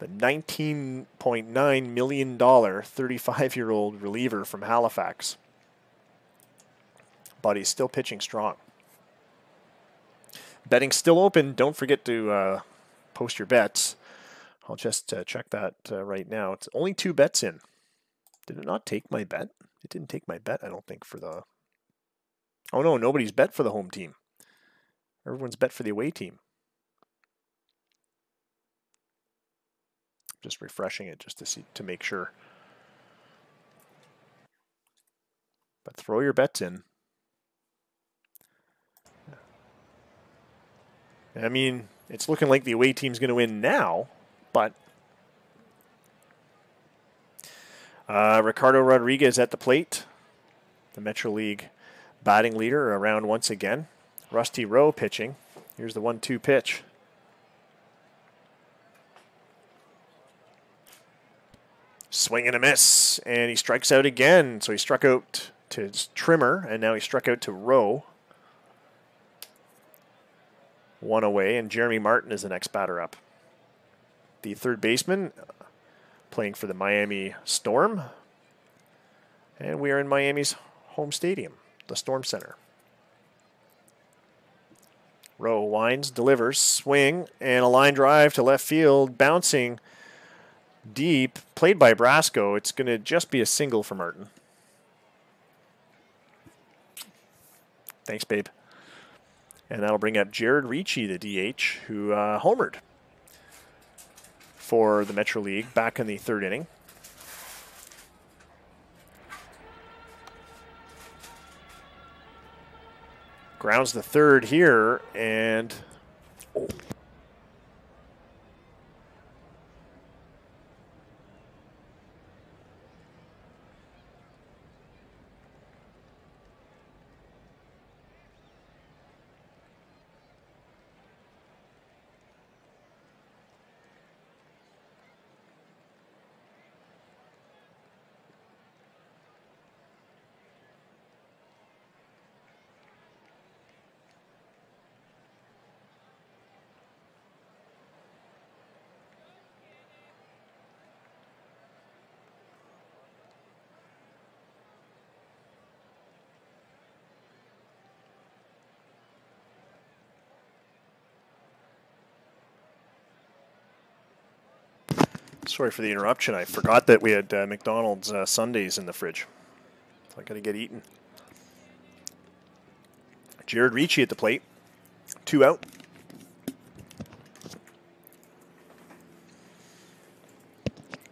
The $19.9 million 35-year-old reliever from Halifax. But he's still pitching strong. Betting's still open. Don't forget to post your bets. I'll just check that right now. It's only 2 bets in. Did it not take my bet? It didn't take my bet, I don't think, for the... Oh, no, nobody's bet for the home team. Everyone's bet for the away team. Just refreshing it just to make sure. But throw your bets in. I mean, it's looking like the away team's going to win now, but Ricardo Rodriguez at the plate, the Metro League batting leader, around once again. Rusty Rowe pitching. Here's the 1-2 pitch. Swing and a miss, and he strikes out again. So he struck out to Trimmer, and now he struck out to Rowe. 1 away, and Jeremy Martin is the next batter up. The third baseman playing for the Miami Storm. And we are in Miami's home stadium, the Storm Center. Rowe winds, delivers, swing, and a line drive to left field, bouncing deep, played by Brasco. It's going to just be a single for Martin. Thanks, babe. And that'll bring up Jared Ricci, the DH, who homered for the Metro League back in the 3rd inning. Grounds the 3rd here, and... Oh. Sorry for the interruption. I forgot that we had McDonald's Sundays in the fridge. So I got to get eaten. Jared Ricci at the plate. 2 out.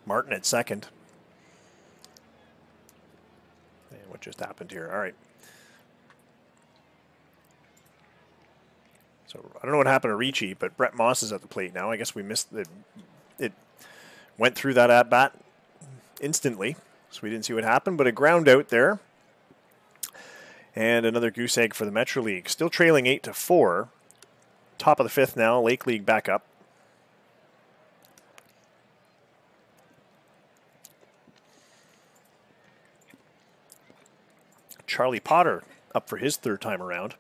Martin at second. And what just happened here? All right. So I don't know what happened to Ricci, but Brett Moss is at the plate now. I guess we missed it. It went through that at-bat instantly, so we didn't see what happened, but a ground out there. And another goose egg for the Metro League. Still trailing 8-4. Top of the 5th now, Lake League back up. Charlie Potter up for his 3rd time around.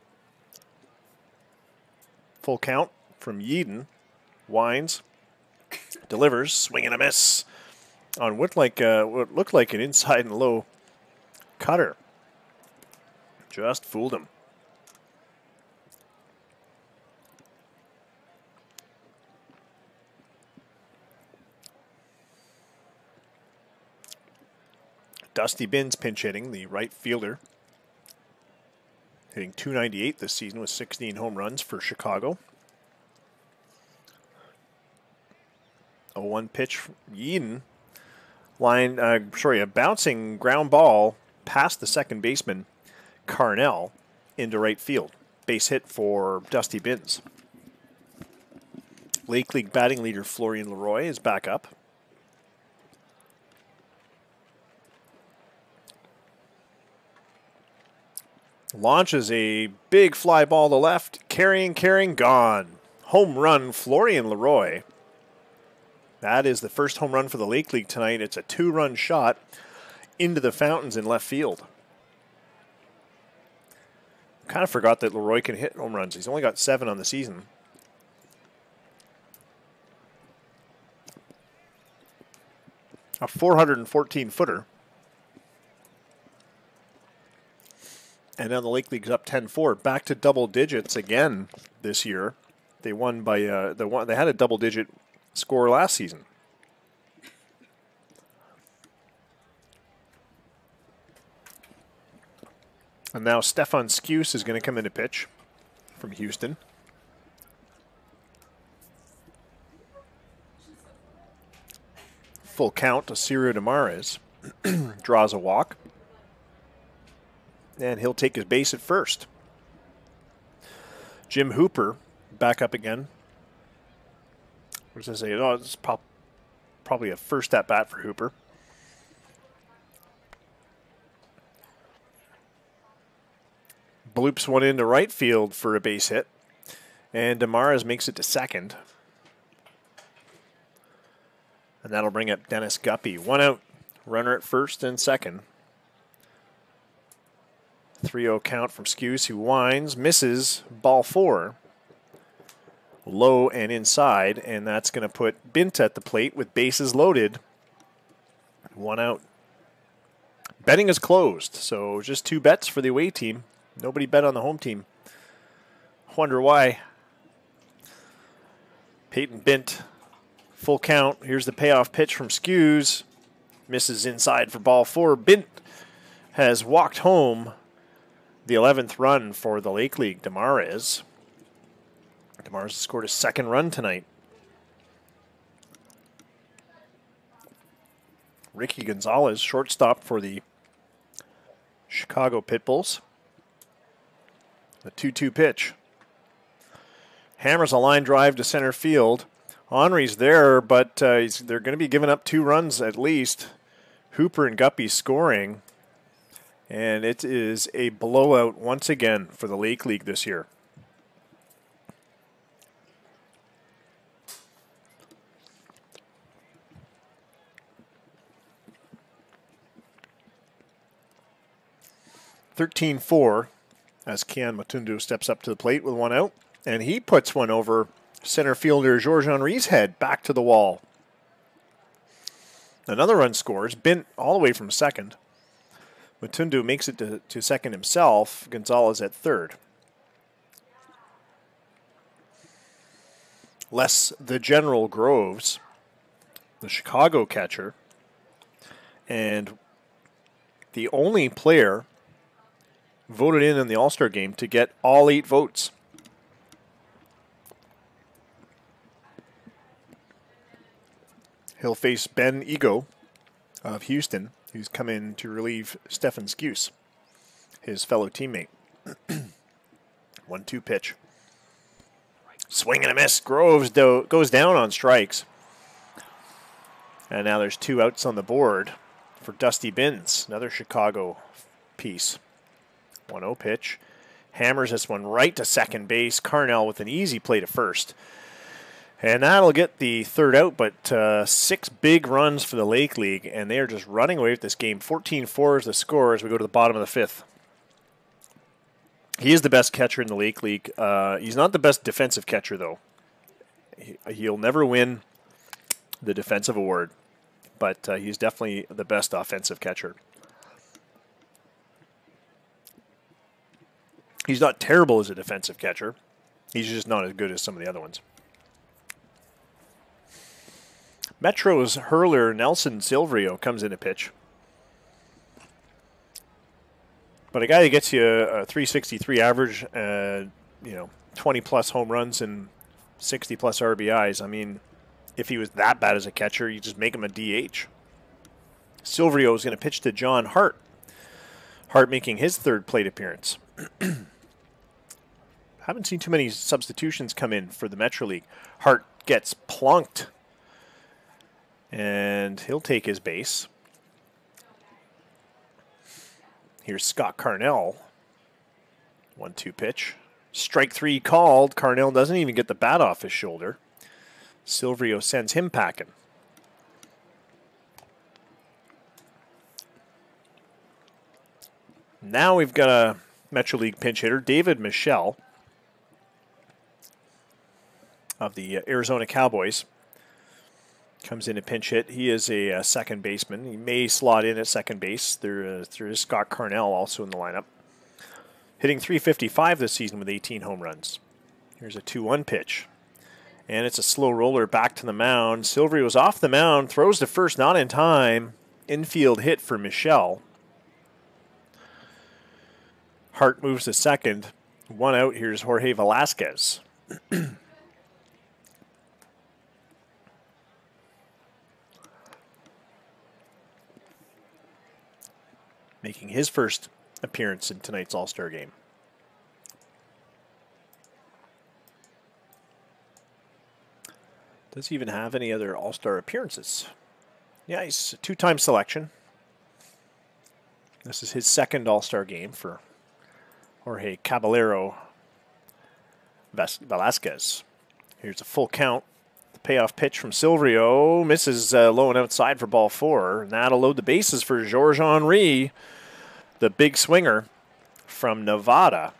Full count from Yeadon. Winds. Delivers, swing and a miss on what looked like an inside and low cutter. Just fooled him. Dusty Binns pinch hitting, the right fielder. Hitting .298 this season with 16 home runs for Chicago. 0-1 pitch from Yeadon. A bouncing ground ball past the second baseman, Carnell, into right field. Base hit for Dusty Binns. Lake League batting leader Florian Leroy is back up. launches a big fly ball to left. Carrying, gone. Home run, Florian Leroy. That is the first home run for the Lake League tonight. It's a 2-run shot into the fountains in left field. Kind of forgot that Leroy can hit home runs. He's only got 7 on the season. A 414-footer. And now the Lake League's up 10-4, back to double digits again this year. They won by they had a double-digit score last season. And now Stefan Skuse is going to come in to pitch from Houston. Full count to Ciro Damares. Draws a walk. And he'll take his base at first. Jim Hooper back up again. What does I say? Oh, it's probably a first at bat for Hooper. Bloops one into right field for a base hit. And Damares makes it to second. And that'll bring up Dennis Guppy. 1 out. Runner at first and second. 3-0 count from Skuse, who winds, misses, ball 4. Low and inside, and that's going to put Bint at the plate with bases loaded. 1 out. Betting is closed, so just 2 bets for the away team. Nobody bet on the home team. Wonder why. Peyton Bint, full count. Here's the payoff pitch from Skuse. Misses inside for ball 4. Bint has walked home the 11th run for the Lake League. Damares has scored his 2nd run tonight. Ricky Gonzalez, shortstop for the Chicago Pitbulls. The 2-2 pitch. Hammers a line drive to center field. Henry's there, but they're going to be giving up 2 runs at least. Hooper and Guppy scoring. And it is a blowout once again for the Lake League this year. (13-4) as Kian Matundu steps up to the plate with 1 out. And he puts one over center fielder Georges Henry's head back to the wall. Another run scores. Bint all the way from second. Matundu makes it to second himself. Gonzalez at third. Les the General Groves, the Chicago catcher, and the only player voted in the All-Star game to get all 8 votes. He'll face Ben Ego of Houston, who's come in to relieve Stefan Skuse, his fellow teammate. 1-2 pitch. Swing and a miss. Groves goes down on strikes. And now there's 2 outs on the board for Dusty Binns, another Chicago piece. 1-0 pitch. Hammers this one right to second base. Carnell with an easy play to first. And that'll get the 3rd out, but 6 big runs for the Lake League, and they are just running away with this game. 14-4 is the score as we go to the bottom of the 5th. He is the best catcher in the Lake League. He's not the best defensive catcher, though. He'll never win the defensive award, but he's definitely the best offensive catcher. He's not terrible as a defensive catcher. He's just not as good as some of the other ones. Metro's hurler Nelson Silverio comes in to pitch. But a guy that gets you a 363 average, 20-plus home runs and 60-plus RBIs, I mean, if he was that bad as a catcher, you just make him a DH. Silverio is going to pitch to John Hart. Hart making his 3rd plate appearance. Haven't seen too many substitutions come in for the Metro League. Hart gets plunked. And he'll take his base. Here's Scott Carnell. 1-2 pitch. Strike 3 called. Carnell doesn't even get the bat off his shoulder. Silverio sends him packing. Now we've got a Metro League pinch hitter, David Michelle of the Arizona Cowboys. Comes in to pinch hit. He is a second baseman. He may slot in at second base. There is Scott Carnell also in the lineup. Hitting .355 this season with 18 home runs. Here's a 2-1 pitch. And it's a slow roller back to the mound. Silverio's off the mound, throws to first, not in time. Infield hit for Michelle. Hart moves to second. 1 out. Here's Jorge Velasquez. Making his first appearance in tonight's All-Star game. Does he even have any other All-Star appearances? Yeah, he's a 2-time selection. This is his second All-Star game for Jorge Caballero Velasquez. Here's a full count. The payoff pitch from Silverio misses low and outside for ball 4. And that'll load the bases for Georges Henry, the big swinger from Nevada.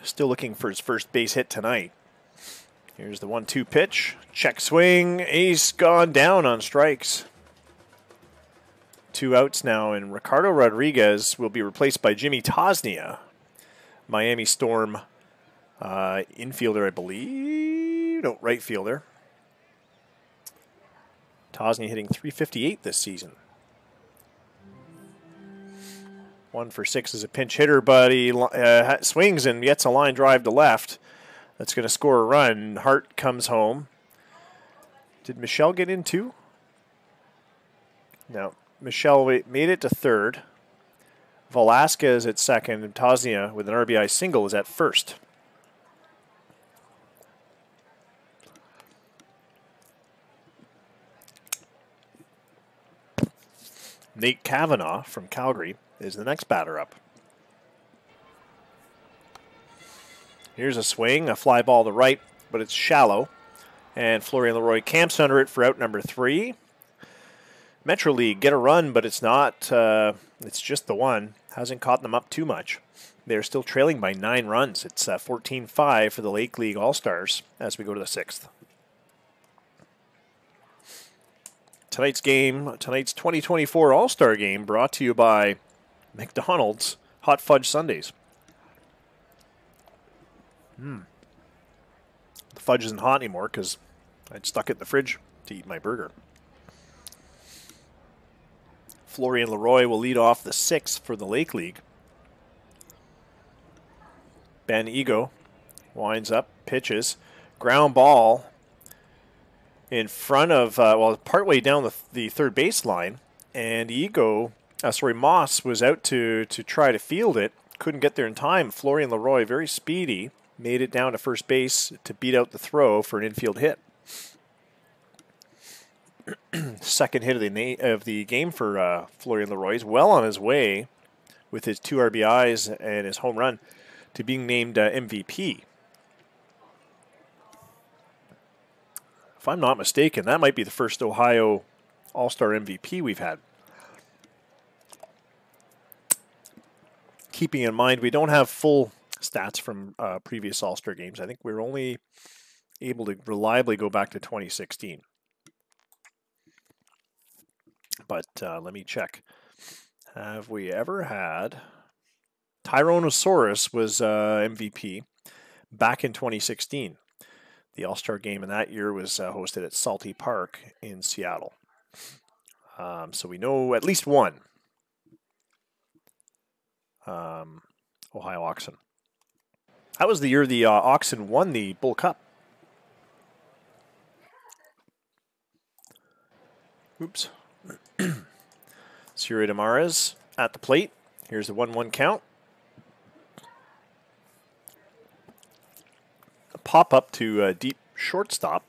Still looking for his first base hit tonight. Here's the 1-2 pitch. Check swing. Ace gone down on strikes. 2 outs now, and Ricardo Rodriguez will be replaced by Jimmy Tosnia, Miami Storm infielder, I believe. No, right fielder. Tosnia hitting .358 this season. 1 for 6 as a pinch hitter, but he swings and gets a line drive to left. That's going to score a run. Hart comes home. Did Michelle get in too? No. Michelle made it to third. Velasquez at second, and Tosnia with an RBI single is at first. Nate Kavanaugh from Calgary is the next batter up. Here's a swing, a fly ball to right, but it's shallow. And Florian Leroy camps under it for out number 3. Metro League get a run, but it's not. It's just the one. Hasn't caught them up too much. They're still trailing by 9 runs. It's 14-5 for the Lake League All-Stars as we go to the 6th. Tonight's game, tonight's 2024 All-Star game, brought to you by McDonald's Hot Fudge Sundaes. The fudge isn't hot anymore because I'd stuck it in the fridge to eat my burger. Florian Leroy will lead off the 6th for the Lake League. Ben Ego winds up, pitches, ground ball in front of, partway down the third baseline, and Moss was out to try to field it, couldn't get there in time. Florian Leroy, very speedy, made it down to first base to beat out the throw for an infield hit. Second hit of the game for Florian Leroy. He's well on his way with his 2 RBIs and his home run to being named MVP. If I'm not mistaken, that might be the first Ohio All-Star MVP we've had. Keeping in mind we don't have full stats from previous All-Star games. I think we're only able to reliably go back to 2016. But let me check. Have we ever had... Tyrannosaurus was MVP back in 2016. The All-Star game in that year was hosted at Salty Park in Seattle. So we know at least one Ohio Oxen. That was the year the Oxen won the Bull Cup. Oops. Siri Damares at the plate. Here's the 1-1 count. A pop up to deep shortstop.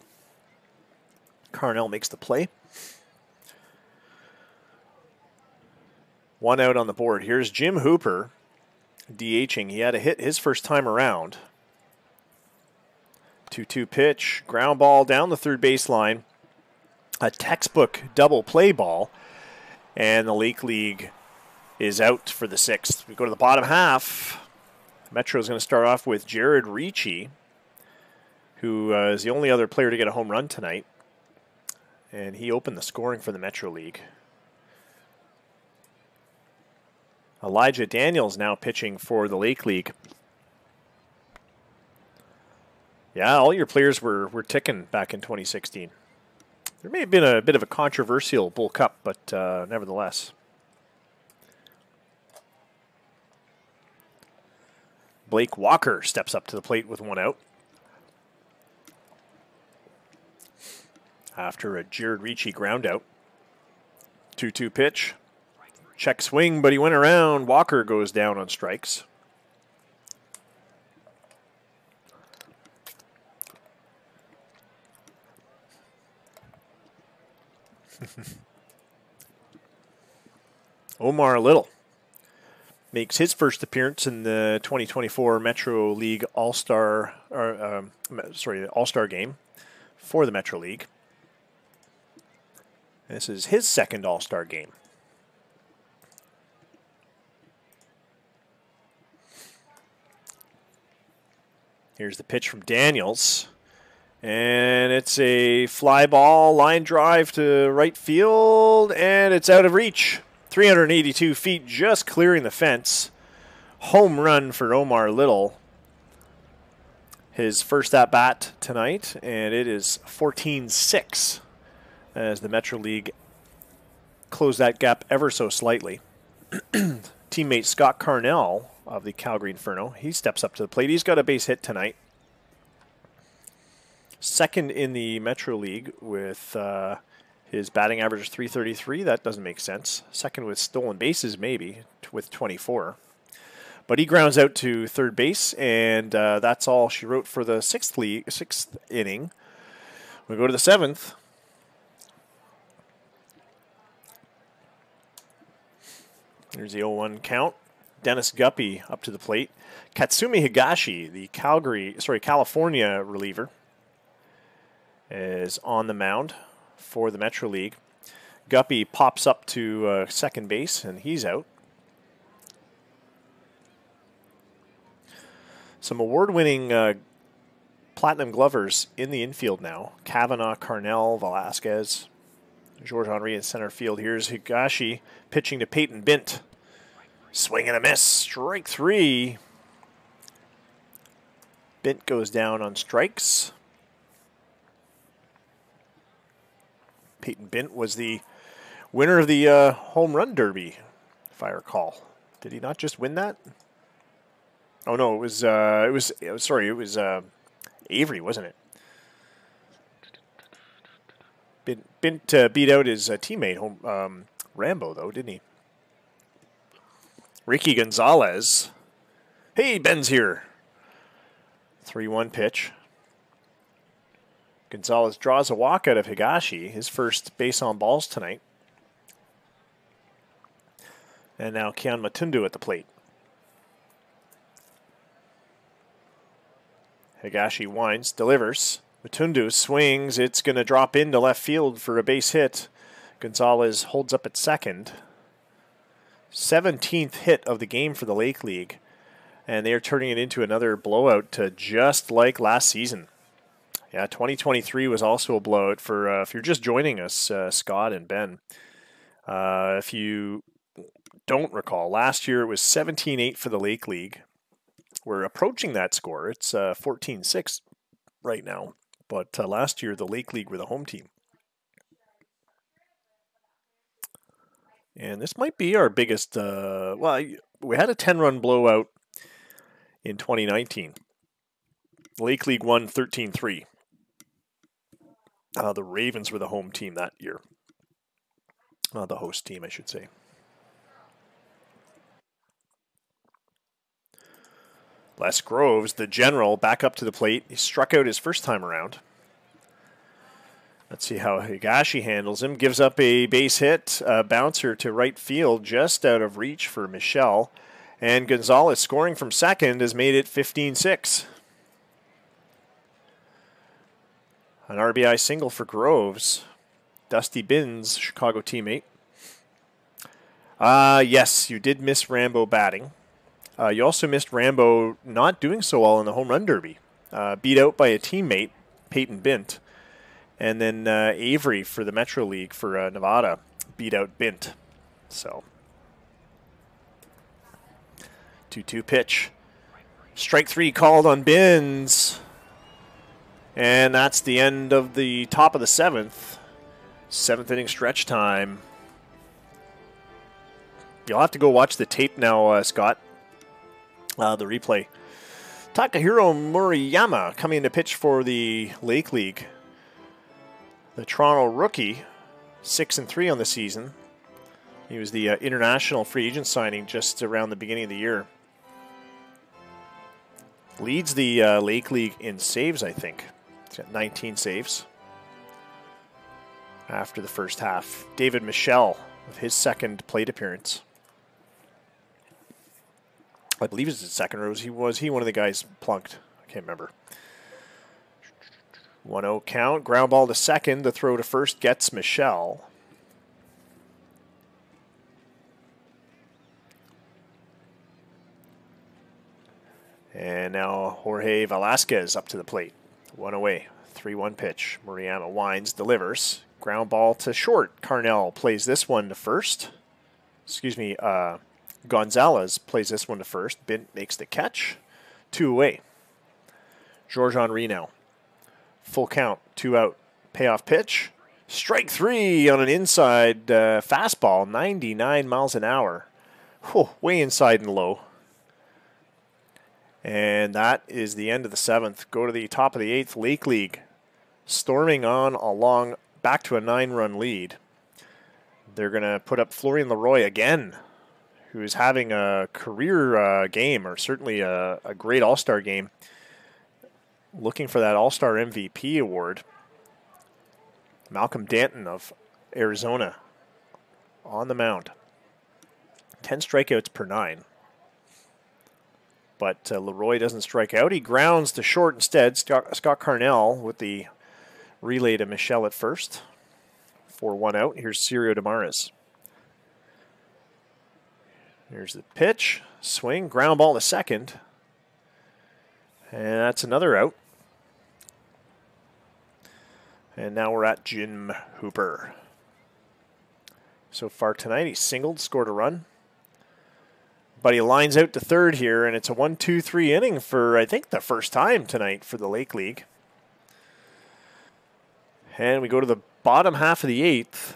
Carnell makes the play. One out on the board. Here's Jim Hooper DHing. He had a hit his first time around. 2-2 pitch. Ground ball down the third baseline. A textbook double play ball. And the Lake League is out for the sixth. We go to the bottom half. Metro is going to start off with Jared Ricci, who is the only other player to get a home run tonight. And he opened the scoring for the Metro League. Elijah Daniels now pitching for the Lake League. Yeah, all your players were ticking back in 2016. There may have been a bit of a controversial Bull Cup, but nevertheless. Blake Walker steps up to the plate with one out. After a Jared Ricci ground out. 2-2 pitch. Check swing, but he went around. Walker goes down on strikes. Omar Little makes his first appearance in the 2024 Metro League All-Star game for the Metro League. This is his second All-Star game. Here's the pitch from Daniels. And it's a fly ball, line drive to right field, and it's out of reach. 382 feet, just clearing the fence. Home run for Omar Little. His first at-bat tonight, and it is 14-6 as the Metro League closed that gap ever so slightly. Teammate Scott Carnell of the Calgary Inferno, he steps up to the plate. He's got a base hit tonight. Second in the Metro League with his batting average of .333. That doesn't make sense. Second with stolen bases, maybe, with 24. But he grounds out to third base, and that's all she wrote for the sixth inning. We go to the seventh. There's the 0-1 count. Dennis Guppy up to the plate. Katsumi Higashi, the California reliever, is on the mound for the Metro League. Guppy pops up to second base, and he's out. Some award-winning Platinum Glovers in the infield now. Kavanaugh, Carnell, Velasquez, George Henry in center field. Here's Higashi pitching to Peyton Bint. Swing and a miss. Strike three. Bint goes down on strikes. Peyton Bint was the winner of the home run derby, if I recall. Did he not just win that? Oh no, it was Avery, wasn't it? Bint beat out his teammate Rambo though, didn't he? Ricky Gonzalez. Hey, Ben's here. 3-1 pitch. Gonzalez draws a walk out of Higashi, his first base on balls tonight. And now Kian Matundu at the plate. Higashi winds, delivers. Matundu swings. It's going to drop into left field for a base hit. Gonzalez holds up at second. 17th hit of the game for the Lake League. And they are turning it into another blowout just like last season. Yeah, 2023 was also a blowout for, if you're just joining us, Scott and Ben. If you don't recall, last year it was 17-8 for the Lake League. We're approaching that score. It's 14-6 right now. But last year, the Lake League were the home team. And this might be our biggest, well, we had a 10-run blowout in 2019. Lake League won 13-3. The Ravens were the home team that year. The host team, I should say. Les Groves, the general, back up to the plate. He struck out his first time around. Let's see how Higashi handles him. Gives up a base hit, bouncer to right field, just out of reach for Michelle. And Gonzalez, scoring from second, has made it 15-6. An RBI single for Groves. Dusty Binns, Chicago teammate. Yes, you did miss Rambo batting. You also missed Rambo not doing so well in the home run derby. Beat out by a teammate, Peyton Bint. And then Avery for the Metro League for Nevada beat out Bint. So, 2-2 pitch. Strike 3 called on Binns. And that's the end of the top of the 7th. 7th inning stretch time. You'll have to go watch the tape now, Scott. The replay. Takahiro Murayama coming in to pitch for the Lake League. The Toronto rookie, 6-3 on the season. He was the international free agent signing just around the beginning of the year. Leads the Lake League in saves, I think. He's got 19 saves after the first half. David Michelle with his second plate appearance. I believe it's his second, or was he one of the guys plunked? I can't remember. 1-0 count. Ground ball to second. The throw to first gets Michelle. And now Jorge Velasquez up to the plate. One away. 3-1 pitch. Murayama winds, delivers. Ground ball to short. Carnell plays this one to first. Excuse me. Gonzalez plays this one to first. Bint makes the catch. 2 away. George Henry now. Full count, 2 out. Payoff pitch. Strike 3 on an inside fastball, 99 miles an hour. Whew, way inside and low. And that is the end of the 7th. Go to the top of the 8th. Lake League storming on along back to a 9-run lead. They're going to put up Florian Leroy again, who is having a career game, or certainly a great all-star game. Looking for that All-Star MVP award. Malcolm Danton of Arizona on the mound. 10 strikeouts per 9. But Leroy doesn't strike out. He grounds to short instead. Scott Carnell with the relay to Michelle at first. 4-1 out. Here's Cirio Damares. Here's the pitch. Swing. Ground ball to second. And that's another out. And now we're at Jim Hooper. So far tonight, he singled, scored a run. But he lines out to third here, and it's a 1-2-3 inning for, I think, the first time tonight for the Lake League. And we go to the bottom half of the 8th.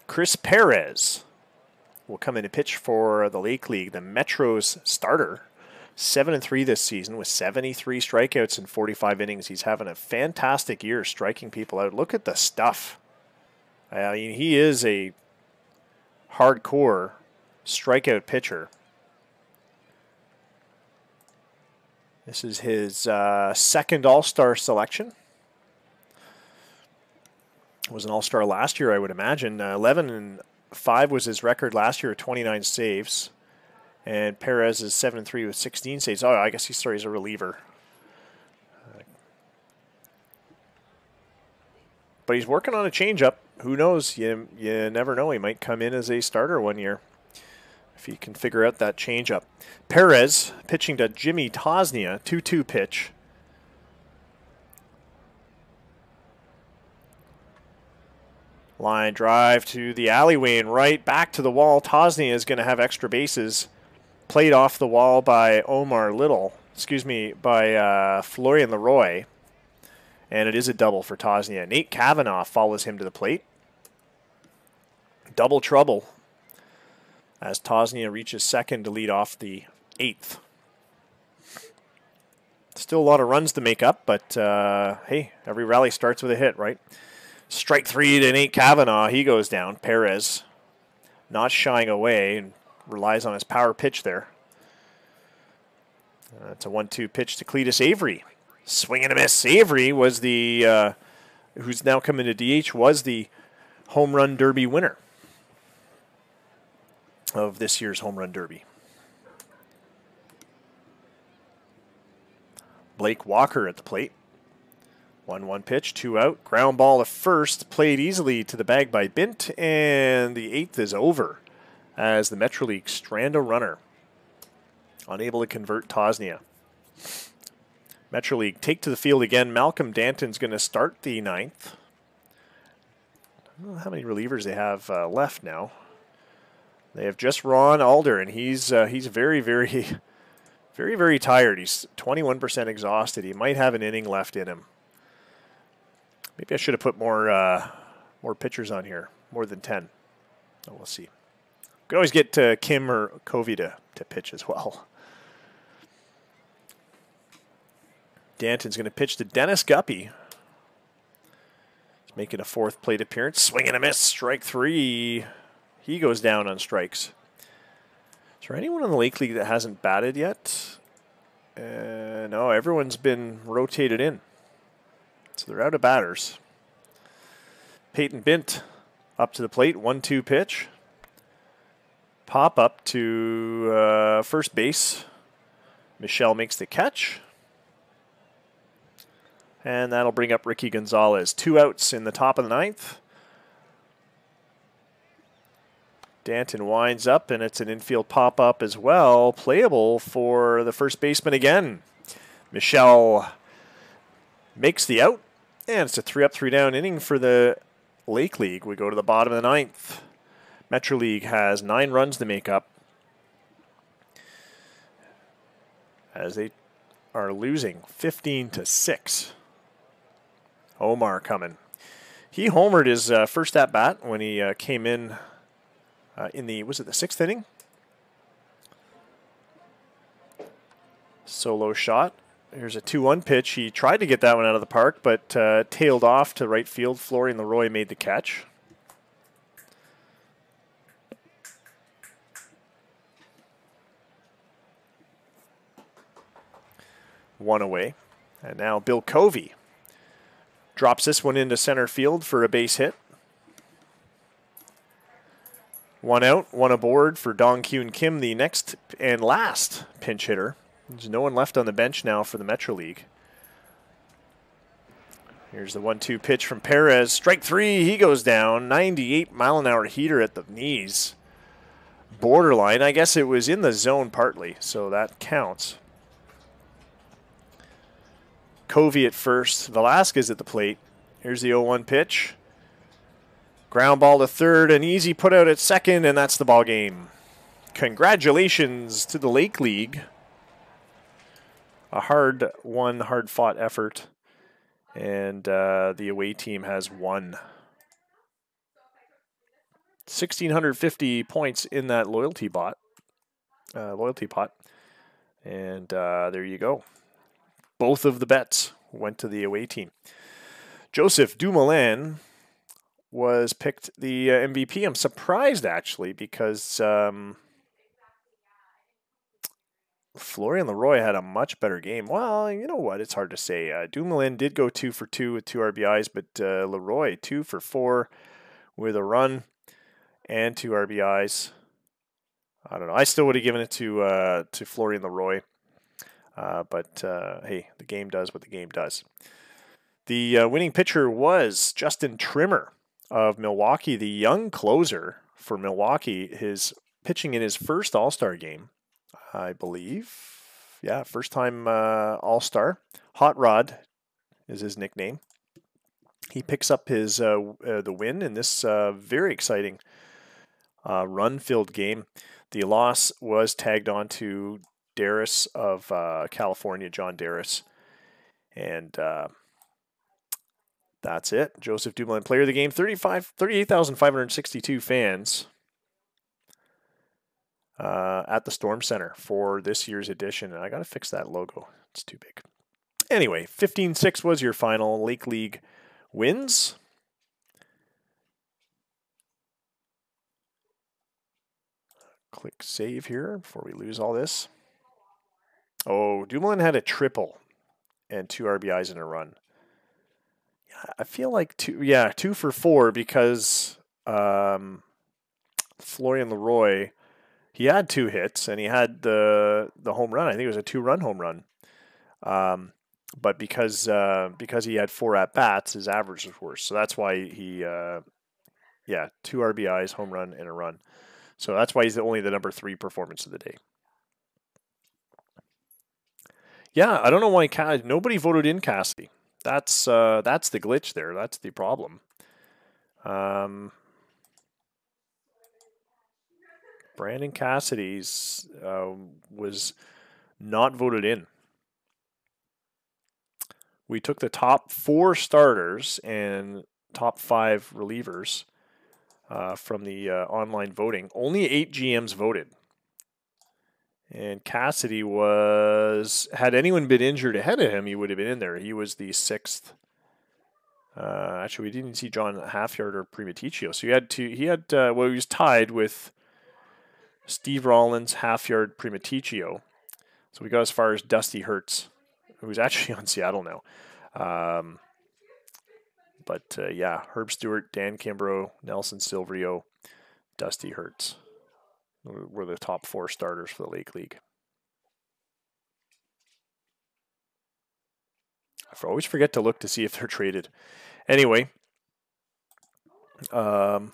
Chris Perez will come in to pitch for the Lake League, the Metro's starter. 7-3 this season with 73 strikeouts in 45 innings. He's having a fantastic year striking people out. Look at the stuff. I mean, he is a hardcore strikeout pitcher. This is his second All-Star selection. Was an All-Star last year, I would imagine. 11-5 was his record last year, 29 saves. And Perez is 7-3 with 16 saves. Oh, I guess he's a reliever. But he's working on a changeup. Who knows? You never know. He might come in as a starter one year if he can figure out that changeup. Perez pitching to Jimmy Tosnia. 2-2 pitch. Line drive to the alleyway and right back to the wall. Tosnia is going to have extra bases. Played off the wall by Florian Leroy. And it is a double for Tosnia. Nate Kavanaugh follows him to the plate. Double trouble as Tosnia reaches second to lead off the 8th. Still a lot of runs to make up, but hey, every rally starts with a hit, right? Strike 3 to Nate Kavanaugh. He goes down. Perez not shying away and relies on his power pitch there. It's a 1-2 pitch to Cletus Avery. Swing and a miss. Avery was the who's now come into DH, was the home run derby winner of this year's home run derby. Blake Walker at the plate. 1-1 pitch, 2 out. Ground ball to first, played easily to the bag by Bint, and the 8th is over as the Metro League strand a runner. Unable to convert Tosnia. Metro League take to the field again. Malcolm Danton's going to start the 9th. I don't know how many relievers they have left now. They have just Ron Alder, and he's very, very, very, very tired. He's 21% exhausted. He might have an inning left in him. Maybe I should have put more pitchers on here, more than 10. Oh, we'll see. Could always get Kim or Covey to pitch as well. Danton's going to pitch to Dennis Guppy. He's making a 4th plate appearance. Swing and a miss. Strike 3. He goes down on strikes. Is there anyone in the Lake League that hasn't batted yet? No, everyone's been rotated in. So they're out of batters. Peyton Bint up to the plate. 1-2 pitch. Pop up to first base. Michelle makes the catch. And that'll bring up Ricky Gonzalez. 2 outs in the top of the 9th. Danton winds up, and it's an infield pop-up as well. Playable for the first baseman again. Michelle makes the out, and it's a 3-up, 3-down inning for the Lake League. We go to the bottom of the 9th. Metro League has 9 runs to make up as they are losing 15-6. Omar coming. He homered his first at-bat when he came in the, was it the 6th inning? Solo shot. Here's a 2-1 pitch. He tried to get that one out of the park, but tailed off to right field. Florian Leroy made the catch. One away. And now Bill Covey drops this one into center field for a base hit. 1 out, 1 aboard for Dong Kyun Kim, the next and last pinch hitter. There's no one left on the bench now for the Metro League. Here's the 1-2 pitch from Perez. Strike 3, he goes down. 98-mile-an-hour heater at the knees. Borderline. I guess it was in the zone partly, so that counts. Covey at first. Velasquez at the plate. Here's the 0-1 pitch. Ground ball to third, an easy put out at second, and that's the ball game. Congratulations to the Lake League. A hard-won, hard-fought effort, and the away team has won. 1,650 points in that loyalty pot, and there you go. Both of the bets went to the away team. Joseph Dumoulin was picked the MVP. I'm surprised, actually, because Florian Leroy had a much better game. Well, you know what? It's hard to say. Dumoulin did go 2 for 2 with 2 RBIs, but Leroy 2 for 4 with a run and 2 RBIs. I don't know. I still would have given it to Florian Leroy. But hey, the game does what the game does. The winning pitcher was Justin Trimmer of Milwaukee, the young closer for Milwaukee. His pitching in his first All-Star game, I believe. Yeah, first time All-Star. Hot Rod is his nickname. He picks up his the win in this very exciting run-filled game. The loss was tagged on to Darris of California, John Darris. And that's it. Joseph Dumoulin, player of the game. 38,562 fans at the Storm Center for this year's edition. And I got to fix that logo. It's too big. Anyway, 15-6 was your final. Lake League wins. Click save here before we lose all this. Oh, Dumoulin had a triple and 2 RBIs in a run. I feel like two for four because Florian Leroy, he had 2 hits and he had the home run. I think it was a 2-run home run. But because he had 4 at bats, his average was worse. So that's why he 2 RBIs, home run, and a run. So that's why he's only the number 3 performance of the day. Yeah, I don't know why nobody voted in Cassidy. That's the glitch there. That's the problem. Brandon Cassidy's was not voted in. We took the top 4 starters and top 5 relievers from the online voting. Only 8 GMs voted. And Cassidy had anyone been injured ahead of him, he would have been in there. He was the 6th. Actually, we didn't see John Halfyard or Primaticcio. So he was tied with Steve Rollins, Halfyard, Primaticcio. So we got as far as Dusty Hertz, who's actually on Seattle now. Herb Stewart, Dan Kimbrough, Nelson Silverio, Dusty Hertz were the top 4 starters for the Lake League. I always forget to look to see if they're traded. Anyway, Hertz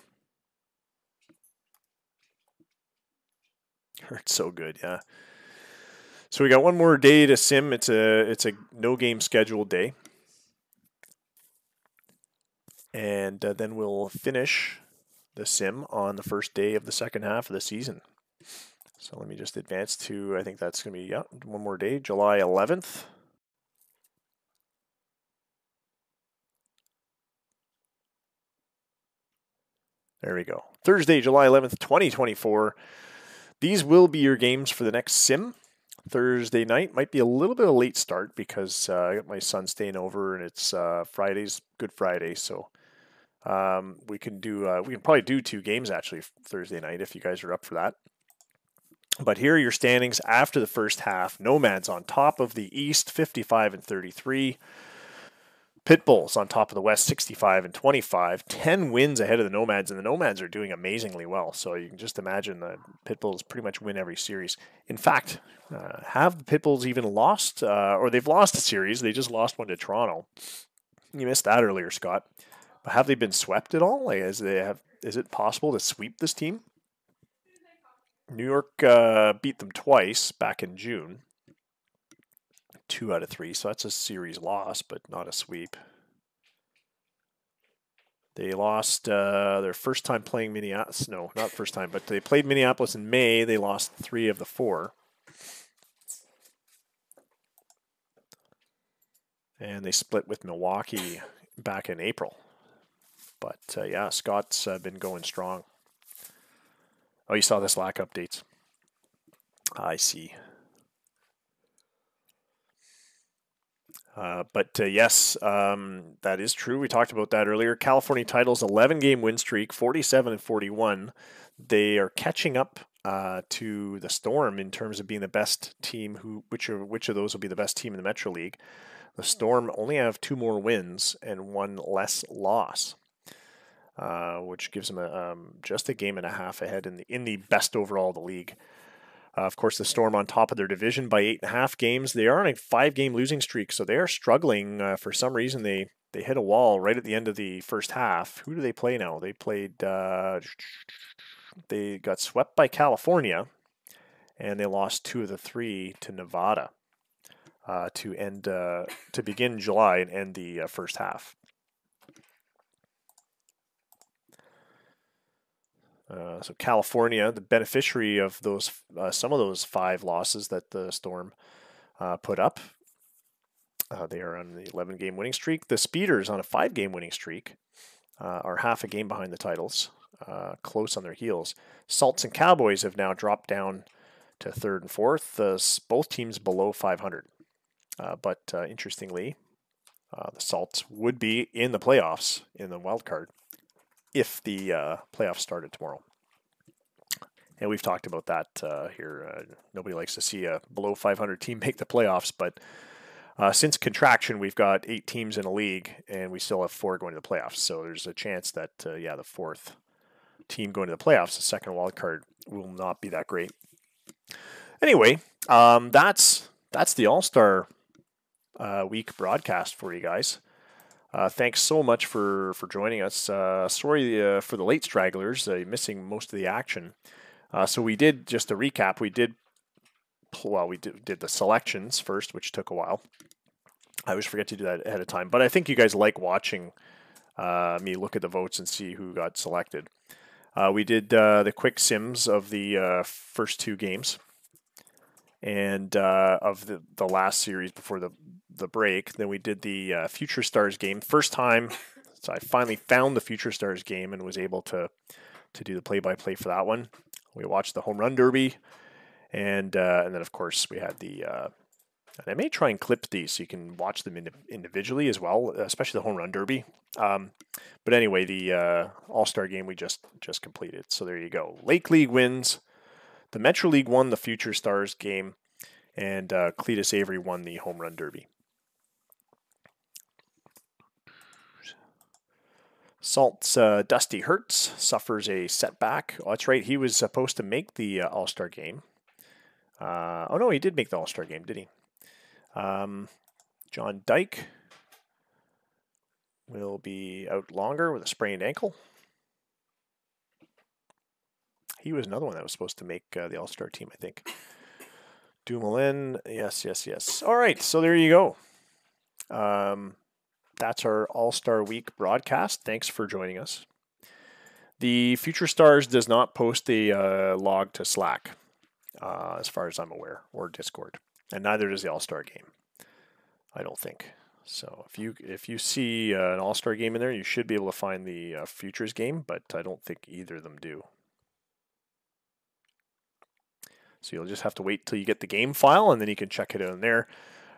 so good, yeah. So we got one more day to sim. It's a no game scheduled day. And then we'll finish the sim on the first day of the second half of the season. So let me just advance to, I think that's going to be, one more day, July 11th. There we go. Thursday, July 11th, 2024. These will be your games for the next sim. Thursday night might be a little bit of a late start because I got my son staying over and it's Friday's Good Friday. So we can probably do 2 games actually Thursday night if you guys are up for that. But here are your standings after the first half. Nomads on top of the East, 55 and 33. Pitbulls on top of the West, 65 and 25. 10 wins ahead of the Nomads, and the Nomads are doing amazingly well. So you can just imagine the Pitbulls pretty much win every series. In fact, have the Pitbulls even lost, or they've lost a series? They just lost one to Toronto. You missed that earlier, Scott. But have they been swept at all? Is it possible to sweep this team? New York beat them twice back in June. 2 out of 3, so that's a series loss, but not a sweep. They lost their first time playing Minneapolis. No, not first time, but they played Minneapolis in May. They lost 3 of the 4. And they split with Milwaukee back in April. But Scott's been going strong. Oh, you saw the Slack updates. I see. Yes, that is true. We talked about that earlier. California Titles 11-game win streak, 47 and 41. They are catching up to the Storm in terms of being the best team. Which of those will be the best team in the Metro League? The Storm only have 2 more wins and 1 less loss, which gives them just a game and a half ahead in the best overall of the league. Of course, the Storm on top of their division by 8.5 games. They are on a 5-game losing streak, so they are struggling. For some reason, they hit a wall right at the end of the first half. Who do they play now? They played. They got swept by California, and they lost 2 of the 3 to Nevada to begin July and end the first half. So California, the beneficiary of those some of those 5 losses that the Storm put up. They are on the 11-game winning streak. The Speeders on a 5-game winning streak are half a game behind the Titles, close on their heels. Salts and Cowboys have now dropped down to 3rd and 4th. Both teams below 500. But interestingly, the Salts would be in the playoffs in the wild card if the playoffs started tomorrow. And we've talked about that here. Nobody likes to see a below 500 team make the playoffs, but Since contraction, we've got 8 teams in a league, and we still have 4 going to the playoffs. So there's a chance that, the 4th team going to the playoffs, the second wild card, will not be that great. Anyway, that's the All-Star Week broadcast for you guys. Thanks so much for joining us. Sorry for the late stragglers, missing most of the action. So we did, just to recap, we did the selections first, which took a while. I always forget to do that ahead of time, but I think you guys like watching me look at the votes and see who got selected. We did the quick sims of the first 2 games and of the last series before the break. Then we did the Future Stars game. First time, so I finally found the Future Stars game and was able to do the play-by-play for that one. We watched the Home Run Derby, and then of course we had the. And I may try and clip these so you can watch them individually as well, especially the Home Run Derby. But anyway, the All-Star game we just completed. So there you go. Lake League wins. The Metro League won the Future Stars game, and Cletus Avery won the Home Run Derby. Salt's Dusty Hertz suffers a setback. Oh, that's right. He was supposed to make the All-Star game. Oh, no, he did make the All-Star game, did he? John Dyke will be out longer with a sprained ankle. He was another one that was supposed to make the All-Star team, I think. Dumoulin, yes. All right, so there you go. That's our All-Star Week broadcast. Thanks for joining us. The Future Stars does not post a log to Slack, as far as I'm aware, or Discord. And neither does the All-Star game, I don't think. So if you see an All-Star game in there, you should be able to find the Futures game, but I don't think either of them do. So you'll just have to wait till you get the game file, and then you can check it out in there.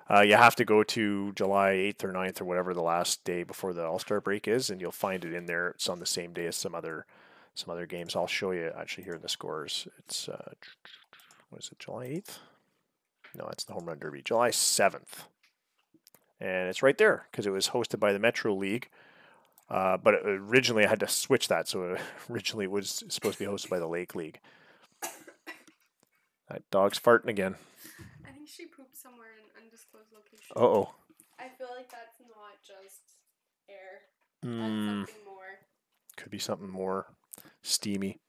You have to go to July 8th or 9th or whatever the last day before the All-Star break is, and you'll find it in there. It's on the same day as some other games. I'll show you actually here in the scores. It's what is it, July 8th? No, it's the Home Run Derby, July 7th. And it's right there because it was hosted by the Metro League. But originally I had to switch that. So originally it was supposed to be hosted by the Lake League. That dog's farting again. I think she pooped somewhere in undisclosed location. Uh-oh. I feel like that's not just air. That's something more. Could be something more steamy.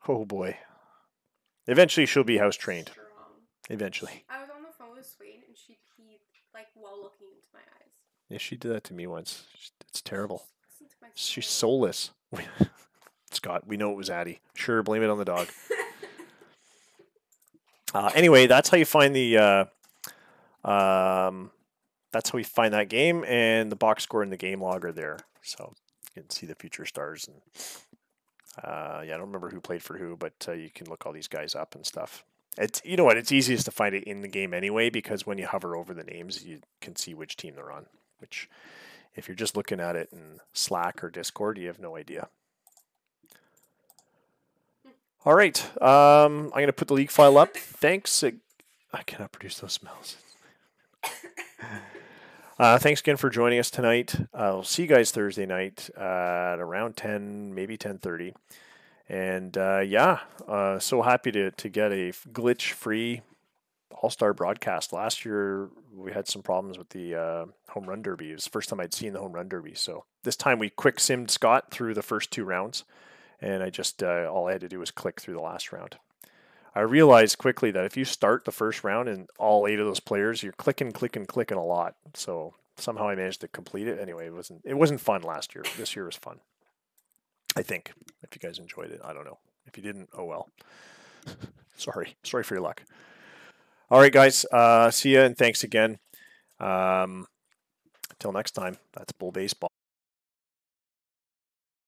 Oh boy. Eventually she'll be house trained. Strong. Eventually. I was on the phone with Swain and she peed like while looking into my eyes. Yeah, she did that to me once. It's terrible. Listen to my She's soul. soulless. Scott, we know it was Addie. Sure, blame it on the dog. Anyway, that's how you find the that's how we find that game, and the box score and the game log are there, so you can see the Future Stars. And I don't remember who played for who, but you can look all these guys up and stuff. It's, you know what, it's easiest to find it in the game anyway, because when you hover over the names, you can see which team they're on. Which, if you're just looking at it in Slack or Discord, you have no idea. All right, I'm going to put the league file up. Thanks. I cannot produce those smells. Thanks again for joining us tonight. I'll see you guys Thursday night at around 10, maybe 10:30. And so happy to get a glitch-free All-Star broadcast. Last year we had some problems with the Home Run Derby. It was the first time I'd seen the Home Run Derby. So this time we quick simmed Scott through the first 2 rounds. And I just, all I had to do was click through the last round. I realized quickly that if you start the first round and all 8 of those players, you're clicking a lot. So somehow I managed to complete it. Anyway, it wasn't fun last year. This year was fun, I think. If you guys enjoyed it, I don't know. If you didn't, oh well. Sorry for your luck. All right, guys. See ya, and thanks again. Until next time. That's Bull Baseball.